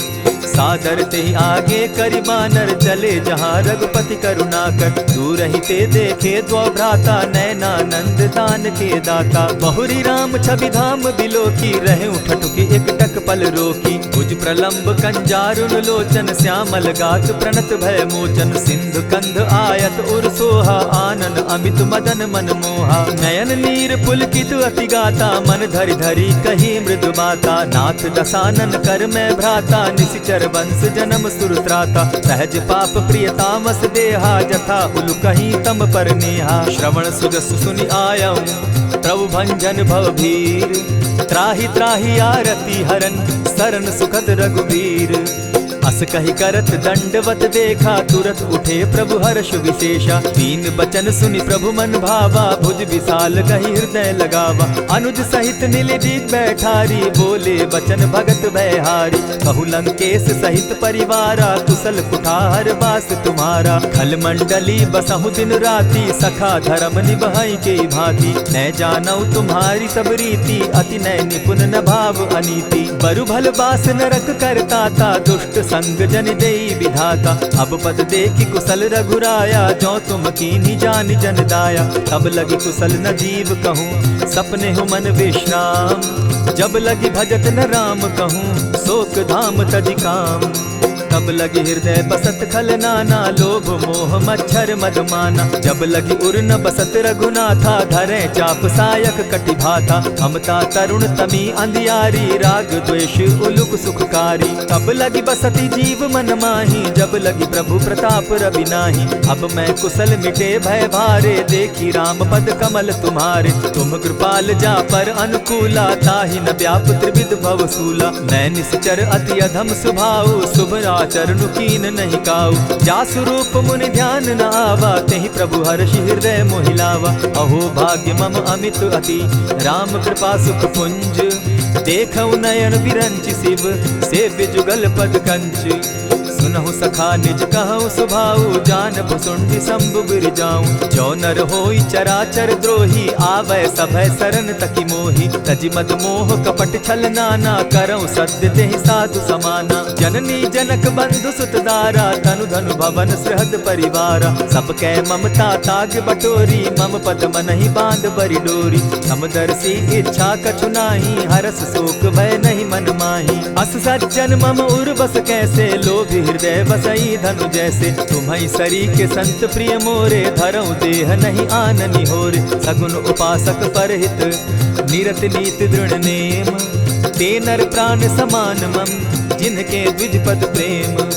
सादर ते आगे करि बानर चले जहाँ रघुपति करुणा कर। दूर ही ते देखे द्वौ भ्राता नैनानंद दान के दाता। बहुरी राम छवि धाम बिलोकी रहे उठटुकी एक टक पल रोकी। भुज प्रलंब कंजारुन लोचन श्यामल गात प्रणत भय मोचन। सिंधु कंध आयत उर सोहा आनन अमित मदन मन मोहा। नयन नीर पुलकित अति गाता मन धरि धरि कही मृदु बाता। नाथ दसानन कर मैं भ्राता निशिचर वंश जन्म सुरत्राता। सहज पाप प्रिय तामस देहा जथा उलु कहीं तम पर नेहा। श्रवण सुजस सुनि आयऊं प्रभु भंजन भवभीर। त्राहि त्राहि आरती हरन सरन सुखद रघुवीर। अस कहि करत दंडवत देखा तुरत उठे प्रभु हर्ष विशेषा। दीन बचन सुनि प्रभु मन भावा भुज विशाल कहि हृदय लगावा। अनुज सहित नीलदीप बैठारी बोले बचन भगत भयहारी। कहु लंकेश सहित परिवारा कुशल कुठार बास तुम्हारा। खल मंडली बसहु दिन राति सखा धर्म निभाई के भांति। न जानऊ तुम्हारी सब रीति अति नय निपुण न भाव अनीति। बरु भल बास नरक करता ता दुष्ट संग जन देई विधाता। अब पद देखी कुशल रघुराया जो तुम कीन्ही जान जन दाया। तब लगी कुशल न जीव कहूँ सपने हो मन विश्राम। जब लगी भजत न राम कहूँ शोक धाम तजि काम। तब लगी हृदय बसत खल नाना लोभ मोह मच्छर मदमाना। जब लगी उर न बसत रघुनाथा धरे चाप सायक कटि भाथा। ममता तरुण तमी अंधियारी राग द्वेष उलुक सुखकारी। तब लगी बसती जीव मन माही जब लगी प्रभु प्रताप रवि नाही। अब मैं कुशल मिटे भय भारे देखी राम पद कमल तुम्हारे। तुम कृपाल जा पर अनुकूला ताहि न व्याप त्रिविध भवसूला। मैं निश्चर अति अधम स्वभाव शुभ चरणु कीन नहीं काऊ। जासु रूप मुनि ध्यान न आवा तेहि प्रभु हर्षि हृदय मोहिलावा। अहो भाग्य मम अमित अति राम कृपा सुख पुंज। देखऊ नयन विरंच शिव सेव्य जुगल पद कंच। सुनहु सखा निज कहु सुभाऊ जान भुसुंडि शंभु गिर जाऊं। जो नर होई चराचर द्रोही आवै सभय सरन तकी मोही। तजि मद मोह कपट छल नाना करऊं सत्य तेहि साधु समाना। जननी जनक बंधु सुत दारा तनु धनु भवन सृहद परिवारा। सब कै ममता ताग बटोरी मम पद मनहि बांध बरि डोरी। समदर्शी इच्छा कछु नाही हरस शोक भय नहीं मन माही। अस सज्जन मम उर बस कैसे लोभी हृदय बसई धनु जैसे। तुम्हारी सरी के संत प्रिय मोरे धरऊं देह नहीं आननि होरे। सगुन उपासक परहित निरत नीत दृढ़ नेम। ते नर प्राण समान मम जिनके द्विज पद प्रेम।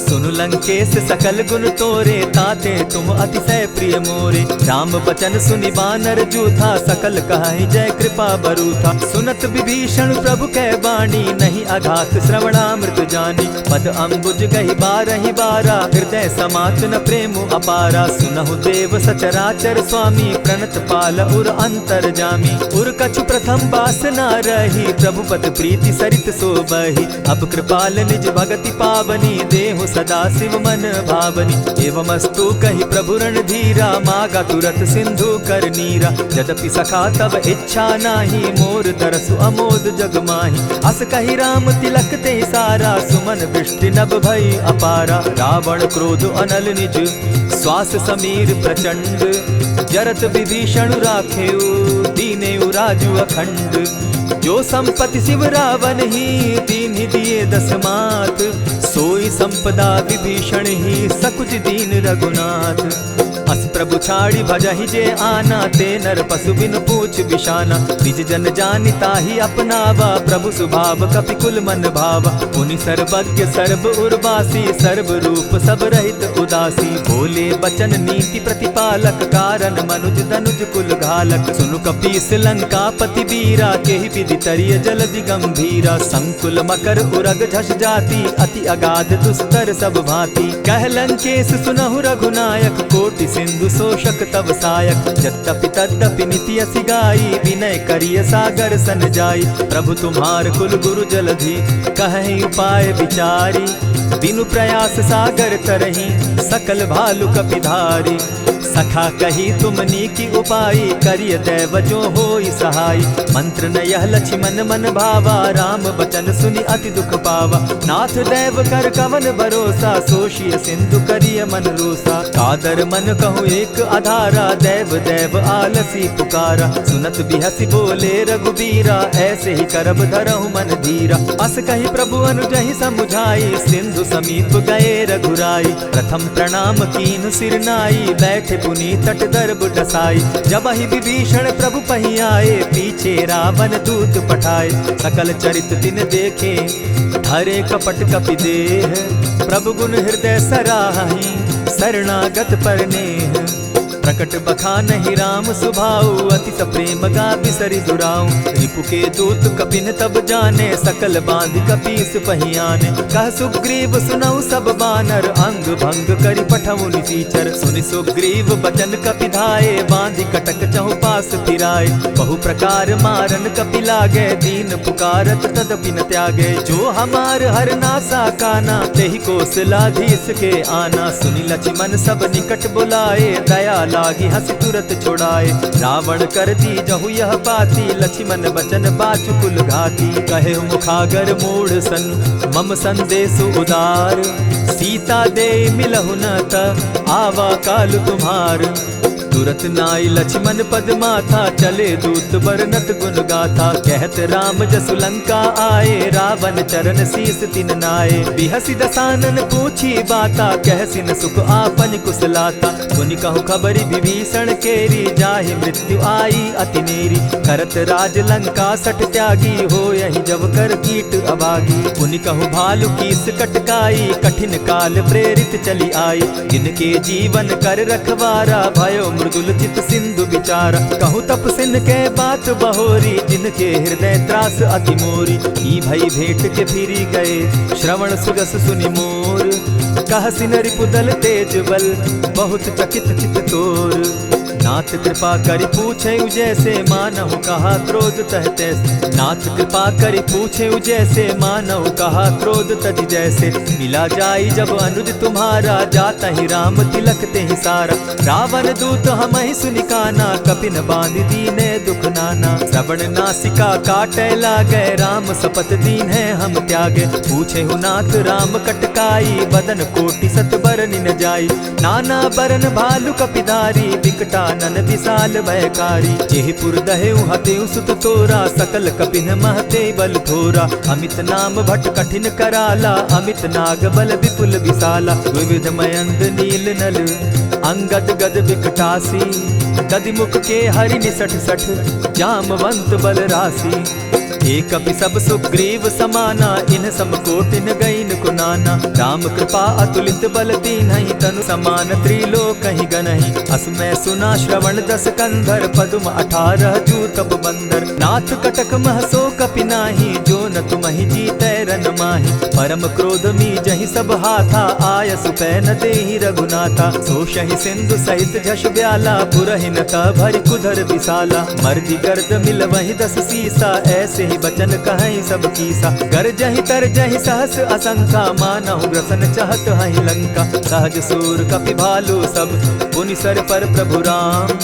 सुनु लंकेश सकल गुण तोरे ताते तुम अतिशय प्रिय मोरे। राम बचन सुनि बानर जूथा सकल कहाहि जय कृपा बरूथा। सुनत विभीषण प्रभु कै बाणी नहीं अघात श्रवणामृत जानी। पद अम्बुज गहि बारहि बारा हृदय समात न प्रेम अपारा। सुनहु देव सचराचर स्वामी प्रणत पाल उर अंतर जामी। उर कछु प्रथम बास न रही प्रभु पद प्रीति सरित सोबहि। अब कृपाल निज भगति पावनी देहु सदा शिव मन भावनी। एवमस्तु कहि प्रभु रणधीरा मागा तुरत सिंधु कर नीरा। यद्यपि सखा तब इच्छा नाही मोर दरसु अमोद जग माही। अस कहि राम तिलक ते सारा सुमन वृष्टि नभ भई अपारा। रावण क्रोध अनल निज श्वास समीर प्रचंड। जरत विभीषण राखेउ दीनेउ राजु अखंड। जो संपत्ति शिव रावण ही दीन्हि दिए दस मात। सोई संपदा विभीषण ही सकुच दीन रघुनाथ। अस प्रभु छाड़ी भजहि जे आना ते नर पशु बिन पूछ बिशाना। निज जन जानिता ही अपनावा प्रभु स्वभाव कपि कुल मन भावा। मुनि सर्वज्ञ सर्व उर्वासी सर्व रूप सब रहित उदासी। बोले बचन नीति प्रतिपालक कारण मनुज धनुज कुल घालक। सुनु कपीस लंकापति वीरा केहि विधि तरिय जलधि गंभीरा। संकुल मकर उरग झस जाति अति अगाध दुस्तर सब भांति। कह लंकेश सुनहु रघुनायक कोटि सिंधु शोषक तव सायक। यद्यपि तद्यपि निति असि गाई विनय करिय सागर सन जाई। प्रभु तुम्हार कुल गुरु जलधि कहि उपाय विचारी। बिनु प्रयास सागर तरहि सकल भालु कपिधारी। सखा कही तुमनी की उपाई, करिय दैव जो होई सहाय। मंत्र न यह लक्ष्मण मन भावा, राम बचन सुनि अति दुख पावा। नाथ दैव कर कवन भरोसा, सोशिय सिंधु करिय मन रोसा। कादर मन कहूँ एक आधारा, दैव दैव आलसी पुकारा। सुनत बिहसी बोले रघुबीरा, ऐसे ही करब धरहु मन धीरा। अस कही प्रभु अनुजहि समुझाई, सिंधु समीप गए रघुराई। प्रथम प्रणाम कीन सिर नाई, बैठे पुनि तट दर्ब डसाई। जब ही विभीषण प्रभु पही आए, पीछे रावण दूत पठाए। सकल चरित तिन देखे, धरे कपट कपि देह। प्रभु गुण हृदय सराहि, शरणागत पर नेह। प्रकट बखानहि राम सुभाऊ, अति सप्रेम गा बिसरि दुराऊ। रिपु के दूत कपिन तब जाने, सकल बांधि कपीस पहियाने। कह सुग्रीव सुनऊ सब बानर, अंग भंग करि पठऊ निसीचर। सुनि सुग्रीव बचन कपि धाये, बांधि कटक चहु पास फिराए। बहु प्रकार मारन कपि लागे, दीन पुकारत तदपि न त्यागे। जो हमार हर नासा काना, तेहि कौशलाधीश के आना। सुनि लक्ष्मण सब निकट बुलाए, दया लागी हंसी तुरत छुड़ाए। रावण कर दी जहु यह पाती, लक्ष्मण बचन बाचु कुल घाती। कहे मुखागर मूढ़ सन, मम संदेश उदार। सीता दे मिलहु न त, आवा काल तुम्हार। तुरत नाई लक्ष्मण पद माथा, चले दूत बरनत गुण गाथा। कहत राम जसु लंका आए, रावण चरण शीस तिन नाये। बिहसी दसानन पूछी बाता, कहसिन सुख आपन कुशलाता। सुनि कहु खबरि विभीषण केरी, जाहि मृत्यु आई अति नेरी। करत राज लंका सठ त्यागी, हो यही जब कर कीट अभागी। पुनि कहु भालु कीस कटकाई, कठिन काल प्रेरित चली आई। जिनके जीवन कर रखवारा, भयो मृदुल चित सिंधु विचारा। कहूँ तपसिन के बात बहोरी, जिनके हृदय त्रास अति मोरी। ई भई भेंट के फिरी गए, श्रवण सुजस सुनि मोर। कहसिन रिपुदल तेज बल, बहुत चकित चित तोर। नाथ कृपा करि पूछे जैसे, मानहु कहा क्रोध तह तैसे। नाथ कृपा करि पूछे जैसे, मानहु कहा क्रोध तज जैसे। मिला जाई जब अनुज तुम्हारा, जाता ही राम तिलक ते ही सारा। रावण दूत हम ही सुनि काना, कपिन बांध दीने दुख नाना। श्रवण नासिका काटे लागे, राम सपत दीन है हम त्यागे। पूछे हु नाथ राम कटकाई, बदन कोटि सत बरनि न जाई। नाना बरन भालु कपिधारी, विकटा नन विशाल भयकारी। जेहिपुर दहेउ हतेउ सुत तोरा, सकल कपिन महते बल थोरा। अमित नाम भट कठिन कराला, अमित नाग बल विपुल विशाला। विविध मयंद नील नल, अंगद गद विकटासी। गदिमुख के हरि निसठ सठ, जामवंत बल राशि। एक कपि सब सुग्रीव समाना, इन समकोटिन गईन कुनाना। राम कृपा अतुलित बल दीन्हि, तनु समान त्रिलोक ही गनहि। अस मैं सुना श्रवण दस कंधर, पदुम 18 जू तब बंदर। नाथ कटक महसो कपि नाही, जो न तुमहि जीतै रन माहि। परम क्रोध मी जहि सब हाथा, आय सुपै न देहि रघुनाथा। सोषहि सिंधु सहित झष ब्याला, पुरहि न त भरि कुधर विशाला। मर्दि गर्द मिल वहि 10 सीसा, ऐसे ही बचन कहीं सब कीसा। गरजहि तरजहि सहस असंख्या, मानहु ग्रसन चाहत हहि लंका। सहज सूर कपि भालु सब, पुनि सर पर प्रभु राम।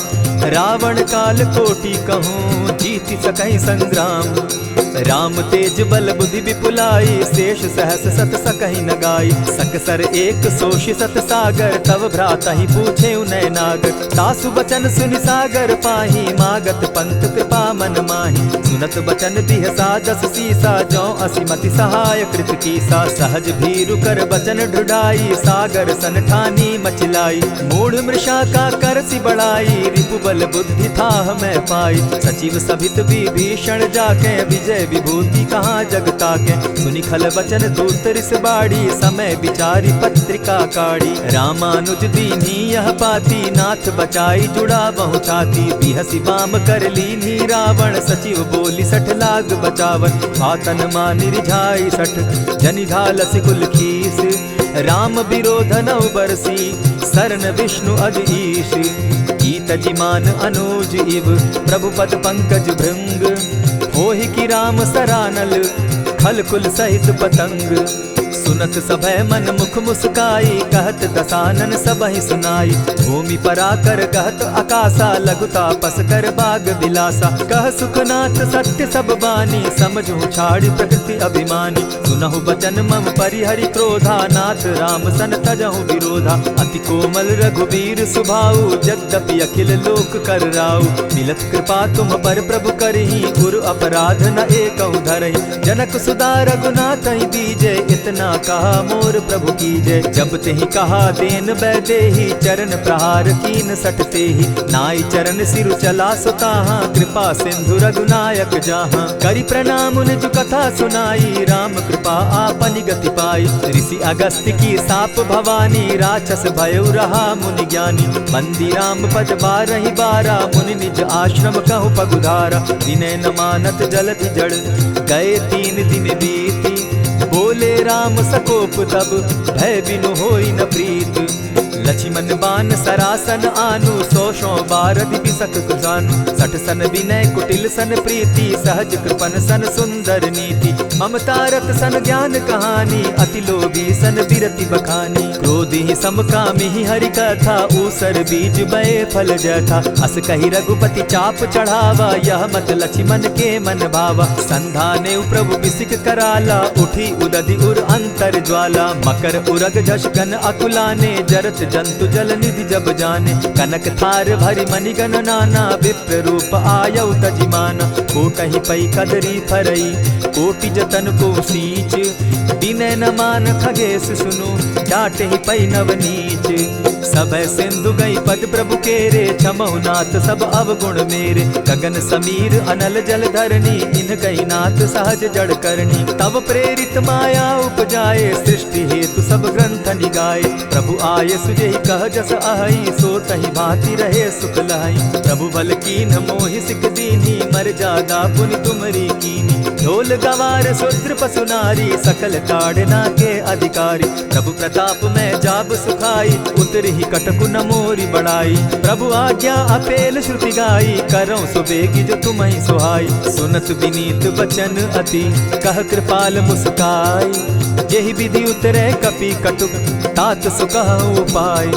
रावण काल कोटि कहूँ, जीति सकहि संग्राम। राम तेज बल बुद्धि विपुलाई, शेष सहस सत सकहि न गाई। सकसर एक सोषि सत सागर, तव भ्राता ही पूछे उनय नागर। तासु बचन सुनि सागर पाही, मागत पंत कृपा मन माही। सुनत बचन बिहसा 10 सीसा, जौ असिमति सहाय कृत कीसा। सहज भीरु कर बचन ढुढ़ाई, सागर सन ठानी मचिलाई। मूढ़ मृषा का कर सी बढ़ाई, रिपु बल बुद्धि थाह मैं पाई। सचिव सभित विभीषण जाके, विजय विभूति कहाँ जगता के। सुनि खल बचन दूत रिस बाड़ी, समय विचारी पत्रिका काढ़ी। रामानुज दीन्ही यह पाती, नाथ बचाई जुड़ा बहु छाती। बिहसी बाम कर लीन्ही रावण, सचिव बोली 60 लाग बचावन। आतन मानि रिझाई 60, जनि झालसि कुल खीस। राम विरोध नौ बरसी, शरण विष्णु अज ईश। गीत जिमान अनुज इव, प्रभु पद पंकज भृंग। होहि कि राम सरानल, खल कुल सहित पतंग। सुन सुनत सभय मन मुख मुस्काई, कहत दसानन सबहि सुनाई। भूमि पराकर कहत आकाशा, लघुता पस कर बाग बिलासा। कह सुखनाथ सत्य सब बानी, समझू छाड़ी प्रकृति अभिमानी। सुनहु बचन मम परिहरि क्रोधा, नाथ राम सन तजहु विरोधा। अति कोमल रघुबीर सुभाऊ, यद्यपि अखिल लोक कर राऊ। मिलत कृपा तुम पर प्रभु करही, गुरु अपराध न एकहु धरहि। जनक सुदा रघुनाथ ही दीजे, इतना कहा मोर प्रभु कीजे। जब तेहि कहा देन बैदेही, चरण प्रहार कीन सटते ही। नाई चरण सिरु चला सुताहा, कृपा सिंधु रघुनायक जाहा। करि प्रणाम निज कथा सुनाई, राम कृपा आपनि गति पाई। ऋषि अगस्त्य की साप भवानी, राक्षस भयउ रहा मुनि ज्ञानी। बंदी राम पद बारहि बारा, मुनि निज आश्रम कहु पगुधारा। विनय न मानत जलधि जड़, गए 3 दिन बीती। बोले राम सकोप तब, भय बिनु होई न प्रीत। लक्ष्मण बान सरासन आनु, 100 बारधि बिसक कुजानु। 60 सन विनय कुटिल सन प्रीति, सहज कृपन सन सुंदर नीति। ममता रत सन ज्ञान कहानी, अति लोभी सन बिरति बखानी। क्रोधी समकामी हरि कथा, ऊसर बीज बये फल जथा। अस कही रघुपति चाप चढ़ावा, यह मत लक्ष्मण के मन भावा। संधाने प्रभु बिसिक कराला, उठी उदधि उर अंतर ज्वाला। मकर उरग झष गन अकुलाने, जरत जंतु जल निधि जब जाने। कनक थार भरि मणिगण नाना, विप्र रूप आयउ तजिमाना। कोटहि पै कदरी फरई, कोटि जतन को सींच। विनय न मान खगेश सुनु, डांटहि पै नव नीच। सबय सिंधु गई पद प्रभु केरे, क्षमहु नाथ सब अवगुण मेरे। गगन समीर अनल जल धरनी, इन गई नाथ सहज जड़ करनी। तब प्रेरित माया उपजाए, सृष्टि हेतु सब ग्रंथ निगाए। प्रभु आय सुजेहि कह जस अहई, सो तहि भांति रहे सुख लहई। प्रभु बल कीन मोहि सिख दीनी, मर जादा पुनि तुमरी कीनी। ढोल गवार शूद्र पशु नारी, सकल ताड़ना के अधिकारी। प्रभु प्रताप में जाब सुखाई, उतरि कटकु न मोरी बड़ाई। प्रभु आज्ञा अपेल श्रुति गाई, करऊं सुबेगी जो तुम्हि सुहाई। सुनत विनीत बचन अति, कह कृपाल मुस्काई। जेहि विधि उतरे कपि कटुक, तात सुकहु उपाय।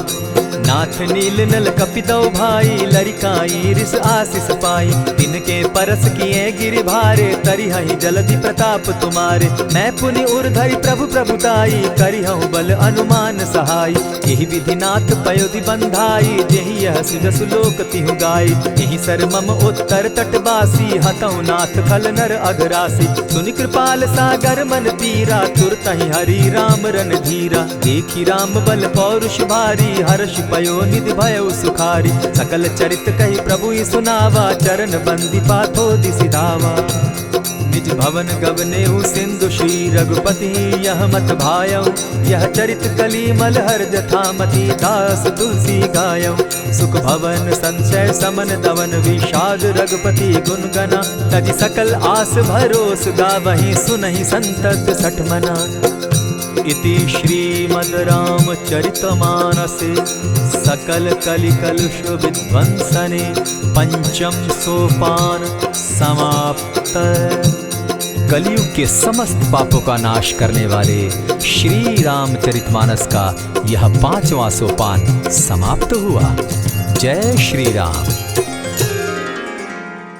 नाथ नील नल कपि दो भाई, लरिकाई रिस आशीष पाई। तिनके परस किए गिरि भारे, तरिहहि जलधि प्रताप तुम्हारे। मैं पुनि उर्धरि प्रभु प्रभुताई, करिहु बल अनुमान सहाय। यही विधि नाथ पयोधि बंधाई, जेहि यह सुजसु लोक तिहु गाई। यही सर मम उत्तर तटवासी, हतहु नाथ खल नर अघरासी। सुनि कृपाल सागर मन पीरा, तुरतहि हरि राम रन धीरा। देखी राम बल पौरुष भारी, हर्ष पयो निधि भयउ सुखारी। सकल चरित कही प्रभु ही सुनावा, चरण बंदी पाथो दिसि धावा। निज भवन गवनेहु सिंधु श्री रघुपति, यह मत भायऊ। यह चरित कली मलहर जथामति, दास तुलसी गायऊ। सुख भवन संशय समन दवन, विषाद रघुपति गुण गना। तजि सकल आस भरोस, गावहि सुनहि संतत सठ मना। इति श्रीमद् रामचरितमानसे, सकल कलि कलुष विध्वंसने। पंचम सोपान समाप्त। कलयुग के समस्त पापों का नाश करने वाले श्री रामचरितमानस का यह 5वां सोपान समाप्त हुआ। जय श्री राम।